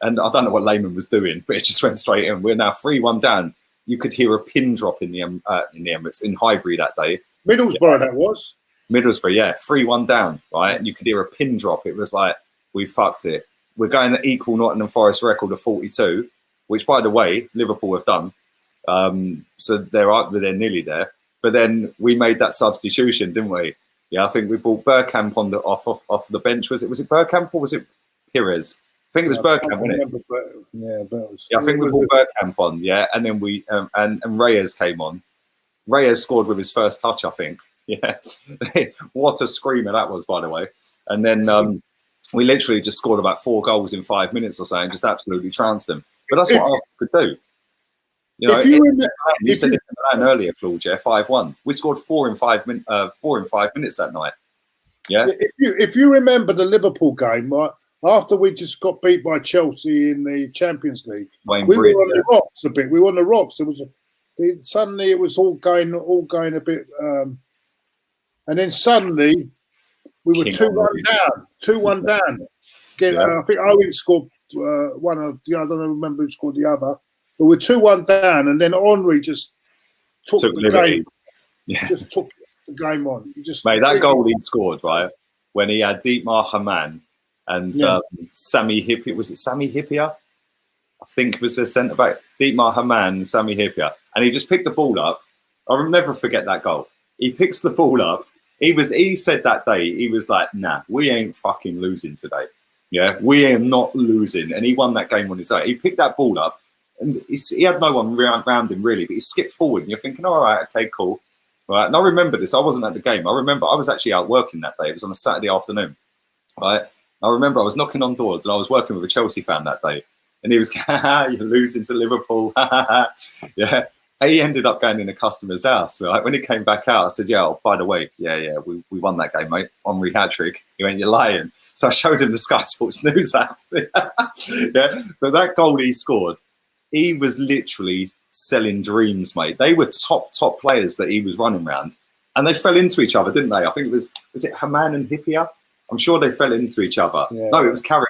and I don't know what Lehman was doing, but it just went straight in. We're now 3-1 down. You could hear a pin drop in the Emirates in Highbury that day. Middlesbrough, that was. Middlesbrough, yeah, 3-1 down, right? And you could hear a pin drop. It was like, we fucked it. We're going to equal Nottingham Forest record of 42, which, by the way, Liverpool have done. So they're nearly there. But then we made that substitution, didn't we? Yeah, I think we brought Bergkamp on off the bench. Was it Bergkamp or was it Pires? I think it was Bergkamp, wasn't it? I think we brought Bergkamp on, yeah. And then we and Reyes came on. Reyes scored with his first touch, I think. Yeah. What a screamer that was, by the way. And then we literally just scored about 4 goals in 5 minutes or so and just absolutely trounced them. But that's what Arsenal could do. You know, you said it earlier, Claude, yeah, 5-1. We scored 4 in 5 minutes that night. Yeah. If you remember the Liverpool game, right, after we just got beat by Chelsea in the Champions League, we were on the rocks a bit. We were on the rocks. Suddenly it was all going a bit, and then suddenly we were 2-1 down. Again, I think Owen scored one of the other. I don't remember who scored the other. But we're 2-1 down, and then Henry just took the game. Yeah. Just took the game on. Mate, that goal he scored, right, when he had Dietmar Hamann and Sami Hyypiä. Was it Sami Hyypiä? I think it was the centre back. Dietmar Hamann, Sami Hyypiä. And he just picked the ball up. I'll never forget that goal. He picks the ball up. He said that day, he was like, nah, we ain't fucking losing today. Yeah, we are not losing. And he won that game on his own. He picked that ball up and he had no one around him really, but he skipped forward and you're thinking, all right, okay, cool. Right. And I remember this. I wasn't at the game. I remember I was actually out working that day. It was on a Saturday afternoon. Right. I remember I was knocking on doors and I was working with a Chelsea fan that day. And he was, you're losing to Liverpool. Yeah. And he ended up going in a customer's house. Right? When he came back out, I said, yeah, oh, by the way, we won that game, mate. Henry hat-trick. He went, you're lying. So I showed him the Sky Sports News app. Yeah. But that goal he scored, he was literally selling dreams, mate. They were top players that he was running around. And they fell into each other, didn't they? I think it was it Hamann and Hyypiä? I'm sure they fell into each other. Yeah. No, it was Carragher.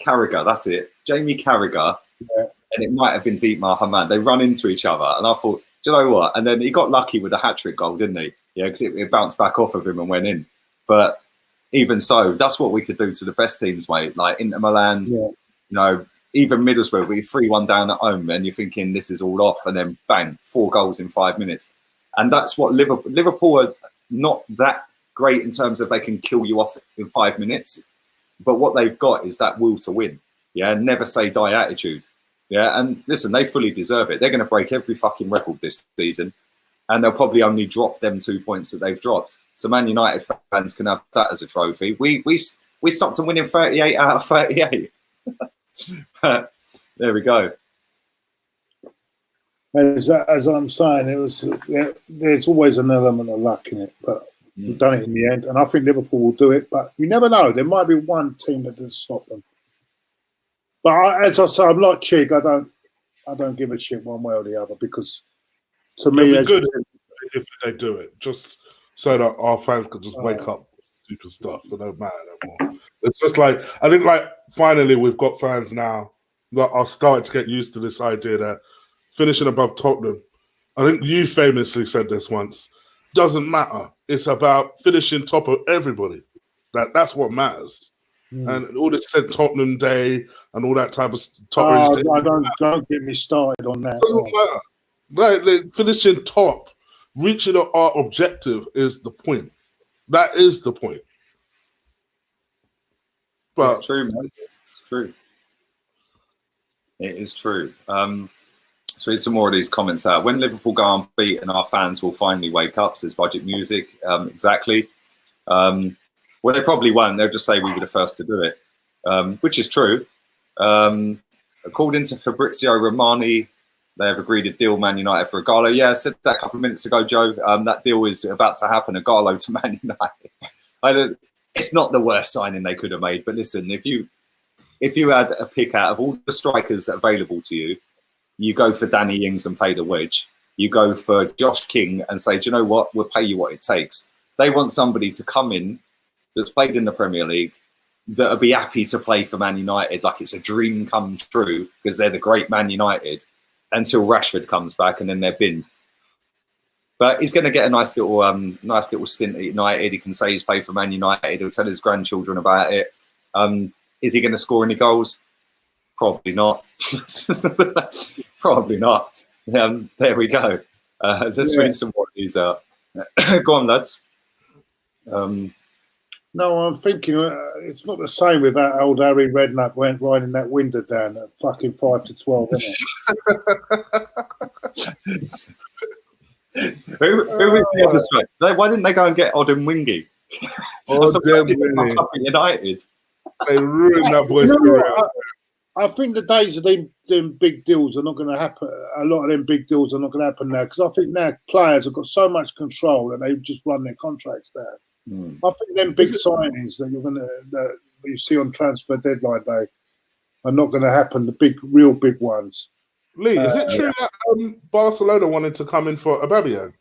Carragher, that's it. Jamie Carragher. Yeah. And it might have been Dietmar Hamann. They run into each other. And I thought, do you know what? And then he got lucky with a hat-trick goal, didn't he? Yeah, because it bounced back off of him and went in. But even so, that's what we could do to the best teams, mate. Like Inter Milan, you know, even Middlesbrough, we 3-1 down at home and you're thinking this is all off. And then bang, 4 goals in 5 minutes. And that's what Liverpool are not that great in terms of they can kill you off in 5 minutes. But what they've got is that will to win. Yeah, never say die attitude. Yeah, and listen, they fully deserve it. They're going to break every fucking record this season, and they'll probably only drop them 2 points that they've dropped. So Man United fans can have that as a trophy. We stopped them winning 38 out of 38. But there we go. As I'm saying, there's always an element of luck in it, but we've done it in the end, and I think Liverpool will do it. But you never know. There might be one team that does stop them. But as I say, I'm not Chig. I don't give a shit one way or the other because to me, it's good if they do it, just so that our fans could just wake up stupid stuff that don't matter no more. It's just like I think, like finally, we've got fans now that are starting to get used to this idea that finishing above Tottenham. I think you famously said this once. Doesn't matter. It's about finishing top of everybody. That's what matters. And all this said Tottenham Day and all that type of top. Don't get me started on that. Doesn't matter. Like finishing top, reaching our objective is the point. That is the point. But it's true, man. It's true. It is true. So read some more of these comments out. When Liverpool go unbeaten, our fans will finally wake up, says Budget Music. Exactly. Well, they probably won't. They'll just say we were the first to do it, which is true. According to Fabrizio Romani, they have agreed a deal Man United for Ighalo. Yeah, I said that a couple of minutes ago, Joe. That deal is about to happen, Ighalo to Man United. It's not the worst signing they could have made, but listen, if you had a pick out of all the strikers that are available to you, you go for Danny Ings and pay the wedge. You go for Josh King and say, do you know what? We'll pay you what it takes. They want somebody to come in that's played in the Premier League, that'll be happy to play for Man United like it's a dream come true because they're the great Man United until Rashford comes back and then they're binned. But he's going to get a nice little stint at United. He can say he's played for Man United. He'll tell his grandchildren about it. Is he going to score any goals? Probably not. Probably not. There we go. Let's read some more of these out. Go on, lads. No, I'm thinking it's not the same without old Harry Redknapp went riding that window down at fucking 5 to 12, isn't it? Who is the other strike? Why didn't they go and get Odin Wingy? United. They ruined that boy's career. I think the days of them big deals are not going to happen. A lot of them big deals are not going to happen now because I think now players have got so much control that they just run their contracts down. I think them big signings that you see on transfer deadline day are not going to happen. The real big ones. Lee, is it true that Barcelona wanted to come in for Aubameyang?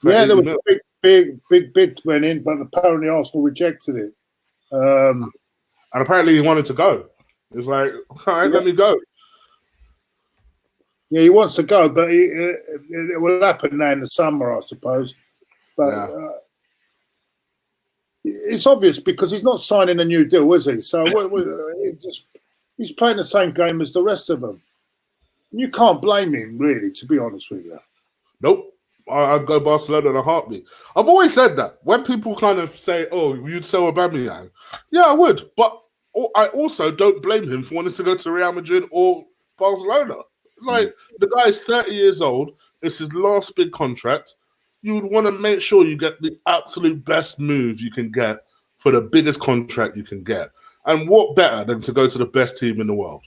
Yeah, there was a big bid went in, but apparently Arsenal rejected it. And apparently he wanted to go. It's like, all right, let me go. Yeah, he wants to go, but it will happen now in the summer, I suppose. But it's obvious because he's not signing a new deal, is he? So he's playing the same game as the rest of them. You can't blame him, really, to be honest with you. Nope. I'd go Barcelona in a heartbeat. I've always said that. When people kind of say, oh, you'd sell Aubameyang. Yeah, I would. But I also don't blame him for wanting to go to Real Madrid or Barcelona. Like, the guy is 30 years old. It's his last big contract. You would want to make sure you get the absolute best move you can get for the biggest contract you can get. And what better than to go to the best team in the world?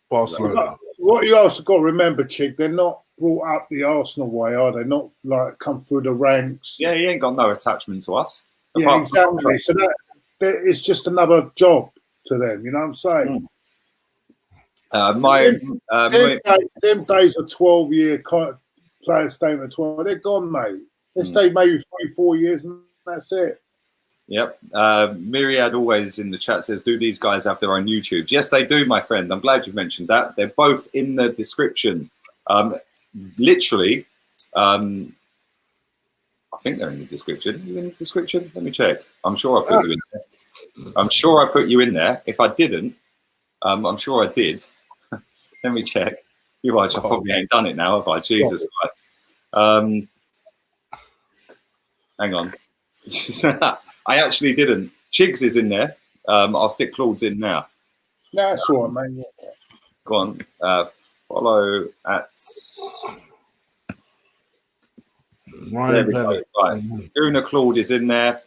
Barcelona. What you also got to remember, Chick, they're not brought up the Arsenal way, are they? Not like come through the ranks. Yeah, he ain't got no attachment to us. Yeah, exactly. So that it's just another job to them. You know what I'm saying? Them days of 12-year player staying at 12, they're gone, mate. They stay maybe 3-4 years and that's it. Yep. Myriad always in the chat says, do these guys have their own YouTubes? Yes, they do, my friend. I'm glad you mentioned that. They're both in the description. Literally, I think they're in the description. Are you in the description? Let me check. I'm sure I put you in there. I'm sure I put you in there. If I didn't, I'm sure I did. Let me check. You're right. I probably ain't done it now, have I? Jesus Christ. Hang on. I actually didn't. Chigs is in there. I'll stick Claude's in now. No, that's all right, man. Yeah. Go on. Follow at... Right. Una Claude is in there.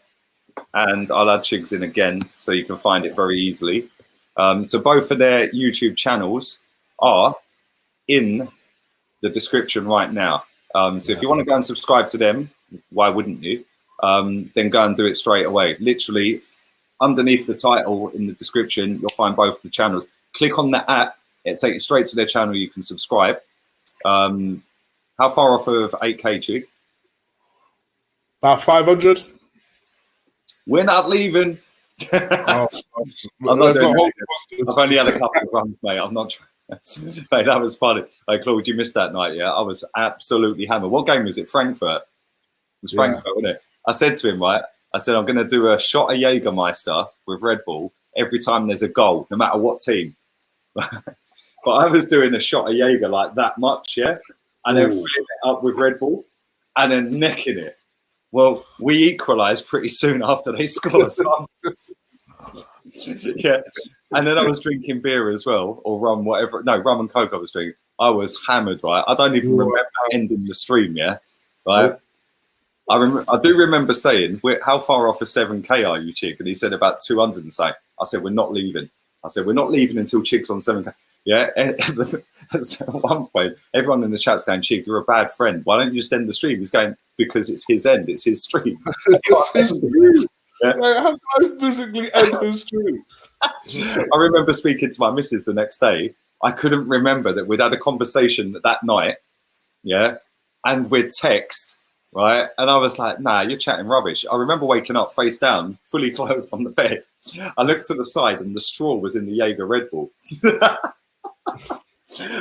And I'll add Chigs in again so you can find it very easily. So both of their YouTube channels are in the description right now. So if you want to go and subscribe to them, why wouldn't you? Then go and do it straight away. Literally, underneath the title in the description, you'll find both the channels. Click on the app. It'll take you straight to their channel. You can subscribe. How far off of 8K, Chig? About 500. We're not leaving. I'm not doing I've only had a couple of runs, mate. I'm not trying. Mate, that was funny. Hey, Claude, you missed that night, yeah? I was absolutely hammered. What game was it? Frankfurt. It was Frankfurt, wasn't it? I said to him, right? I said, I'm going to do a shot of Jägermeister with Red Bull every time there's a goal, no matter what team. But I was doing a shot of Jaeger like that much, yeah? And then filling it up with Red Bull and then necking it. Well, we equalised pretty soon after they scored. So yeah. And then I was drinking beer as well, or rum, whatever. No, rum and coke I was drinking. I was hammered, right? I don't even remember ending the stream, yeah? Right? I do remember saying, how far off of 7K are you, Chig? And he said about 200 and something. I said, we're not leaving. I said, we're not leaving until Chig's on 7K. Yeah, at one point, everyone in the chat's going, Chig, you're a bad friend. Why don't you just end the stream? He's going, because it's his end. It's his stream. It's his stream. Yeah. How can I physically end the stream? I remember speaking to my missus the next day. I couldn't remember that we'd had a conversation that night, yeah, and we'd text, right? And I was like, nah, you're chatting rubbish. I remember waking up face down, fully clothed on the bed. I looked to the side and the straw was in the Jaeger Red Bull.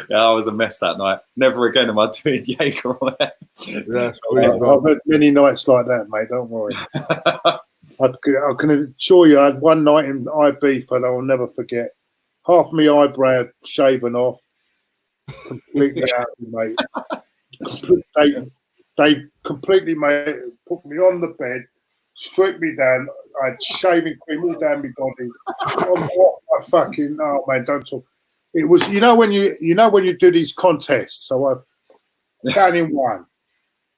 Yeah, I was a mess that night. Never again am I doing Jaeger on there. Yeah, I've had many nights like that, mate. Don't worry. I can assure you, I had one night in IB that I will never forget. Half my eyebrow shaven off, completely out, mate. They completely put me on the bed, stripped me down. I had shaving cream all down my body. Oh man, don't talk. It was, when you do these contests. So I down in one.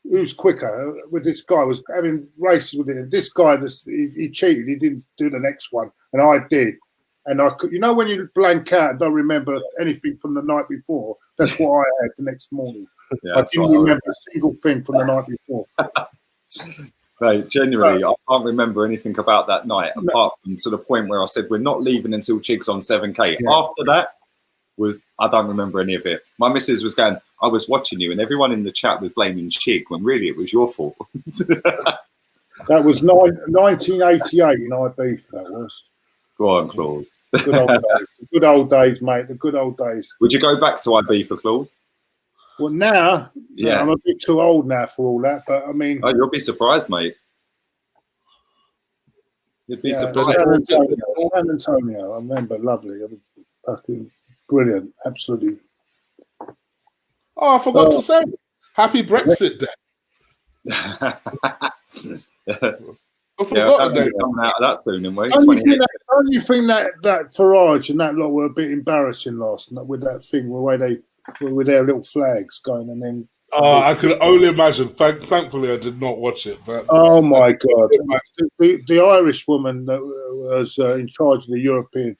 Who's quicker with this guy? Was having races with it. This guy, he cheated. He didn't do the next one, and I did. And I could, when you blank out and don't remember anything from the night before, that's what I had the next morning. Yeah, I didn't remember a single thing from the night before. Right, genuinely, I can't remember anything about that night apart from to the point where I said we're not leaving until Chig's on 7K. Yeah. After that, I don't remember any of it. My missus was going, I was watching you, and everyone in the chat was blaming Chig when really it was your fault. That was 1988 in IB, that was. Go on, Claude. Good old days. Good old days, mate. The good old days. Would you go back to IB for Claude? Well, now, Yeah. I'm a bit too old now for all that. But I mean, Oh, you'll be surprised, mate. You'd be surprised. San Antonio, I remember, lovely. Fucking brilliant, absolutely. Oh, I forgot to say, happy Brexit Day. I forgot we're coming out of that soon, and we're Don't you think that Farage and that lot were a bit embarrassing last night with that thing, the way they were with their little flags going, and then. I could only imagine. Thankfully, I did not watch it. But oh my God, the Irish woman that was in charge of the European.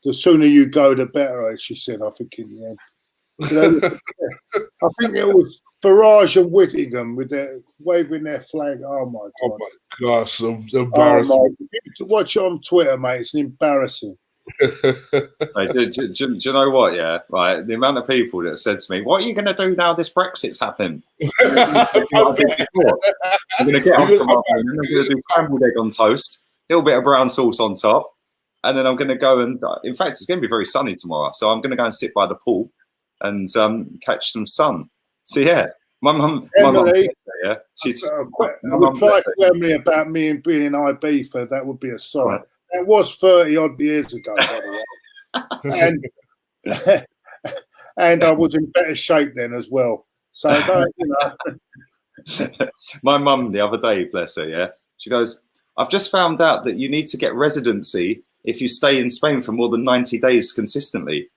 The sooner you go, the better, she said. I think in the end. I think it was Farage and Whittingham with their waving their flag. Oh my God! Oh my gosh, embarrassing. Watch it on Twitter, mate. It's embarrassing. Hey, do you know what? Yeah, right. The amount of people that have said to me, "What are you going to do now? This Brexit's happened." I'm going to get off from my phone. I'm going to do scrambled egg on toast, a little bit of brown sauce on top, and then I'm going to go and. In fact, it's going to be very sunny tomorrow, so I'm going to go and sit by the pool and catch some sun. So yeah, my mum, yeah, she's. I replied to Emily about me and being in IB for that would be a sign. Right. That was 30 odd years ago, by the way, and I was in better shape then as well. So My mum the other day, bless her, yeah, she goes, "I've just found out that you need to get residency if you stay in Spain for more than 90 days consistently."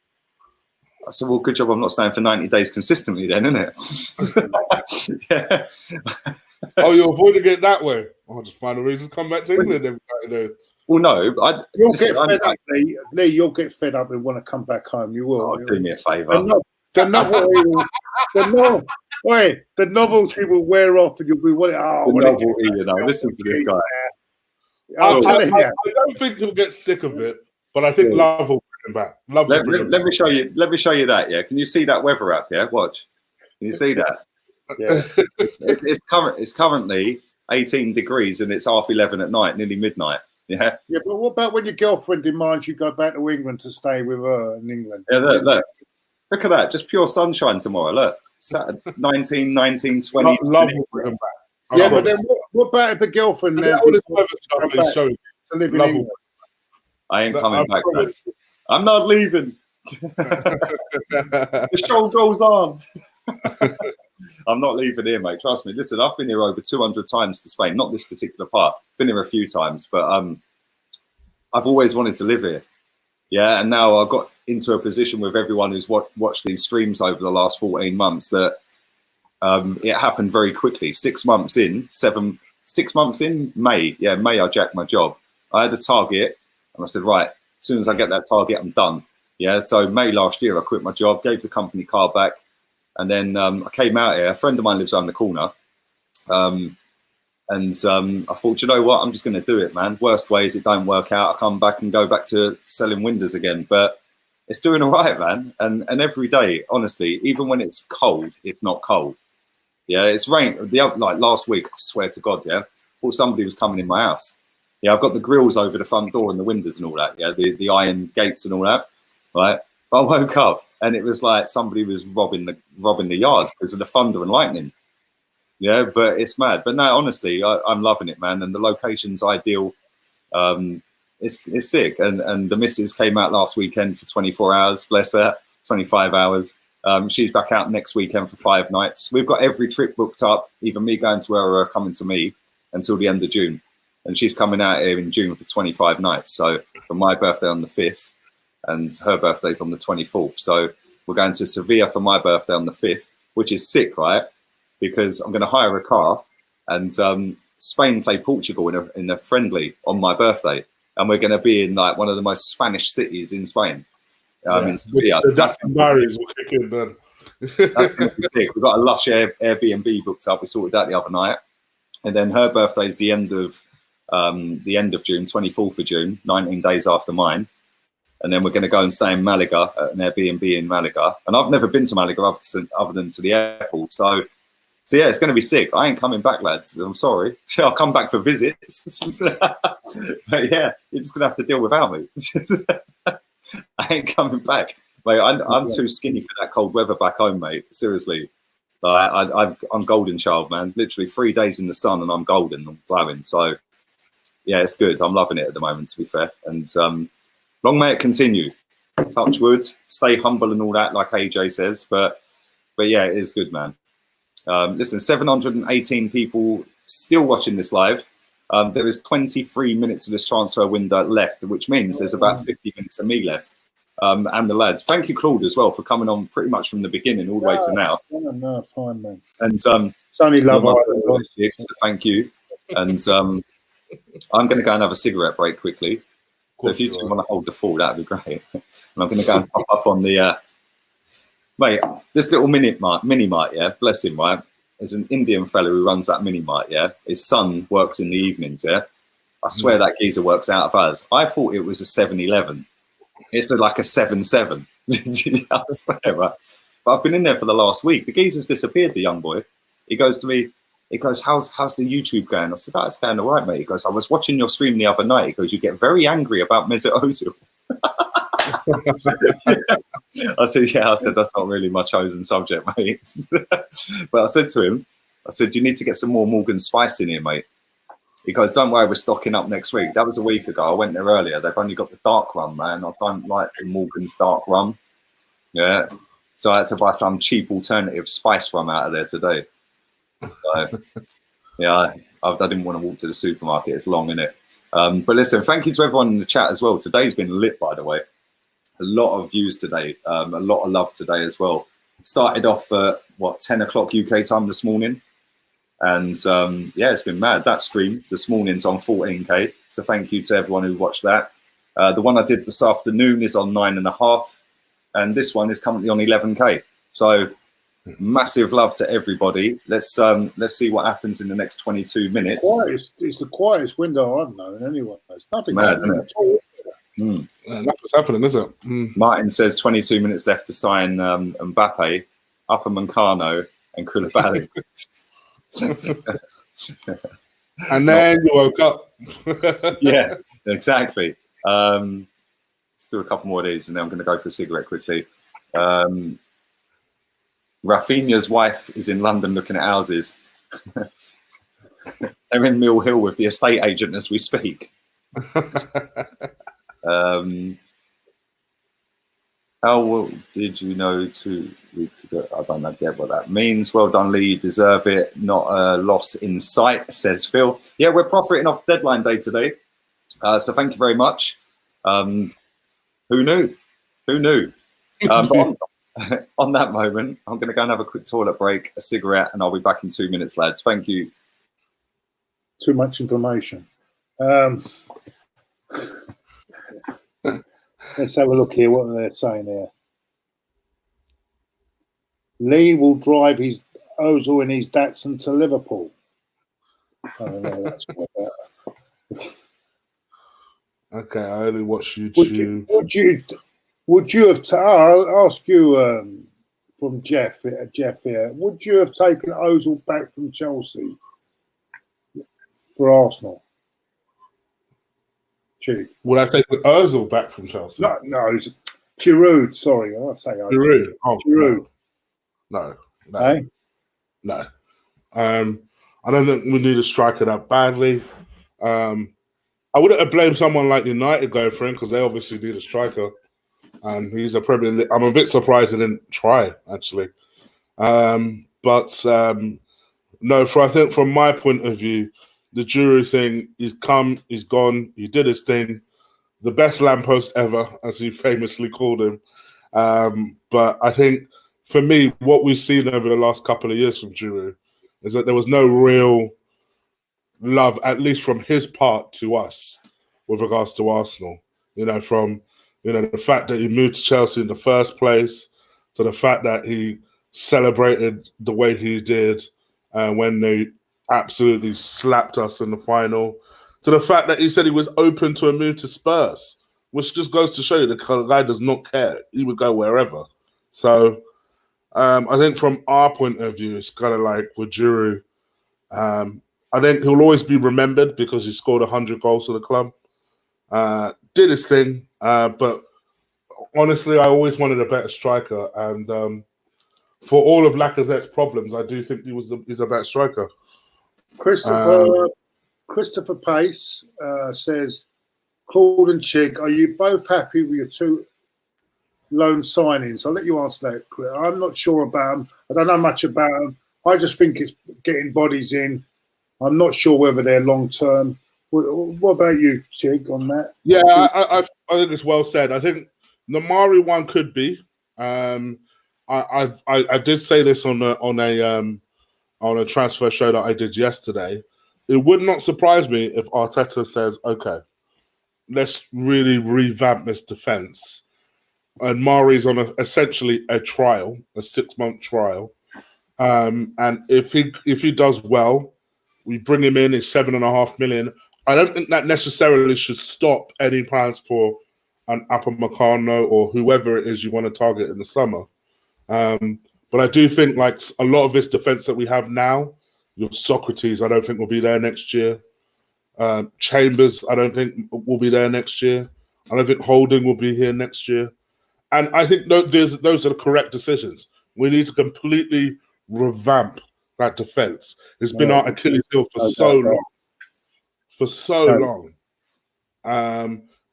I said, "Well, good job I'm not staying for 90 days consistently then, isn't it?" Yeah. Oh, you're avoiding it that way? I'll just find a reason to come back to England every 90 days. Well, no. You'll get fed up, Lee. You'll get fed up and want to come back home. You will. Oh, do me a favour. The novelty will wear off and you'll be listen to this guy. I don't think he'll get sick of it, but I think love will bring him back. Let me show you. Let me show you that. Yeah, can you see that weather app? Yeah, watch. Can you see that? Yeah, it's currently 18 degrees and it's 11:30 at night, nearly midnight. Yeah. Yeah, but what about when your girlfriend demands you go back to England to stay with her in England? Yeah, look at that. Just pure sunshine tomorrow. Look, Saturday, 19, 19, 20. Yeah, but then what about if the girlfriend then to live in England? I ain't coming back, guys. I'm not leaving. The show goes on. I'm not leaving here, mate. Trust me. Listen, I've been here over 200 times to Spain. Not this particular part. Been here a few times, but I've always wanted to live here. Yeah, and now I've got into a position with everyone who's watched these streams over the last 14 months that it happened very quickly. 6 months in, May. Yeah, May I jacked my job. I had a target, and I said, right, as soon as I get that target, I'm done. Yeah, so May last year, I quit my job, gave the company car back. And then I came out here. A friend of mine lives around the corner. I thought, you know what? I'm just going to do it, man. Worst way is it don't work out. I come back and go back to selling windows again. But it's doing all right, man. And every day, honestly, even when it's cold, it's not cold. Yeah, it's rain. Like last week, I swear to God, yeah, I thought somebody was coming in my house. Yeah, I've got the grills over the front door and the windows and all that. Yeah, the iron gates and all that. Right. But I woke up and it was like somebody was robbing the yard because of the thunder and lightning. Yeah, but it's mad. But no, honestly, I'm loving it, man. And the location's ideal. It's sick. And the missus came out last weekend for 24 hours, bless her, 25 hours. She's back out next weekend for 5 nights. We've got every trip booked up, either me going to her or her coming to me until the end of June. And she's coming out here in June for 25 nights. So for my birthday on the 5th, and her birthday's on the 24th. So we're going to Sevilla for my birthday on the 5th, which is sick, right? Because I'm going to hire a car and Spain play Portugal in a friendly on my birthday. And we're going to be in like one of the most Spanish cities in Spain. In Sevilla. The Dustin Barrys will kick in then. That's going to be sick. We've got a lush Airbnb booked up. We sorted that the other night. And then her birthday's the end of June, 24th of June, 19 days after mine. And then we're going to go and stay in Malaga, at an Airbnb in Malaga. And I've never been to Malaga other than to the airport. So So yeah, it's going to be sick. I ain't coming back, lads. I'm sorry. I'll come back for visits. But yeah, you're just going to have to deal without me. I ain't coming back. Mate, I'm too skinny for that cold weather back home, mate. Seriously. I'm golden child, man. Literally 3 days in the sun and I'm golden. I'm glowing. So yeah, it's good. I'm loving it at the moment, to be fair. And long may it continue. Touch wood, stay humble and all that, like AJ says. But yeah, it is good, man. Listen, 718 people still watching this live. There is 23 minutes of this transfer window left, which means there's about 50 minutes of me left. And the lads. Thank you, Claude, as well, for coming on pretty much from the beginning all the way to now. No, fine, man. And it's only love. So thank you. And I'm going to go and have a cigarette break quickly. So if you two want to hold the fort, that'd be great. And I'm going to go and pop up on the mate. This little mini mart, yeah, bless him, right? There's an Indian fellow who runs that mini mart, yeah. His son works in the evenings, yeah. I swear that geezer works out of hours. I thought it was a 7-Eleven. It's like a 7-7. I swear, right? But I've been in there for the last week. The geezer's disappeared, the young boy. He goes to me, he goes, how's the YouTube going? I said, that's going all right, mate. He goes, I was watching your stream the other night. He goes, you get very angry about Mesut Ozil. I said, yeah, I said, that's not really my chosen subject, mate. But I said to him, I said, you need to get some more Morgan Spice in here, mate. He goes, don't worry, we're stocking up next week. That was a week ago. I went there earlier. They've only got the dark rum, man. I don't like the Morgan's dark rum. Yeah. So I had to buy some cheap alternative spice rum out of there today. So, yeah, I didn't want to walk to the supermarket. It's long, innit? But listen, thank you to everyone in the chat as well. Today's been lit, by the way. A lot of views today. A lot of love today as well. Started off at, 10 o'clock UK time this morning. And yeah, it's been mad. That stream this morning's on 14K. So thank you to everyone who watched that. The one I did this afternoon is on 9.5. And this one is currently on 11K. So massive love to everybody. Let's see what happens in the next 22 minutes. It's the quietest window I've known anyway. It's nothing mad, isn't it? Nothing's happening, is it? Martin says 22 minutes left to sign Mbappe, Upamecano and Koulibaly. And then you woke up. Yeah, exactly. Let's do a couple more of these and then I'm going to go for a cigarette quickly. Rafinha's wife is in London looking at houses. They're in Mill Hill with the estate agent as we speak. How well did you know 2 weeks ago? I don't know get what that means. Well done, Lee. You deserve it. Not a loss in sight, says Phil. Yeah, we're profiting off deadline day today. So thank you very much. Who knew? Who knew? But on that moment, I'm going to go and have a quick toilet break, a cigarette, and I'll be back in 2 minutes, lads. Thank you. Too much information. Let's have a look here. What are they saying here? Lee will drive his Ozil in his Datsun to Liverpool. I don't know. That's quite better. Okay, I only watch YouTube. Would you have? I'll ask you from Jeff here. Would you have taken Ozil back from Chelsea for Arsenal? Would I take Ozil back from Chelsea? No, Giroud. Sorry, I say Giroud. Oh, Giroud. No. Hey? No. I don't think we need a striker that badly. I wouldn't have blamed someone like United going for him because they obviously need a striker. And he's a Premier League. I'm a bit surprised he didn't try, actually. But no, I think from my point of view, the Giroud thing, he's come, he's gone, he did his thing. The best lamppost ever, as he famously called him. But I think, for me, what we've seen over the last couple of years from Giroud is that there was no real love, at least from his part to us, with regards to Arsenal. From the fact that he moved to Chelsea in the first place, to the fact that he celebrated the way he did when they absolutely slapped us in the final, to the fact that he said he was open to a move to Spurs, which just goes to show you the guy does not care. He would go wherever. So I think from our point of view, it's kind of like with Giroud. I think he'll always be remembered because he scored 100 goals for the club. Did his thing, but honestly, I always wanted a better striker. And for all of Lacazette's problems, I do think he's a better striker. Christopher Pace says, Claude and Chig, are you both happy with your two loan signings? I'll let you answer that, Chris. I'm not sure about them. I don't know much about them. I just think it's getting bodies in. I'm not sure whether they're long term. What about you, Chig, on that? Yeah, I think it's well said. I think the Mari one could be. I did say this on a transfer show that I did yesterday. It would not surprise me if Arteta says, "Okay, let's really revamp this defense." And Mari's on essentially a trial, a 6-month trial. And if he does well, we bring him in. It's 7.5 million. I don't think that necessarily should stop any plans for an Upamecano or whoever it is you want to target in the summer. But I do think like a lot of this defense that we have now, your Socrates, I don't think will be there next year. Chambers, I don't think will be there next year. I don't think Holding will be here next year. And I think those are the correct decisions. We need to completely revamp that defense. It's been our Achilles heel for so long.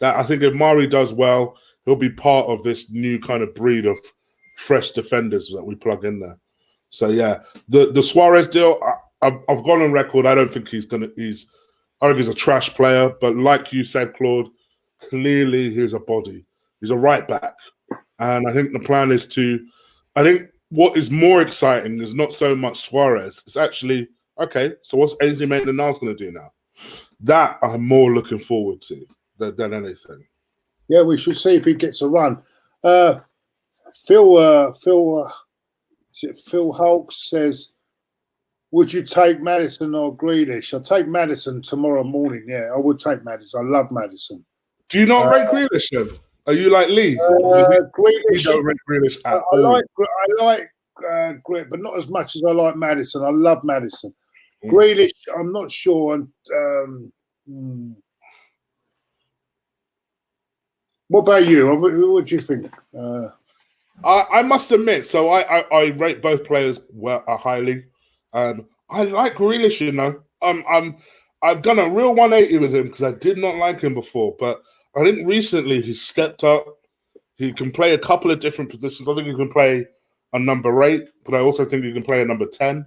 That I think if Mari does well, he'll be part of this new kind of breed of fresh defenders that we plug in there. So yeah, the Suarez deal, I've gone on record. I don't think I think he's a trash player, but like you said, Claude, clearly he's a body. He's a right back. And I think the plan is I think what is more exciting is not so much Suarez. It's actually, okay, so what's Ainsley Maitland-Niles going to do now? That I'm more looking forward to than anything. Yeah, we should see if he gets a run. Phil Hulks says, would you take Maddison or Grealish? I'll take Maddison tomorrow morning. Yeah, I would take Maddison. I love Maddison. Do you not rate Grealish then? Are you like Lee? Grealish, don't rate Grealish at I like Grealish, but not as much as I like Maddison. I love Maddison. Grealish, I'm not sure. What about you? What do you think? I must admit, so I rate both players highly. I like Grealish, you know. I've done a real 180 with him because I did not like him before, but I think recently he stepped up. He can play a couple of different positions. I think he can play a number 8, but I also think he can play a number 10.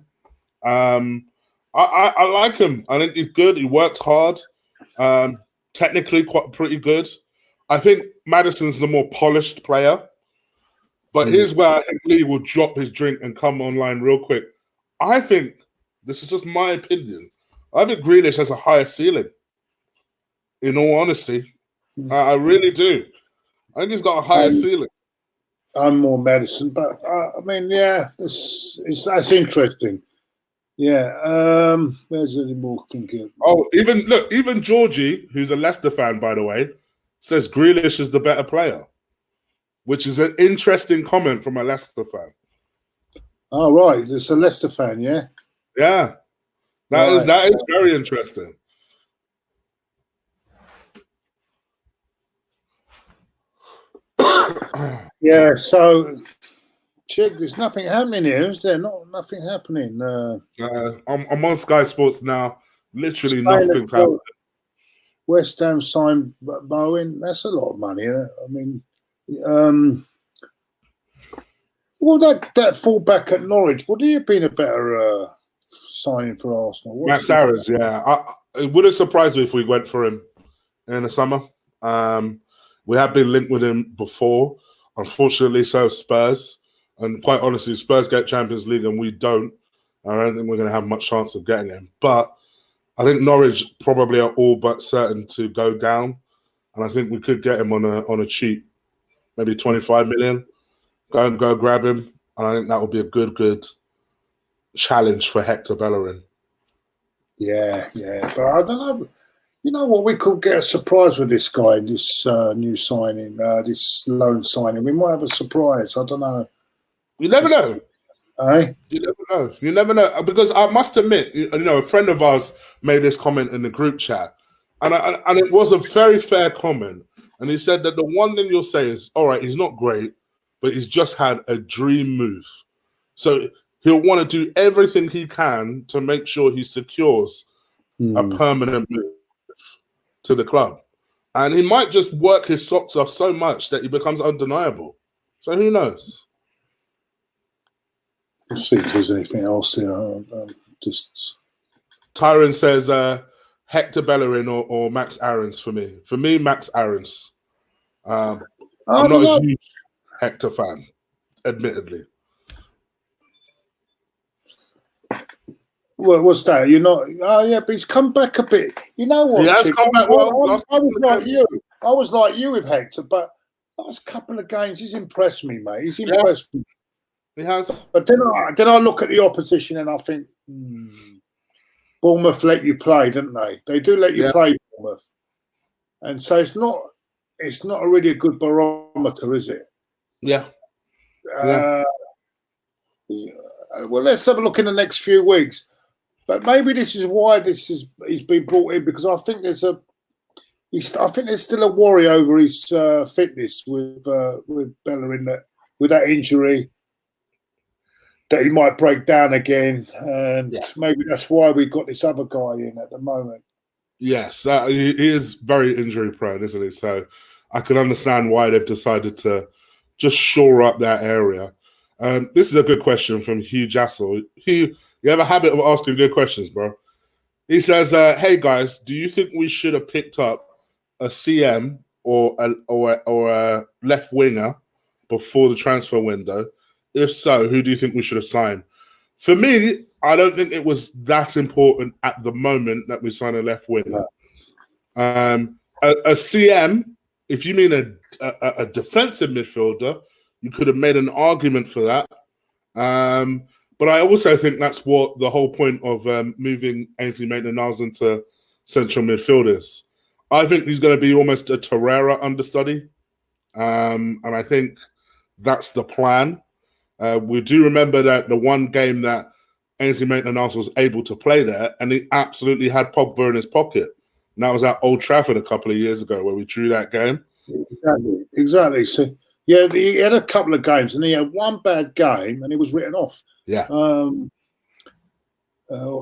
I like him. I think he's good. He works hard. Technically, pretty good. I think Maddison's the more polished player. But here's where I think Lee will drop his drink and come online real quick. I think, this is just my opinion, I think Grealish has a higher ceiling. In all honesty, I really do. I think he's got a higher ceiling. I'm more Maddison, but I mean, yeah, that's interesting. Yeah, where's any more thinking? Oh, even Georgie, who's a Leicester fan, by the way, says Grealish is the better player, which is an interesting comment from a Leicester fan. Oh, right. It's a Leicester fan, yeah? Yeah. That is very interesting. Yeah, so Chig, there's nothing happening here, is there? Nothing happening. I'm on Sky Sports now. Literally nothing's happening. West Ham signed Bowen. That's a lot of money, isn't it? I mean, well, that fullback at Norwich, would he have been a better signing for Arsenal? Max Arons, yeah. It would have surprised me if we went for him in the summer. We have been linked with him before. Unfortunately, so have Spurs. And quite honestly, Spurs get Champions League and we don't. I don't think we're going to have much chance of getting him. But I think Norwich probably are all but certain to go down. And I think we could get him on a cheap, maybe 25 million. Go grab him. And I think that would be a good challenge for Hector Bellerin. Yeah. But I don't know. You know what? We could get a surprise with this guy, this new signing, this loan signing. We might have a surprise. I don't know. You never know. Aye. You never know. You never know. Because I must admit, a friend of ours made this comment in the group chat, and it was a very fair comment. And he said that the one thing you'll say is, all right, he's not great, but he's just had a dream move. So he'll want to do everything he can to make sure he secures a permanent move to the club. And he might just work his socks off so much that he becomes undeniable. So who knows? Let's see if there's anything else here. Tyron says Hector Bellerin or Max Aarons for me. For me, Max Aarons. I'm not a huge Hector fan, admittedly. Well, what's that? You're not. Oh, yeah, but he's come back a bit. You know what? He has come back well. I was like you. I was like you with Hector, but last couple of games, he's impressed me, mate. He's impressed me. He has. But then I look at the opposition and I think, Bournemouth let you play, didn't they? They do let you play, Bournemouth, and so it's not really a good barometer, is it? Yeah. Well, let's have a look in the next few weeks. But maybe this is why he's been brought in, because I think there's still a worry over his fitness with Bellerin, that with that injury, that he might break down again, and maybe that's why we got this other guy in at the moment. Yes, he is very injury prone, isn't he? So I can understand why they've decided to just shore up that area. This is a good question from Hugh Jassel. Hugh, you have a habit of asking good questions, bro. He says, hey guys, do you think we should have picked up a CM or a left winger before the transfer window? If so, who do you think we should have signed? For me, I don't think it was that important at the moment that we signed a left winger. A CM, if you mean a defensive midfielder, you could have made an argument for that. But I also think that's what the whole point of moving Ainsley Maitland-Niles into central midfielders. I think he's going to be almost a Torreira understudy. And I think that's the plan. We do remember that the one game that Ainsley Maitland-Niles was able to play there, and he absolutely had Pogba in his pocket. And that was at Old Trafford a couple of years ago where we drew that game. Exactly. So, yeah, he had a couple of games, and he had one bad game, and he was written off. Yeah. I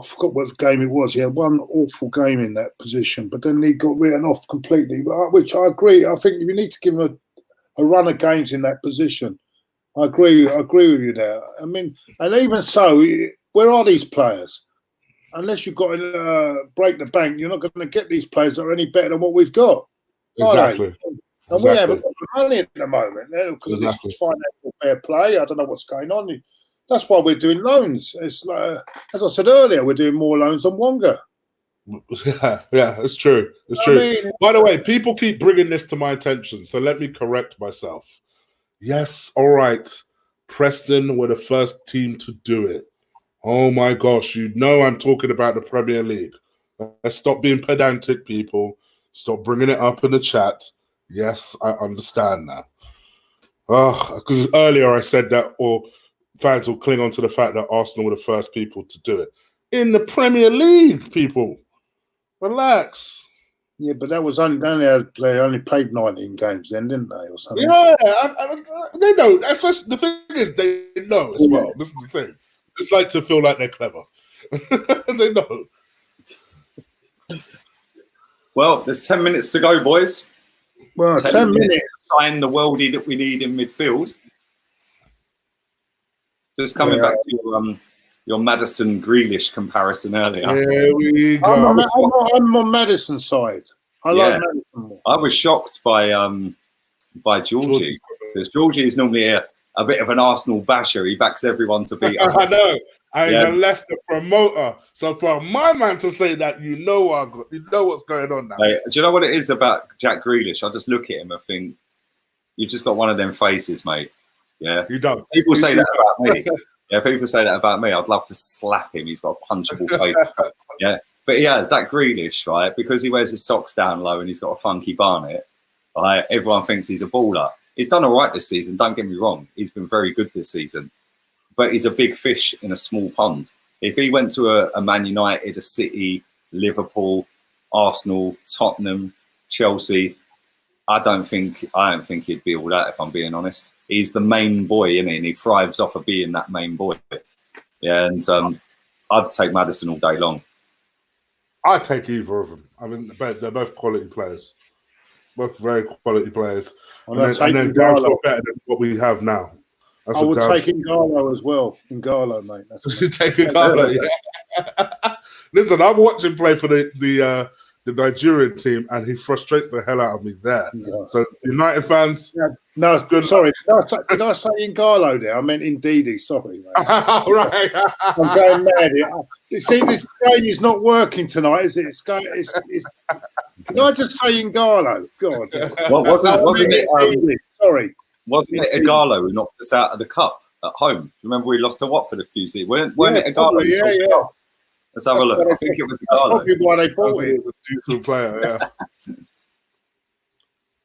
forgot what game it was. He had one awful game in that position, but then he got written off completely, which I agree. I think you need to give him a run of games in that position. I agree with you there. I mean, and even so, where are these players? Unless you've got to break the bank, you're not going to get these players that are any better than what we've got. Exactly. And we haven't got the money at the moment because of this financial fair play. I don't know what's going on. That's why we're doing loans. It's like, as I said earlier, we're doing more loans than Wonga. Yeah, it's true. It's true. Mean, by the way, people keep bringing this to my attention, so let me correct myself. Yes, all right. Preston were the first team to do it. Oh my gosh, you know I'm talking about the Premier League. Let's stop being pedantic, people. Stop bringing it up in the chat. Yes, I understand that. Because earlier I said that, or fans will cling on to the fact that Arsenal were the first people to do it. In the Premier League, people. Relax. Yeah, but that was only played 19 games then, didn't they, or something? Yeah, they know. The thing is, they know as well. This is the thing. It's like to feel like they're clever. They know. Well, there's 10 minutes to go, boys. Well, 10 minutes to sign the worldie that we need in midfield. Just coming back to your Maddison Grealish comparison earlier. Here we go. I'm on Maddison's side. I like Maddison more. I was shocked by Gjorgjievski, because Gjorgjievski is normally a bit of an Arsenal basher. He backs everyone to beat us. I know. And he's a Leicester promoter. So for my man to say that, you know what's going on now. Hey, do you know what it is about Jack Grealish? I just look at him and think, you've just got one of them faces, mate. Yeah. He does. People say that about me. Yeah, people say that about me. I'd love to slap him. He's got a punchable face. Yeah. But he has that Grealish, right? Because he wears his socks down low and he's got a funky barnet. Right? Everyone thinks he's a baller. He's done all right this season. Don't get me wrong. He's been very good this season. but he's a big fish in a small pond. If he went to a Man United, a City, Liverpool, Arsenal, Tottenham, Chelsea, I don't think he'd be all that, if I'm being honest. He's the main boy, isn't he? And he thrives off of being that main boy. Yeah, and I'd take Maddison all day long. I'd take either of them. I mean, they're both quality players. Both very quality players. And then Dow's got better than what we have now. I would take Ighalo as well. Ighalo, mate. You take Ighalo, yeah. Listen, I'm watching play for the Nigerian team, and he frustrates the hell out of me there. Yeah. So, United fans, no, good. Sorry, did I say Ighalo there? I meant Ndidi. Sorry, mate. Right. I'm going mad here. You see, this train is not working tonight, is it? Did I just say Ighalo? God, wasn't it? Sorry. Wasn't it Ighalo who knocked us out of the cup at home? Remember we lost to Watford a few seasons? Weren't it Ighalo? Yeah. Let's have a look. I think it was Ighalo. Probably why they bought it. A decent player, yeah.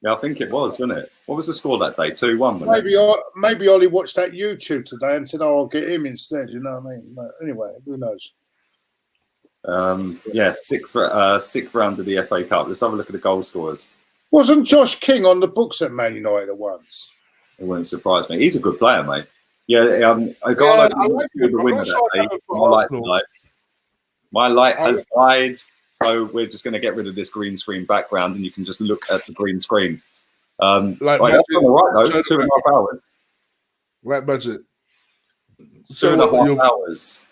Yeah, I think it was, wasn't it? What was the score that day? 2-1. Maybe Ollie watched that YouTube today and said, "Oh, I'll get him instead." You know what I mean? But anyway, who knows? Yeah, sixth round of the FA Cup. Let's have a look at the goal scorers. Wasn't Josh King on the books at Man United once? It wouldn't surprise me. He's a good player, mate. Yeah, Ighalo scored the winner that day. My light has died, so we're just going to get rid of this green screen background, and you can just look at the green screen. That's all right, though. 2.5 hours. Right budget. 2.5 hours.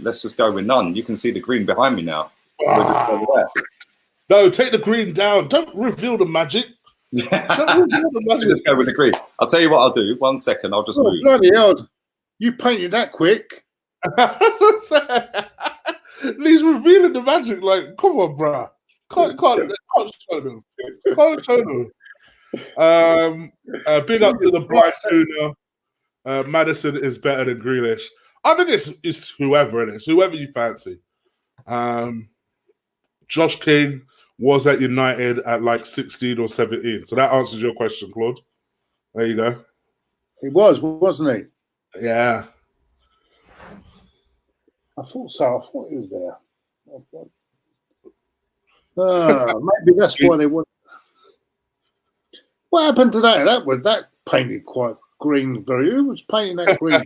Let's just go with none. You can see the green behind me now. No, take the green down. Don't reveal the magic. Just go with the green. I'll tell you what I'll do. 1 second. I'll just move. Bloody hell. You painted that quick. He's revealing the magic. Like, come on, bruh. Can't show them. Can't show them. Big up to the blind tuner. Maddison is better than Grealish. I think it's whoever it is, whoever you fancy. Josh King was at United at like 16 or 17. So that answers your question, Claude. There you go. He was, wasn't he? Yeah. I thought so. I thought he was there. Maybe that's why they want. What happened to that? That painted quite green. Who was painting that green?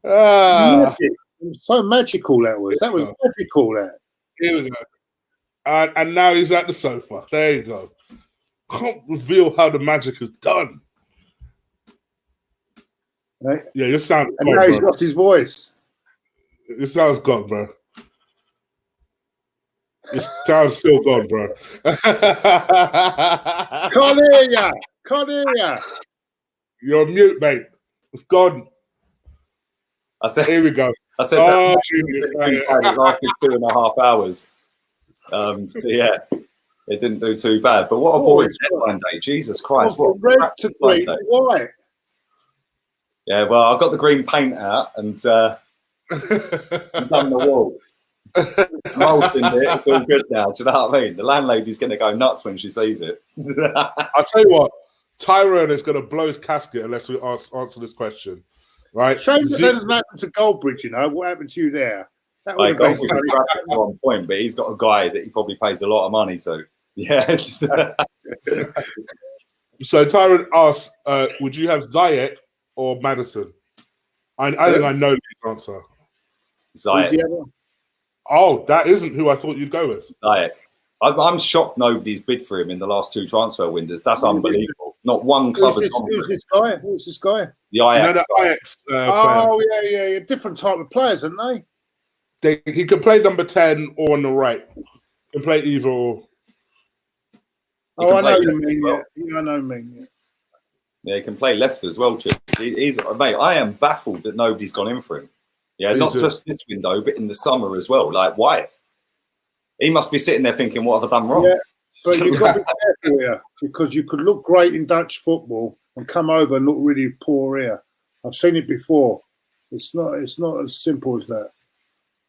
It was so magical. That was magical. That. Here we go. And now he's at the sofa. There you go. Can't reveal how the magic is done. Right? Yeah, your sound. And now he's lost his voice. It sounds gone, bro. It sounds still gone, bro. Can't hear ya. You're on mute, mate. It's gone. I said, here we go. I said that lasted 2.5 hours. So yeah, it didn't do too bad. But what a boring deadline day! Jesus Christ! What red to green, white. Yeah, well, I've got the green paint out and I've done the wall. Molded it. It's all good now. Do you know what I mean? The landlady's going to go nuts when she sees it. I'll tell you what. Tyrone is going to blow his casket unless we answer this question. Right? Shame that doesn't happen to Goldbridge, you know. What happened to you there? That would have been on point, but he's got a guy that he probably pays a lot of money to. Yeah. So Tyrone asks, would you have Ziyech or Maddison? I think I know the answer. Ziyech. Oh, that isn't who I thought you'd go with. Ziyech. I'm shocked nobody's bid for him in the last 2 transfer windows. That's unbelievable. Not one club has gone for him. Who's this guy? The Ajax. Ajax yeah. Different type of players, aren't they? He can play number 10 or on the right. He can play either or. I know you mean. Yeah, I know you mean. Yeah, he can play left as well, Chip. Mate, I am baffled that nobody's gone in for him. Yeah, not just this window, but in the summer as well. Like, why? He must be sitting there thinking, what have I done wrong? Yeah, but you've got to be careful here because you could look great in Dutch football and come over and look really poor here. I've seen it before. It's not as simple as that.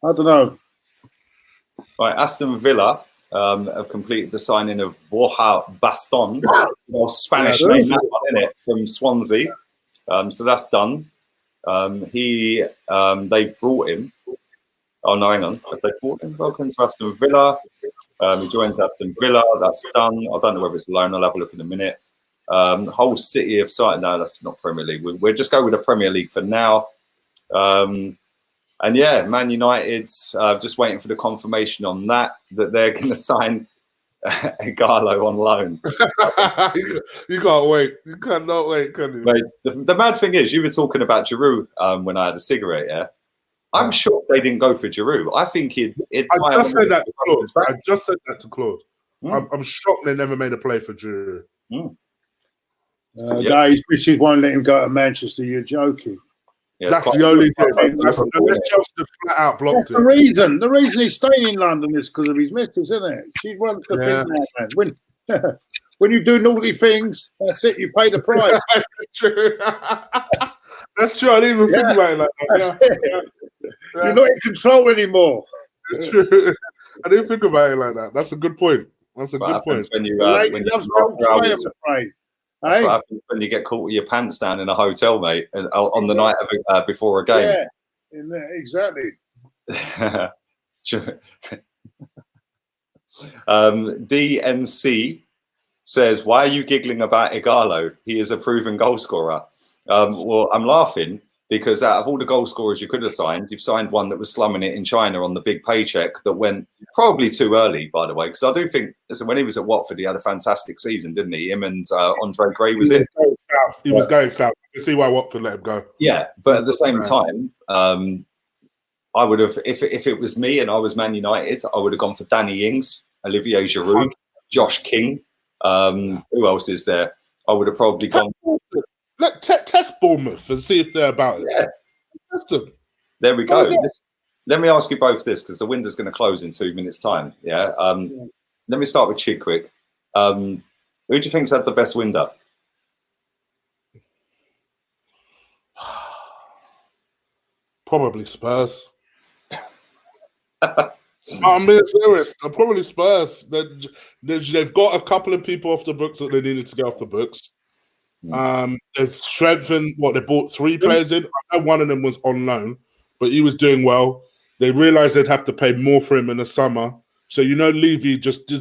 I don't know. Right, Aston Villa have completed the signing of Borja Baston, or Spanish name that one, isn't it, from Swansea. So that's done. They've brought him. Oh no, hang on. Have they brought him? Welcome to Aston Villa. He joins Aston Villa. That's done. I don't know whether it's a loan. I'll have a look in a minute. Whole city of sight. No, that's not Premier League. We'll just go with the Premier League for now. And yeah, Man United, just waiting for the confirmation on that they're going to sign Ighalo on loan. You can't wait. You cannot wait, can you? Mate, the mad thing is, you were talking about Giroud when I had a cigarette, yeah? I'm shocked they didn't go for Giroud. I think I just said that to Claude. I'm shocked they never made a play for Giroud. No, his missus won't let him go to Manchester. You're joking. Yeah, that's the only thing. Just flat out blocked it. The reason he's staying in London is because of his missus, isn't it? She wants the thing, man. When you do naughty things, that's it. You pay the price. That's true. That's true. I didn't even think about it like that. You're not in control anymore. It's true. I didn't think about it like that. That's a good point. That's a good point. When you That's what happens when you get caught with your pants down in a hotel, mate, and on the night of before a game. Yeah, exactly. DNC says, "Why are you giggling about Ighalo? He is a proven goal scorer." Well, I'm laughing because out of all the goal scorers you could have signed, you've signed one that was slumming it in China on the big paycheck that went probably too early, by the way. Because I do think, listen, when he was at Watford, he had a fantastic season, didn't he? Him and Andre Gray was it? He was going south. You see why Watford let him go. Yeah, but at the same time, I would have, if it was me and I was Man United, I would have gone for Danny Ings, Olivier Giroud, Josh King. Who else is there? I would have probably gone. Test Bournemouth and see if they're about it. Yeah. Test them. There we go. Let me ask you both this because the window's going to close in 2 minutes' time. Yeah. Let me start with Chidwick. Who do you think's had the best window? Probably Spurs. I'm being serious. Probably Spurs. They've got a couple of people off the books that they needed to get off the books. They've strengthened they bought 3 players in. I know one of them was on loan, but he was doing well. They realized they'd have to pay more for him in the summer. So, Levy just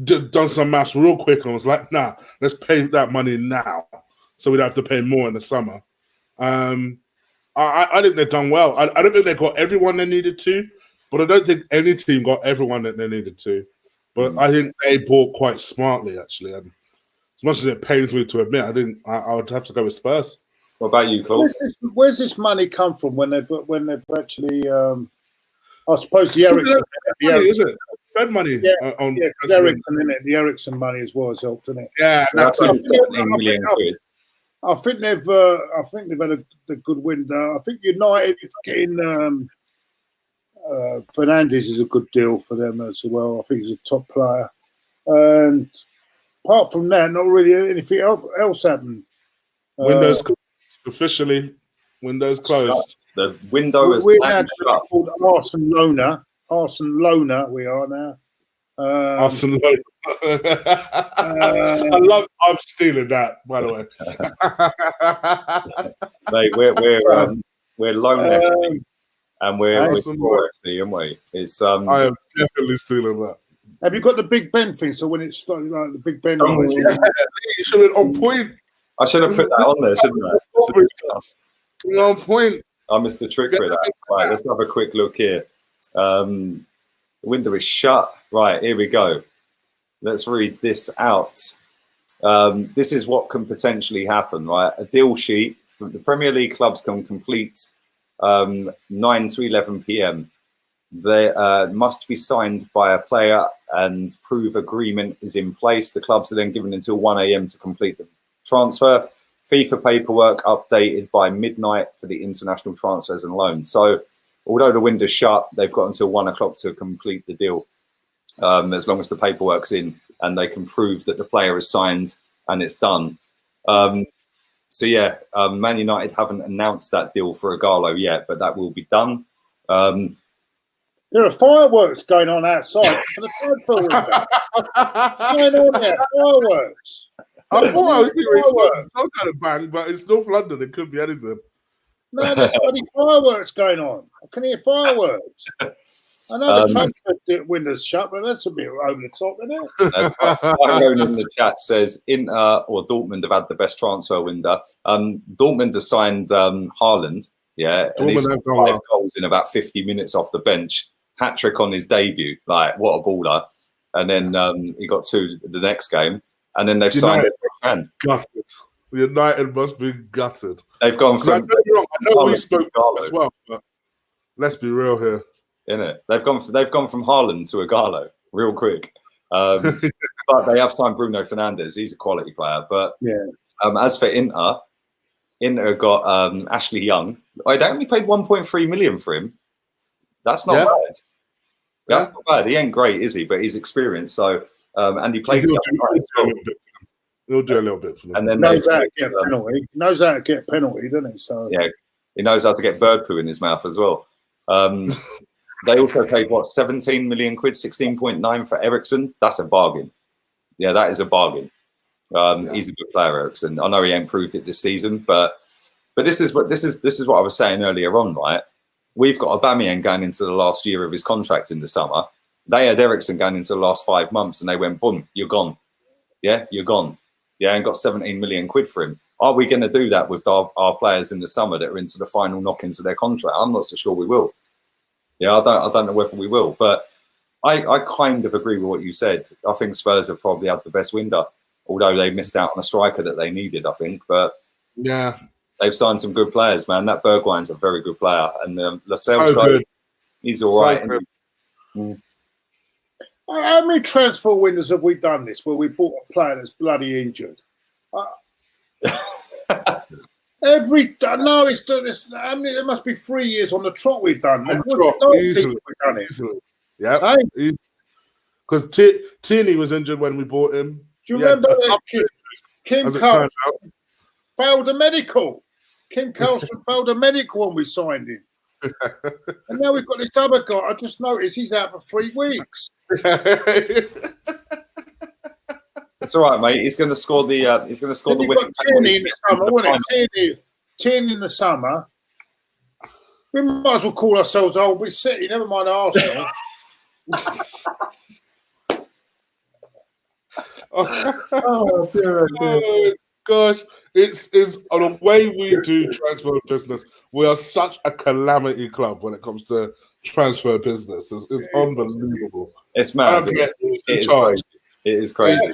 done some maths real quick and was like, nah, let's pay that money now. So we'd have to pay more in the summer. I think they've done well. I don't think they got everyone they needed to, but I don't think any team got everyone that they needed to. But I think they bought quite smartly, actually. And as much as it pains me to admit, I would have to go with Spurs. What about you, Claude? Where's this money come from when they've actually? I suppose the Ericsson, is it? Spend money. The Ericsson money as well has helped, isn't it? Yeah, that's only 17 million quid. I think they've had a good window. I think United getting Fernandes is a good deal for them as well. I think he's a top player, and apart from that, not really anything else happened. Windows officially. Windows closed. The window is now called Arsenal Loaner. We are now. Arsenal Loaner. I'm stealing that, by the way. Mate, we're Loan FC and we're Raw FC, aren't we? It's I am definitely stealing that. Have you got the Big Ben thing? So when it's starting like the Big Ben, you should have on point. I should have put that on there, shouldn't I? On point. I missed the trick with that. Right, let's have a quick look here. The window is shut. Right, here we go. Let's read this out. This is what can potentially happen, right? A deal sheet. The Premier League clubs can complete 9 to 11 p.m. They must be signed by a player and prove agreement is in place. The clubs are then given until 1 a.m. to complete the transfer. FIFA paperwork updated by midnight for the international transfers and loans. So although the window's shut, they've got until 1 o'clock to complete the deal. As long as the paperwork's in and they can prove that the player is signed and it's done. Man United haven't announced that deal for Ighalo yet, but that will be done. There are fireworks going on outside for the transfer window. What's going on there? Fireworks. I thought I was hearing some kind of bang, but it's North London. It could be anything. No, there's bloody fireworks going on. I can hear fireworks. I know the transfer window's shut, but that's a bit over the top, isn't it? Tyrone in the chat says Inter or Dortmund have had the best transfer window. Dortmund has signed Haaland, and he's got 5 goals in about 50 minutes off the bench. Hat-trick on his debut, like what a baller. And then he got 2 the next game, and then they've signed it. Gutted. United must be gutted. They've gone from. I know we spoke as well, but let's be real here. Innit? They've gone from Haaland to Ighalo real quick, but they have signed Bruno Fernandes. He's a quality player. But as for Inter got Ashley Young. They only paid 1.3 million for him. That's not bad. That's not bad. He ain't great, is he? But he's experienced. So and he played. He'll do a little bit for them. And then knows how to get a penalty. He knows how to get a penalty, doesn't he? So he knows how to get bird poo in his mouth as well. They also paid 17 million quid, 16.9 for Ericsson. That's a bargain. Yeah, that is a bargain. He's a good player, Ericsson. I know he ain't proved it this season, but this is what I was saying earlier on, right? We've got Aubameyang going into the last year of his contract in the summer. They had Ericsson going into the last 5 months, and they went, boom, you're gone. Yeah, you're gone. Yeah, and got 17 million quid for him. Are we going to do that with our players in the summer that are into the final knock-ins of their contract? I'm not so sure we will. Yeah, I don't know whether we will, but I kind of agree with what you said. I think Spurs have probably had the best window, although they missed out on a striker that they needed, I think. But they've signed some good players, man. That Bergwijn's a very good player, and Lascelles, he's all right. How many transfer windows have we done this where we bought a player that's bloody injured? It must be 3 years on the trot we've done. Easily. Yeah, because Tierney was injured when we bought him. Do you remember Kim Carlson failed a medical? Kim Carlson failed a medical when we signed him. And now we've got this other guy. I just noticed he's out for 3 weeks. It's all right, mate. He's going to score the. He's going to score the winning. Tierney in the summer, wasn't it? Tierney in the summer. We might as well call ourselves Old City. Never mind Arsenal. Oh dear! Oh gosh! It's on the way we do transfer business. We are such a calamity club when it comes to transfer business. It's unbelievable. It's mad. It is crazy.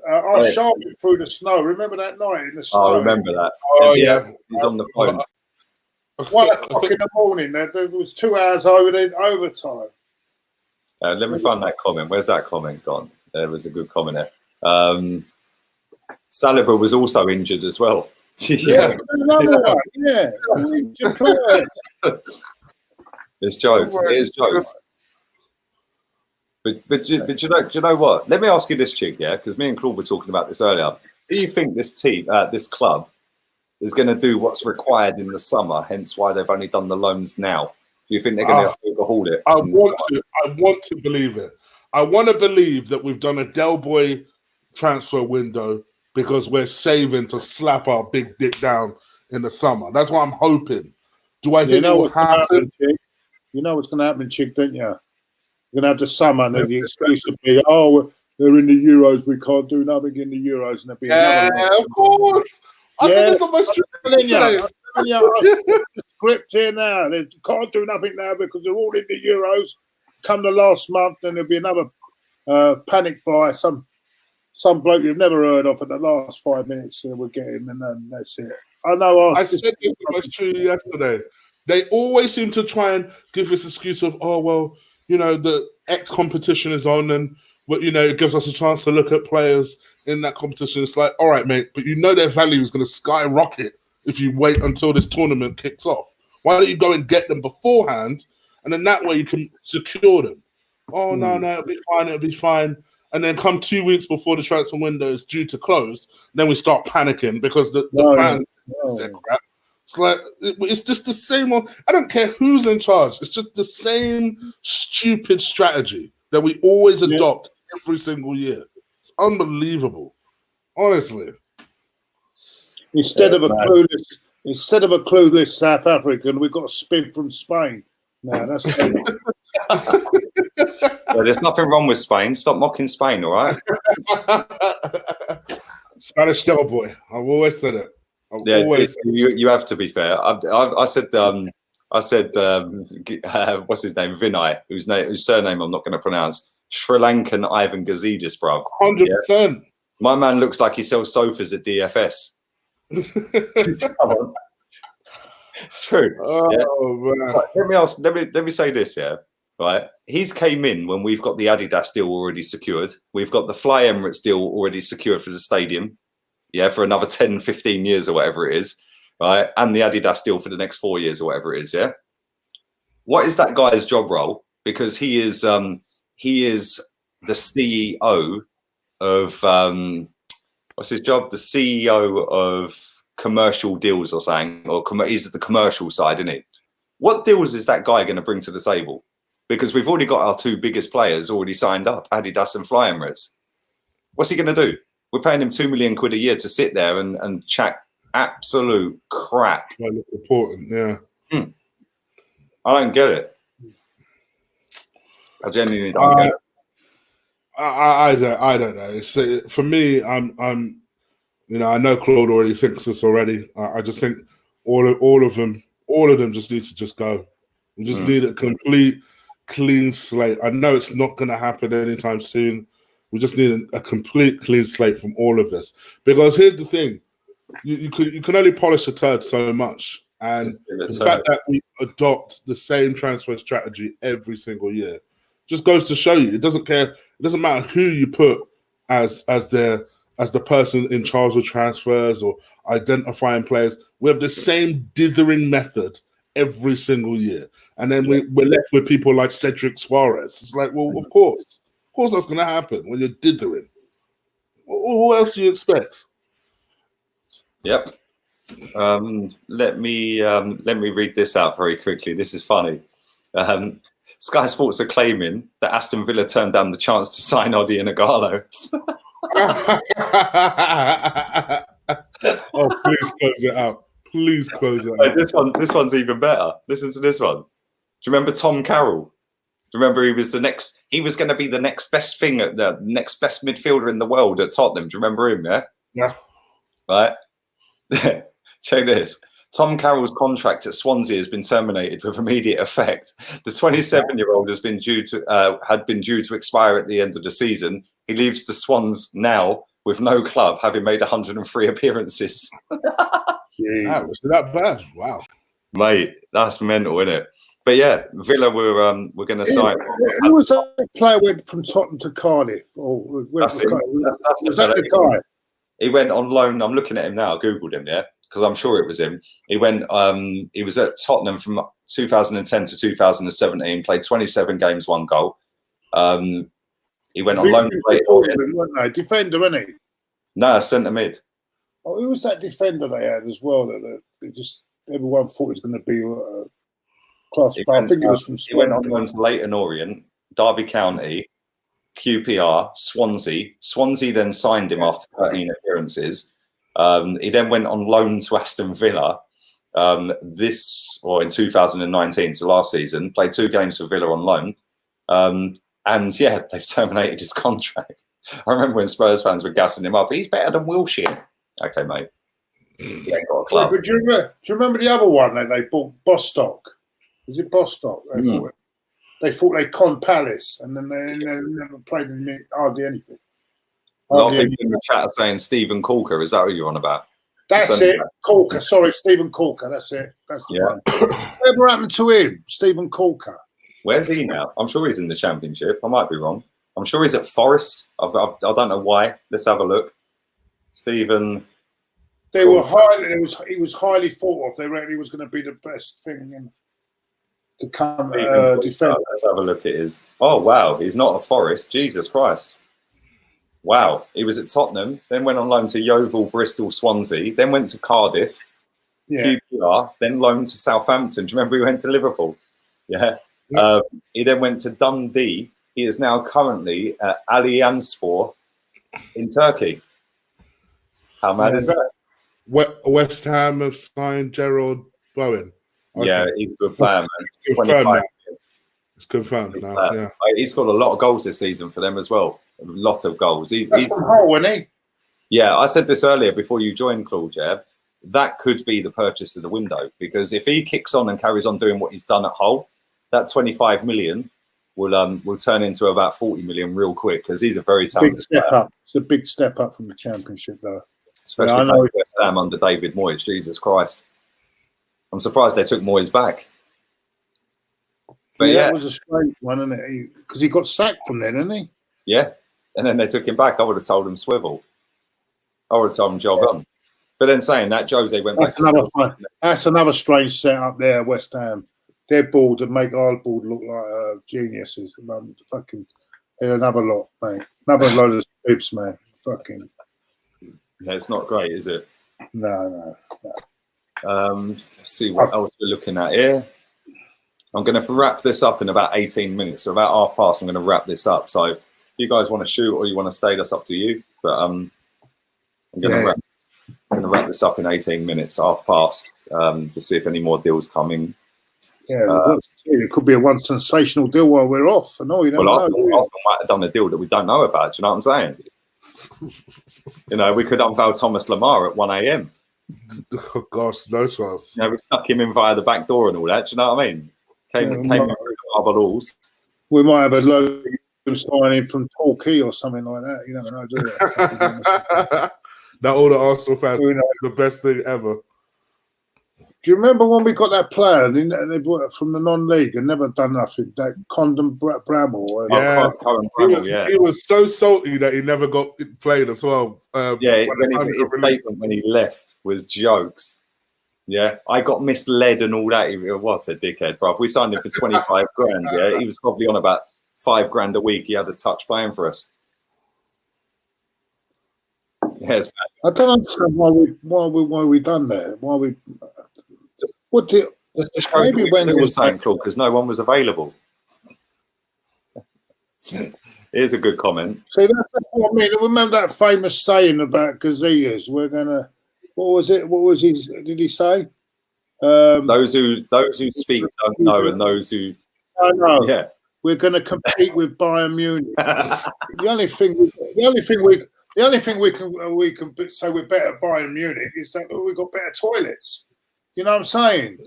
Our Sharpie through the snow. Remember that night in the snow? I remember that. Oh yeah, he's on the phone. 1 o'clock in the morning. There was 2 hours overtime. Let me find that comment. Where's that comment gone? There was a good comment there. Saliba was also injured as well. Another one. Yeah. It's jokes. It is jokes. But do you know what? Let me ask you this, Chig, because me and Claude were talking about this earlier. Do you think this team, this club, is going to do what's required in the summer? Hence, why they've only done the loans now. Do you think they're going to overhaul it? I want to believe it. I want to believe that we've done a Del Boy transfer window because we're saving to slap our big dick down in the summer. That's what I'm hoping. Do I think it will happen? You know what's going to happen, Chig, don't you? You're going to have the summer and the excuse to be, they're in the Euros, we can't do nothing in the Euros. And there'll be another of course. I said this on my stream. The script here now. They can't do nothing now because they're all in the Euros. Come the last month, then there'll be another panic buy. Some bloke you've never heard of at the last 5 minutes. We'll get him, and then that's it. I know. I said this on my stream yesterday. They always seem to try and give this excuse of, the X competition is on, and it gives us a chance to look at players in that competition. It's like, all right, mate, but their value is going to skyrocket if you wait until this tournament kicks off. Why don't you go and get them beforehand, and then that way you can secure them? Oh, no, it'll be fine. And then come 2 weeks before the transfer window is due to close, then we start panicking because the fans they're crap. It's like, it's just the same one. I don't care who's in charge. It's just the same stupid strategy that we always adopt every single year. It's unbelievable. Honestly. Instead of a clueless South African, we've got a spin from Spain. No, that's Well, there's nothing wrong with Spain. Stop mocking Spain, all right? Spanish devil boy. I've always said it. You have to be fair. I said what's his name? Vinay, whose surname I'm not going to pronounce. Sri Lankan Ivan Gazidis, bruv. 100%. My man looks like he sells sofas at DFS. It's true. Oh man. Right, let me say this, yeah. Right. He's came in when we've got the Adidas deal already secured. We've got the Fly Emirates deal already secured for the stadium. Yeah, for another 10, 15 years or whatever it is. Right. And the Adidas deal for the next 4 years or whatever it is, yeah. What is that guy's job role? Because he is the CEO of what's his job? The CEO of commercial deals or something, or he's at the commercial side, isn't he? What deals is that guy going to bring to the table? Because we've already got our two biggest players already signed up, Adidas and Fly Emirates. What's he going to do? We're paying him £2 million a year to sit there and chat absolute crap. Important, yeah. I don't get it. I genuinely don't get it. I don't know. It's, for me, I'm I know Claude already thinks this already. I just think all of them just need to just go. We just need a complete clean slate. I know it's not going to happen anytime soon. We just need a complete clean slate from all of this. Because here's the thing: you can only polish a turd so much, and the fact that we adopt the same transfer strategy every single year just goes to show you it doesn't care. It doesn't matter who you put as the person in charge of transfers or identifying players. We have the same dithering method every single year. And then we're left with people like Cedric Suarez. It's like, well, of course that's going to happen when you're dithering. What else do you expect? Yep. Let me read this out very quickly. This is funny. Sky Sports are claiming that Aston Villa turned down the chance to sign Odi and Ighalo. Oh, please close it out. Please close it out. This one's even better. Listen to this one. Do you remember Tom Carroll? Do you remember he was going to be the next best thing, the next best midfielder in the world at Tottenham? Do you remember him? Yeah. Yeah. Right. Check this. Tom Carroll's contract at Swansea has been terminated with immediate effect. The 27-year-old had been due to expire at the end of the season. He leaves the Swans now with no club, having made 103 appearances. That was that bad. Wow, mate, that's mental, isn't it? But yeah, Villa we're going to sign. Who was that player went from Tottenham to Cardiff? Or that's the guy? He went on loan. I'm looking at him now. I googled him, yeah, because I'm sure it was him. He went. He was at Tottenham from 2010 to 2017. Played 27 games, 1 goal. He went on loan. Defender, wasn't he? No, centre mid. Oh, who was that defender they had as well? That everyone thought it was going to be class. But I think it was from. He went on loan to Leyton Orient, Derby County, QPR, Swansea. Swansea then signed him after 13 appearances. He then went on loan to Aston Villa. In 2019, so last season, played 2 games for Villa on loan. And yeah, they've terminated his contract. I remember when Spurs fans were gassing him up. He's better than Wilshere. Okay, mate. He ain't got a club. But do you remember the other one that they bought, Bostock? Was it Bostock? They thought they conned Palace, and then they never played hardly anything. A lot of people in the chat are saying Stephen Corker. Is that what you're on about? That's it. Corker. Sorry, Stephen Corker. That's it. That's the one. Whatever happened to him? Stephen Corker. Where's he now? I'm sure he's in the Championship. I might be wrong. I'm sure he's at Forest. I don't know why. Let's have a look. Stephen. They were highly. He was highly thought of. They reckon he was going to be the best thing to come defend. Let's have a look at his. Oh wow, he's not at Forest. Jesus Christ. Wow, he was at Tottenham, then went on loan to Yeovil, Bristol, Swansea, then went to Cardiff, QPR, then loaned to Southampton. Do you remember he went to Liverpool? Yeah. He then went to Dundee. He is now currently at Allianzspor in Turkey. How mad is that? West Ham have signed Gerald Bowen. Okay. Yeah, he's a good player, man. It's confirmed now. It's confirmed now. Yeah, he's got a lot of goals this season for them as well. A lot of goals. He's from Hull, isn't he? Yeah, I said this earlier before you joined, Claude. Yeah, that could be the purchase of the window, because if he kicks on and carries on doing what he's done at Hull, that 25 million will turn into about 40 million real quick, because he's a very talented big step up. It's a big step up from the Championship, though. Especially West Ham under David Moyes. Jesus Christ. I'm surprised they took Moyes back. But yeah, that was a strange one, isn't it? Because he got sacked from there, didn't he? Yeah. And then they took him back. I would have told him swivel. I would have told him jog on. But then saying that, Jose went back. That's another strange setup there, West Ham. Their board that make our board look like geniuses. Fucking another lot, mate. Another load of scripts, man. Fucking. Yeah, it's not great, is it? No. Let's see what else we're looking at here. I'm going to wrap this up in about 18 minutes. So about past, I'm going to wrap this up. So if you guys want to shoot or you want to stay, that's up to you. But I'm going to wrap this up in 18 minutes, past, to see if any more deals come in. Yeah, it could be a one sensational deal while we're off. I know you don't know. Arsenal might have done a deal that we don't know about. Do you know what I'm saying? We could unveil Thomas Lamar at 1 a.m. Oh gosh, no chance. We stuck him in via the back door and all that. Do you know what I mean? Came in through the other doors. We might have a load signing from Torquay or something like that. You never know, do you? That all the Arsenal fans, the best thing ever. Do you remember when we got that player from the non-league and never done nothing? That Condon Bramall. He was so salty that he never got played as well. His statement when he left was jokes. Yeah, I got misled and all that. What a dickhead, bro. We signed him for 25 grand. Yeah, he was probably on about $5 grand a week. He had a touch playing for us. Yes, I don't understand why we done that. Why we? Maybe when it was saying, Claude, because no one was available. Here's a good comment. See, that's what I mean. Remember that famous saying about Casillas? We're gonna. What was it? What was his? Did he say? Those who speak don't know, and those who. I know. Yeah. We're going to compete with Bayern Munich. The only thing we can say we're better at Bayern Munich is that we've got better toilets. You know what I'm saying?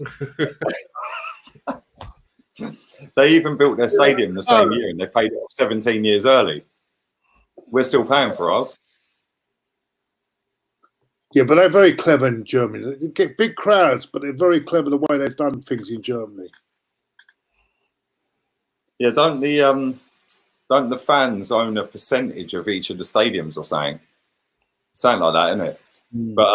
They even built their stadium the same year, and they paid it off 17 years early. We're still paying for ours. Yeah, but they're very clever in Germany. They get big crowds, but they're very clever the way they've done things in Germany. Yeah, don't the fans own a percentage of each of the stadiums or something? Something like that, isn't it? But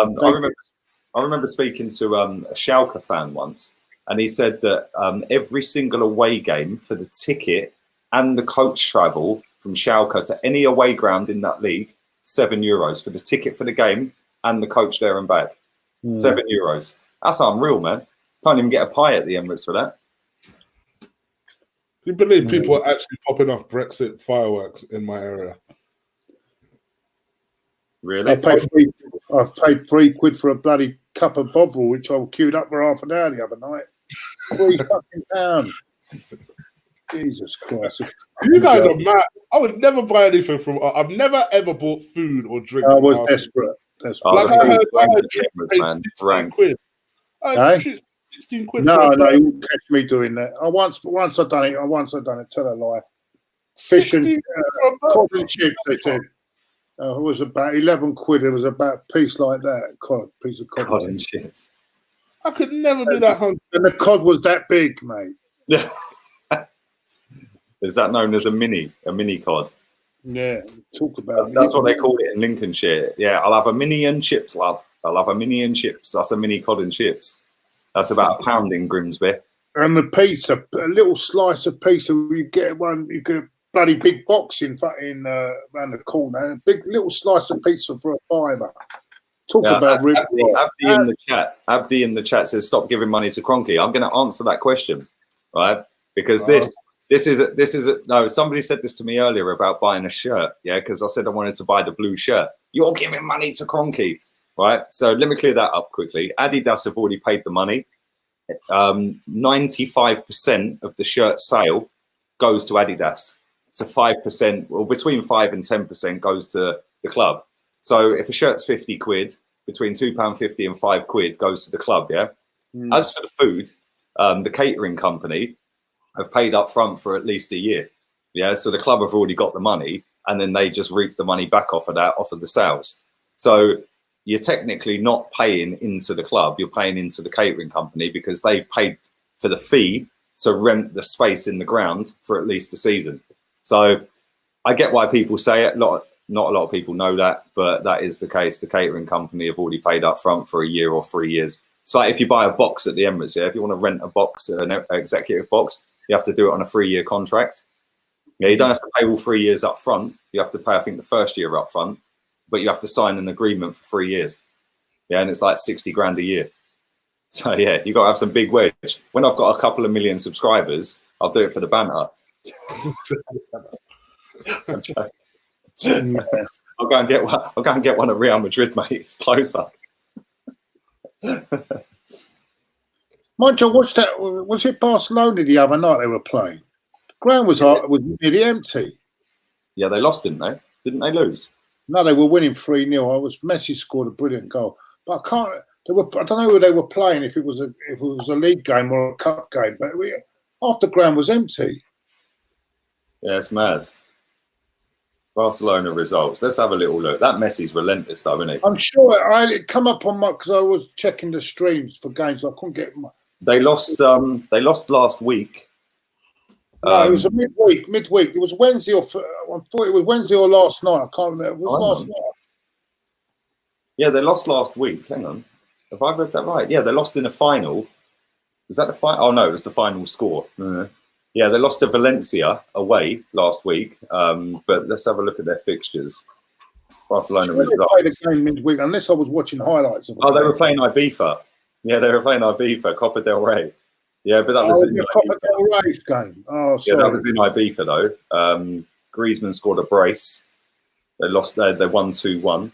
I remember speaking to a Schalke fan once, and he said that every single away game for the ticket and the coach travel from Schalke to any away ground in that league, €7 for the ticket for the game and the coach there and back. €7. That's unreal, man. Can't even get a pie at the Emirates for that. Do you believe people are actually popping off Brexit fireworks in my area? Really? I paid £3 for a bloody cup of Bovril, which I queued up for half an hour the other night. £3 Jesus Christ! You guys are mad. I would never buy anything from. I've never ever bought food or drink. I was desperate. Like I heard 16 quid. 16 quid. No, you won't catch me doing that. Once I've done it. Tell a lie. Fish and cod and chips. They said it was about 11 quid. It was about a piece like that. Piece of cod and chips. I could never be that hungry. And the cod was that big, mate. Yeah. Is that known as a mini cod? Yeah. Talk about that's what they call it in Lincolnshire. Yeah, I'll have a mini and chips, lad. I'll have a mini and chips. That's a mini cod and chips. That's about £1 in Grimsby. And the pizza, a little slice of pizza. You get you get a bloody big box in around the corner. A big little slice of pizza for a £5. Talk about rib. Abdi in the chat says, "Stop giving money to Kroenke." I'm going to answer that question, right? Because this is no. Somebody said this to me earlier about buying a shirt. Yeah, because I said I wanted to buy the blue shirt. You're giving money to Kroenke. right? So let me clear that up quickly. Adidas have already paid the money. 95% of the shirt sale goes to Adidas. So 5%, or between 5 and 10% goes to the club. So if a shirt's 50 quid, between £2.50 and £5 goes to the club, yeah? As for the food, the catering company have paid up front for at least a year. Yeah, so the club have already got the money, and then they just reap the money back off of that, off of the sales. So you're technically not paying into the club, you're paying into the catering company because they've paid for the fee to rent the space in the ground for at least a season. So I get why people say it. Not a lot of people know that, but that is the case. The catering company have already paid up front for a year or 3 years. So like if you buy a box at the Emirates, yeah, if you want to rent a box, an executive box, you have to do it on a 3-year contract. Yeah, you don't have to pay all 3 years up front. You have to pay, I think, the first year up front, but you have to sign an agreement for 3 years. Yeah, and it's like 60 grand a year. So yeah, you got to have some big wedge. When I've got a couple of million subscribers, I'll do it for the banter. I'll go and get one. I'll go and get one at Real Madrid, mate. It's closer. Mind you, I watched that. Was it Barcelona the other night they were playing? The ground was nearly empty. Yeah, they lost, didn't they? Didn't they lose? No, they were winning 3-0. Messi scored a brilliant goal, but I can't. I don't know who they were playing. If it was a league game or a cup game, but half the ground was empty. Yeah, it's mad. Barcelona results. Let's have a little look. That Messi's relentless, though, isn't he? I'm sure it come up on my because I was checking the streams for games. So I couldn't get. They lost. They lost last week. No, it was a midweek. It was Wednesday or I thought it was Wednesday or last night. I can't remember. It was last night. Yeah, they lost last week. Hang on, have I read that right? Yeah, they lost in a final. Was that the final? Oh no, it was the final score. Yeah, they lost to Valencia away last week. But let's have a look at their fixtures. Barcelona results. They played a game midweek, unless I was watching highlights. Of they were playing Ibiza. Yeah, they were playing Ibiza, Copa del Rey. Yeah, but that was in Copa del Rey's game. Oh, sorry. Yeah, that was in Ibiza though. Griezmann scored a brace. They lost. They won 2-1.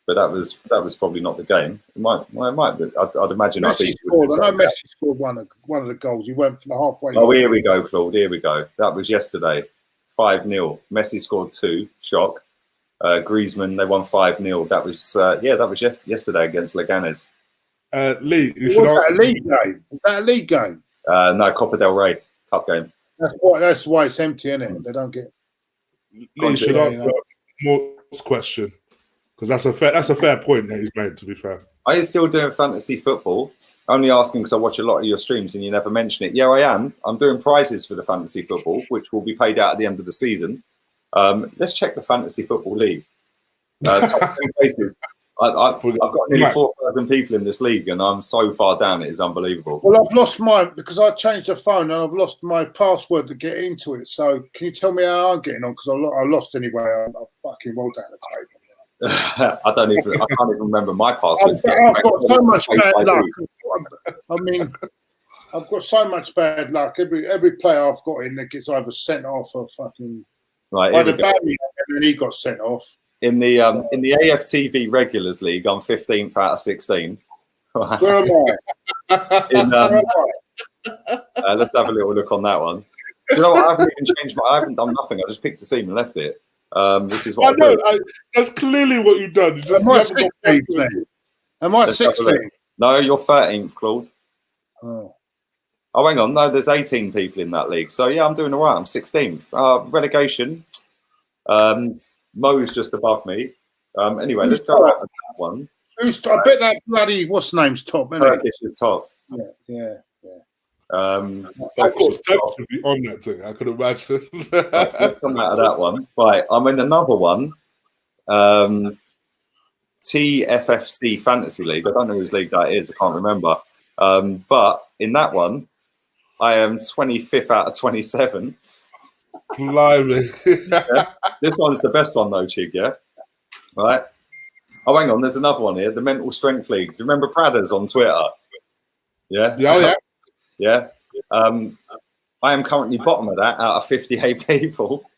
But that was probably not the game. It might be. I'd imagine. Messi scored. I know Messi scored one of the goals. He went for the halfway. Oh, here we go, Claude. Here we go. That was yesterday. 5-0. Messi scored 2. Shock. Griezmann, they won 5-0. That was yesterday against Leganes. Lee, was that a league game? Was that a league game? No, Copa del Rey cup game. That's why it's empty, isn't it? They don't get. Lee should answer more question. Because that's a fair point that he's made, to be fair. Are you still doing fantasy football? Only asking because I watch a lot of your streams and you never mention it. Yeah, I am. I'm doing prizes for the fantasy football, which will be paid out at the end of the season. Let's check the fantasy football league. Top 10 places. I've got nearly 4,000 people in this league, and I'm so far down. It is unbelievable. Well, I've lost mine because I changed the phone and I've lost my password to get into it. So, can you tell me how I'm getting on? Because I lost anyway. I'm fucking well down the table. I can't even remember my password. I've got so much bad luck. I mean, I've got so much bad luck. Every player I've got in that gets either sent off or fucking. Right, and he got sent off. In the A.F.C. Regulars League, I'm 15th out of 16. Where am I? Let's have a little look on that one. Do you know what? I haven't even changed I haven't done nothing. I just picked a team and left it. Which is what I know. That's clearly what you've done. Am I 16th? Am I 16th? No, you're 13th, Claude. Oh, hang on. No, there's 18 people in that league. So yeah, I'm doing all right. I'm 16th. Relegation. Mo's just above me. Anyway, let's go out with that one. I bet that bloody what's name's top, isn't Turkish is top. Yeah. Turkish should be on that thing. I could imagine. Let's come out of that one. Right, I'm in another one. TFFC Fantasy League. I don't know whose league that is. I can't remember. But in that one, I am 25th out of 27. Blimey. Yeah. This one's the best one though, Chig, yeah? Right. Oh, hang on, there's another one here, the Mental Strength League. Do you remember Pradas on Twitter? Yeah? Yeah. Yeah. I am currently bottom of that out of 58 people.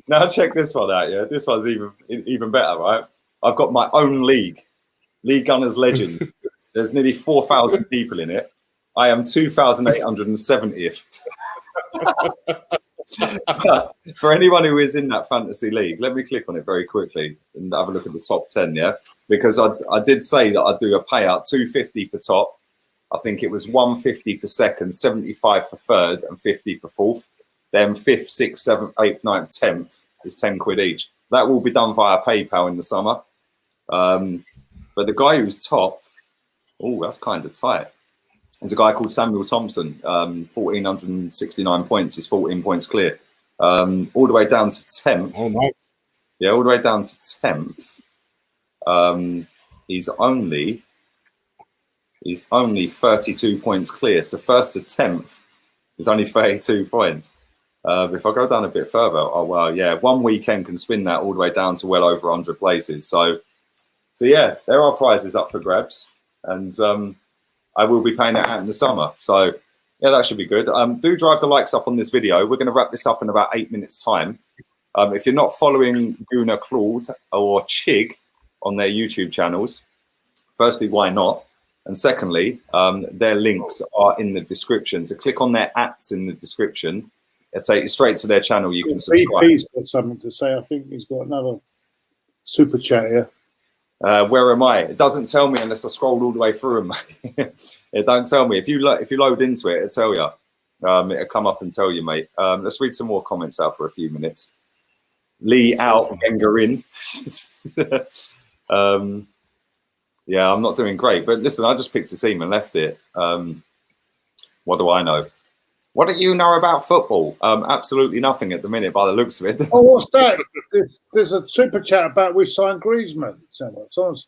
Now check this one out, yeah? This one's even better, right? I've got my own league, League Gunners Legends. There's nearly 4,000 people in it. I am 2,870th. But for anyone who is in that fantasy league, let me click on it very quickly and have a look at the top 10, yeah? Because I did say that I'd do a payout, 250 for top. I think it was 150 for second, 75 for third, and 50 for fourth. Then fifth, sixth, seventh, eighth, ninth, 10th is 10 quid each. That will be done via PayPal in the summer. But the guy who's top, oh, that's kind of tight. There's a guy called Samuel Thompson, 1,469 points. He's 14 points clear. All the way down to 10th. Oh, my. Yeah, all the way down to 10th. He's only 32 points clear. So first to 10th is only 32 points. If I go down a bit further, oh, well, yeah, one weekend can spin that all the way down to well over 100 places. So yeah, there are prizes up for grabs. And I will be paying it out in the summer. So, yeah, that should be good. Do drive the likes up on this video. We're going to wrap this up in about 8 minutes' time. If you're not following Guna, Claude or Chig on their YouTube channels, firstly, why not? And secondly, their links are in the description. So click on their @ in the description. It'll take you straight to their channel. You can subscribe. BP's got something to say. I think he's got another super chat here. Where am I? It doesn't tell me unless I scrolled all the way through them. It don't tell me. If you load into it, it'll tell you. It'll come up and tell you, mate. Let's read some more comments out for a few minutes. Lee out, Wenger in. Yeah, I'm not doing great. But listen, I just picked a team and left it. What do I know? What do you know about football? Absolutely nothing at the minute by the looks of it. Oh, what's that? There's a super chat about we signed Griezmann. Someone's...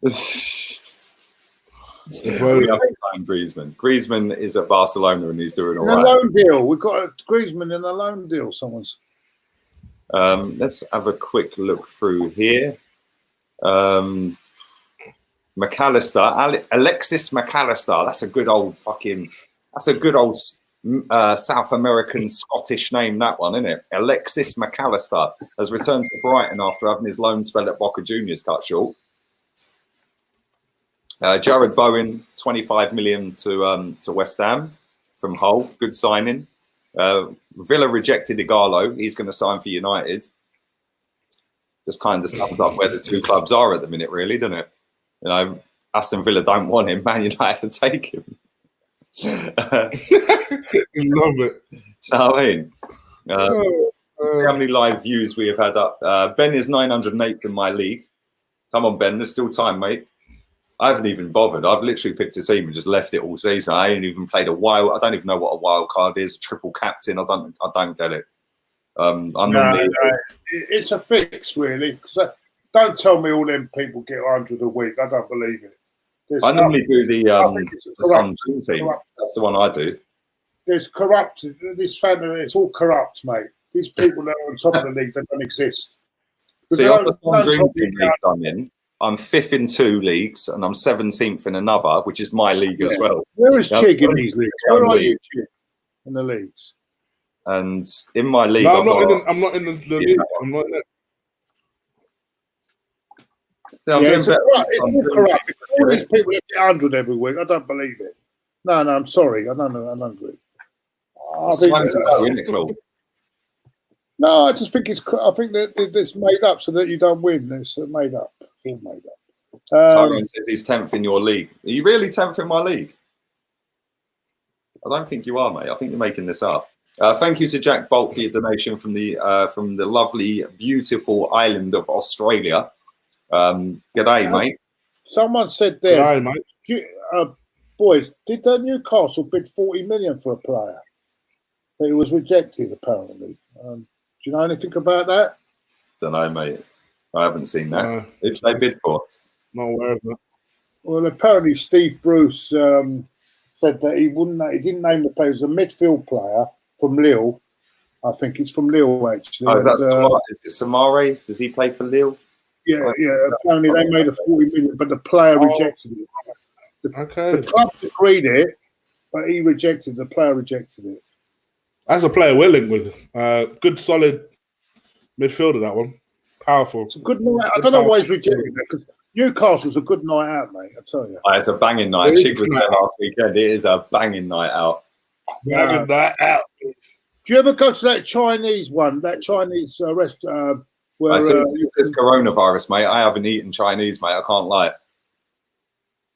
We haven't signed Griezmann. Griezmann is at Barcelona and he's doing all right. A loan deal. We've got a Griezmann in a loan deal. Someone's... Let's have a quick look through here. McAllister, Alexis McAllister. That's a good old South American Scottish name, that one, isn't it? Alexis McAllister has returned to Brighton after having his loan spell at Boca Juniors cut short. Jared Bowen, 25 million to West Ham from Hull. Good signing. Villa rejected Ighalo. He's going to sign for United. Just kind of sums up where the two clubs are at the minute, really, doesn't it? You know, Aston Villa don't want him. Man United to take him. Love it. You know what I mean? See how many live views we have had up. Ben is 908th in my league. Come on, Ben. There's still time, mate. I haven't even bothered. I've literally picked a team and just left it all season. I ain't even played a wild. I don't even know what a wild card is. A triple captain. I don't get it. It's a fix, really. Because don't tell me all them people get 100 a week. I don't believe it. I normally do the Sun Dream team. That's the one I do. There's corrupt. This family, it's all corrupt, mate. These people that are on top of the league, they don't exist. See, on the Sun Dream team leagues I'm in, I'm 5th in 2 leagues and I'm 17th in another, which is my league as well. Where is Chig in these leagues? Where are you, Chig, in the leagues? And in my league, no, I'm not in the league. I'm not in it. It's all corrupt. All these people that get 100 every week, I don't believe it. No, I'm sorry. I don't agree. No, I just think I think that it's made up so that you don't win. It's made up. It's all made up. Tyrone says he's 10th in your league. Are you really 10th in my league? I don't think you are, mate. I think you're making this up. Thank you to Jack Bolt for your donation from the lovely, beautiful island of Australia. G'day, mate. Someone said there, G'day, mate. Boys, did Newcastle bid 40 million for a player? But it was rejected, apparently. Do you know anything about that? Don't know, mate. I haven't seen that. Who did they bid for? Not aware of that. Well, apparently Steve Bruce said that he didn't name the player. It was a midfield player from Lille. I think it's from Lille, actually. Oh, is it Samari? Does he play for Lille? Yeah. Apparently they made a 40 million, but the player rejected it. The club agreed it, but the player rejected it. As a player we're linked with, good solid midfielder, that one. Powerful. It's a good night. I don't know why he's rejecting that, because Newcastle's a good night out, mate. I tell you. Oh, it's a banging night. Chig was there last weekend. It is a banging night out. Banging night out. Do you ever go to that Chinese one? That Chinese restaurant where Since this coronavirus, mate, I haven't eaten Chinese, mate. I can't lie.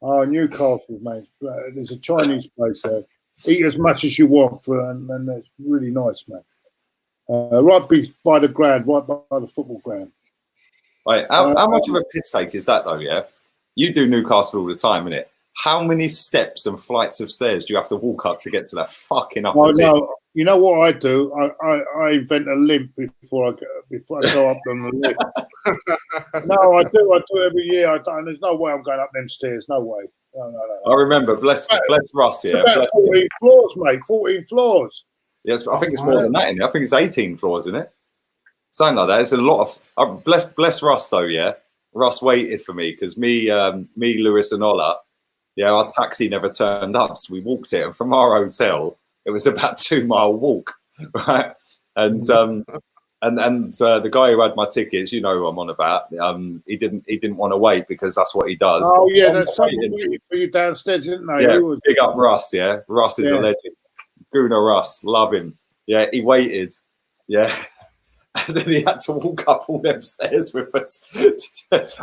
Oh, Newcastle, mate. There's a Chinese place there. Eat as much as you want, and it's really nice, mate. Right by the ground, right by the football ground. Right, how much of a piss take is that, though? Yeah, you do Newcastle all the time, innit? How many steps and flights of stairs do you have to walk up to get to that fucking upper tier? No, you know what I do? I invent a limp before I go up on the lift. No, I do every year. And there's no way I'm going up them stairs. No way. No. I remember, bless Russ, yeah. About 14 floors, mate. 14 floors. Yes, I think it's more than that, in it. I think it's 18 floors, isn't it? Something like that. It's a lot of. Bless Russ though, yeah. Russ waited for me because me, Lewis, and Ola. Yeah, our taxi never turned up, so we walked it. And from our hotel, it was about 2 mile walk, right? And the guy who had my tickets, you know who I'm on about. He didn't want to wait because that's what he does. Oh yeah, there's someone waiting for you downstairs, isn't there? Yeah, big up Russ. Yeah, Russ is a legend. Guna Russ, love him. Yeah, he waited. Yeah. And then he had to walk up all them stairs with us.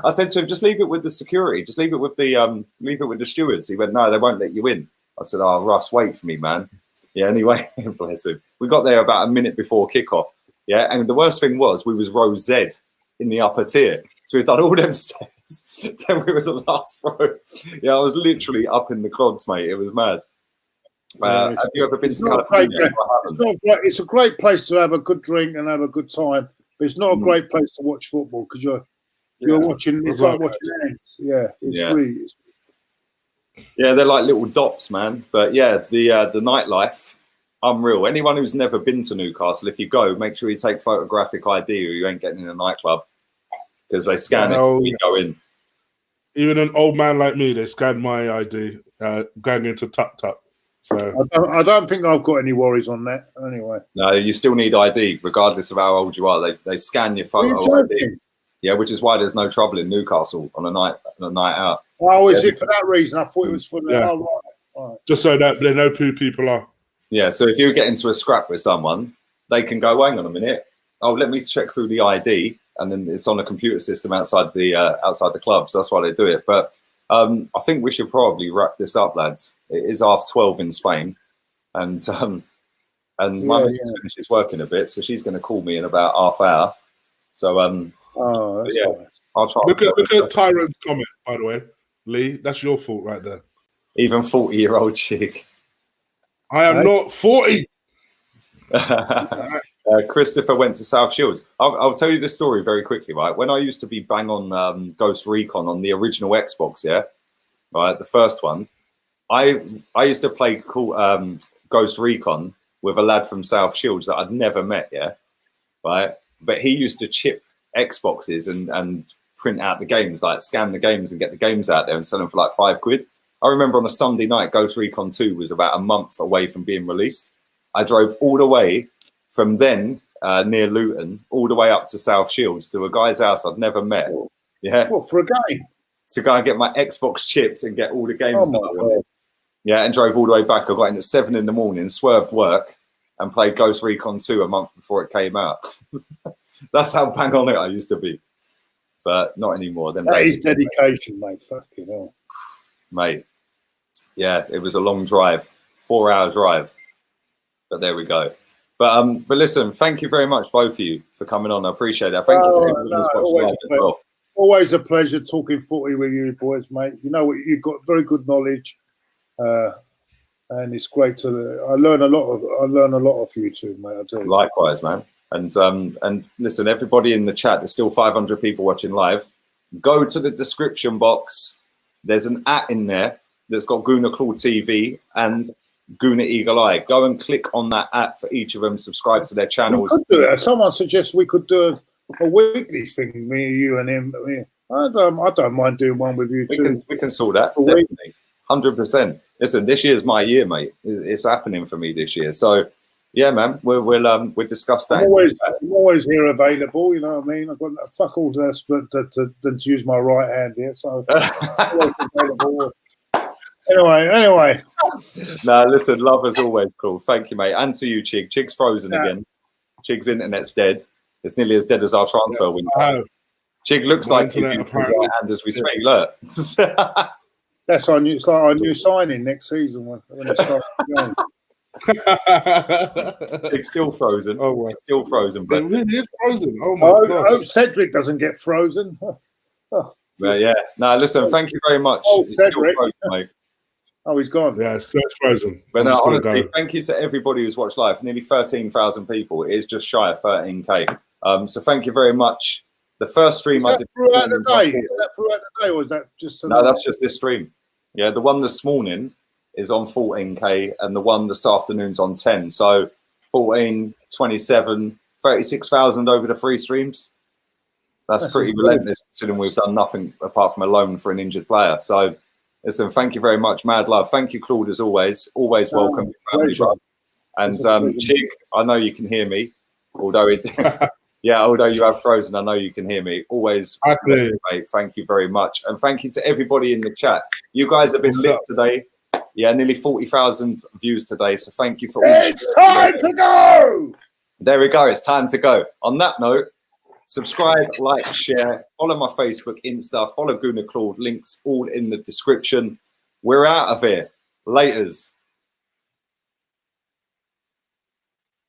I said to him, just leave it with the security. Just leave it with the stewards. He went, no, they won't let you in. I said, oh, Russ, wait for me, man. Yeah, anyway, bless him. We got there about a minute before kickoff. Yeah, and the worst thing was we was row Z in the upper tier. So we've done all them stairs. Then we were the last row. Yeah, I was literally up in the clods, mate. It was mad. Have you ever been to California? It's a great place to have a good drink and have a good time, but it's not a great place to watch football because you're watching. It's like watching ants. Yeah, really. Yeah, they're like little dots, man. But yeah, the nightlife, unreal. Anyone who's never been to Newcastle, if you go, make sure you take photographic ID or you ain't getting in a nightclub because they scan it when you go in. Even an old man like me, they scanned my ID going into Tuck. So I don't think I've got any worries on that. Anyway, no, you still need ID regardless of how old you are. They scan your photo ID. Yeah, which is why there's no trouble in Newcastle on a night out. Oh, is it for that reason? I thought it was for the. Yeah. Oh, right. Just so that they know who people are. Yeah, so if you get into a scrap with someone, they can go, hang on a minute. Oh, let me check through the ID, and then it's on a computer system outside the club. So that's why they do it. But I think we should probably wrap this up, lads. It is 12:30 in Spain, and my missus finishes working a bit, so she's going to call me in about half hour. So that's nice. I'll try. Look at Tyrone's comment, by the way, Lee. That's your fault right there. Even 40-year-old chick. I am not 40. Christopher went to South Shields. I'll tell you the story very quickly, right? When I used to be bang on Ghost Recon on the original Xbox, yeah, right, the first one, I used to play Ghost Recon with a lad from South Shields that I'd never met, yeah, right? But he used to chip Xboxes and print out the games, like scan the games and get the games out there and sell them for like £5. I remember on a Sunday night, Ghost Recon 2 was about a month away from being released. I drove all the way from then near Luton, all the way up to South Shields to a guy's house I'd never met. Yeah. What, for a game? To go and get my Xbox chipped and get all the games. Yeah, and drove all the way back. I got in at 7 a.m, swerved work, and played Ghost Recon 2 a month before it came out. That's how bang on it I used to be. But not anymore. That is dedication, mate. Fucking hell. Mate. Yeah, it was a long drive. 4-hour drive. But there we go. But listen, thank you very much, both of you, for coming on. I appreciate it. Thank you to everyone who's watching live as well. Always a pleasure talking footy with you boys, mate. You know what, you've got very good knowledge, and it's great to. I learn a lot of you too, mate. I do. Likewise, man. And listen, everybody in the chat, there's still 500 people watching live. Go to the description box. There's an in there that's got Guna Claw TV and Guna Eagle Eye. Go and click on that app for each of them. Subscribe to their channels. We could do it. Someone suggests we could do a weekly thing, me, you, and him. I don't mind doing one with you too. We can sort that. Definitely, 100%. Listen, this year's my year, mate. It's happening for me this year. So Yeah, man, we'll discuss that. I'm always here available. You know what I mean? I've got fuck all this, but than to use my right hand here. So always available. Anyway. No, listen, love as always, cool. Thank you, mate, and to you, Chig. Chig's frozen again. Chig's internet's dead. It's nearly as dead as our transfer window. Chig looks like he's using his right hand as we speak. Look. That's our new. It's like our new signing next season when it starts again. Chig's still frozen. Oh, well. It's still frozen. It really is frozen. Oh my god! I hope Cedric doesn't get frozen. Well, yeah. No, listen. Thank you very much. Cedric. Still frozen, mate. Oh, he's gone. Yeah, it's frozen. But no, honestly, thank you to everybody who's watched live. Nearly 13,000 people. It is just shy of 13k. So thank you very much. The first stream I did throughout the day. Is that throughout the day, or is that just tonight? No, that's just this stream. Yeah, the one this morning is on 14k, and the one this afternoon's on 10. So 14, 27, 36,000 over the 3 streams. That's pretty relentless, considering we've done nothing apart from a loan for an injured player. So listen, thank you very much. Mad love. Thank you, Claude, as always. Always welcome. And Chig, I know you can hear me, although although you have frozen, I know you can hear me. Always, mate. Thank you very much. And thank you to everybody in the chat. You guys have been lit today. Yeah, nearly 40,000 views today. So thank you for all. It's time to go! There we go. It's time to go. On that note, subscribe, like, share, follow my Facebook, Insta, follow Gunnar Claude. Links all in the description. We're out of here. Laters.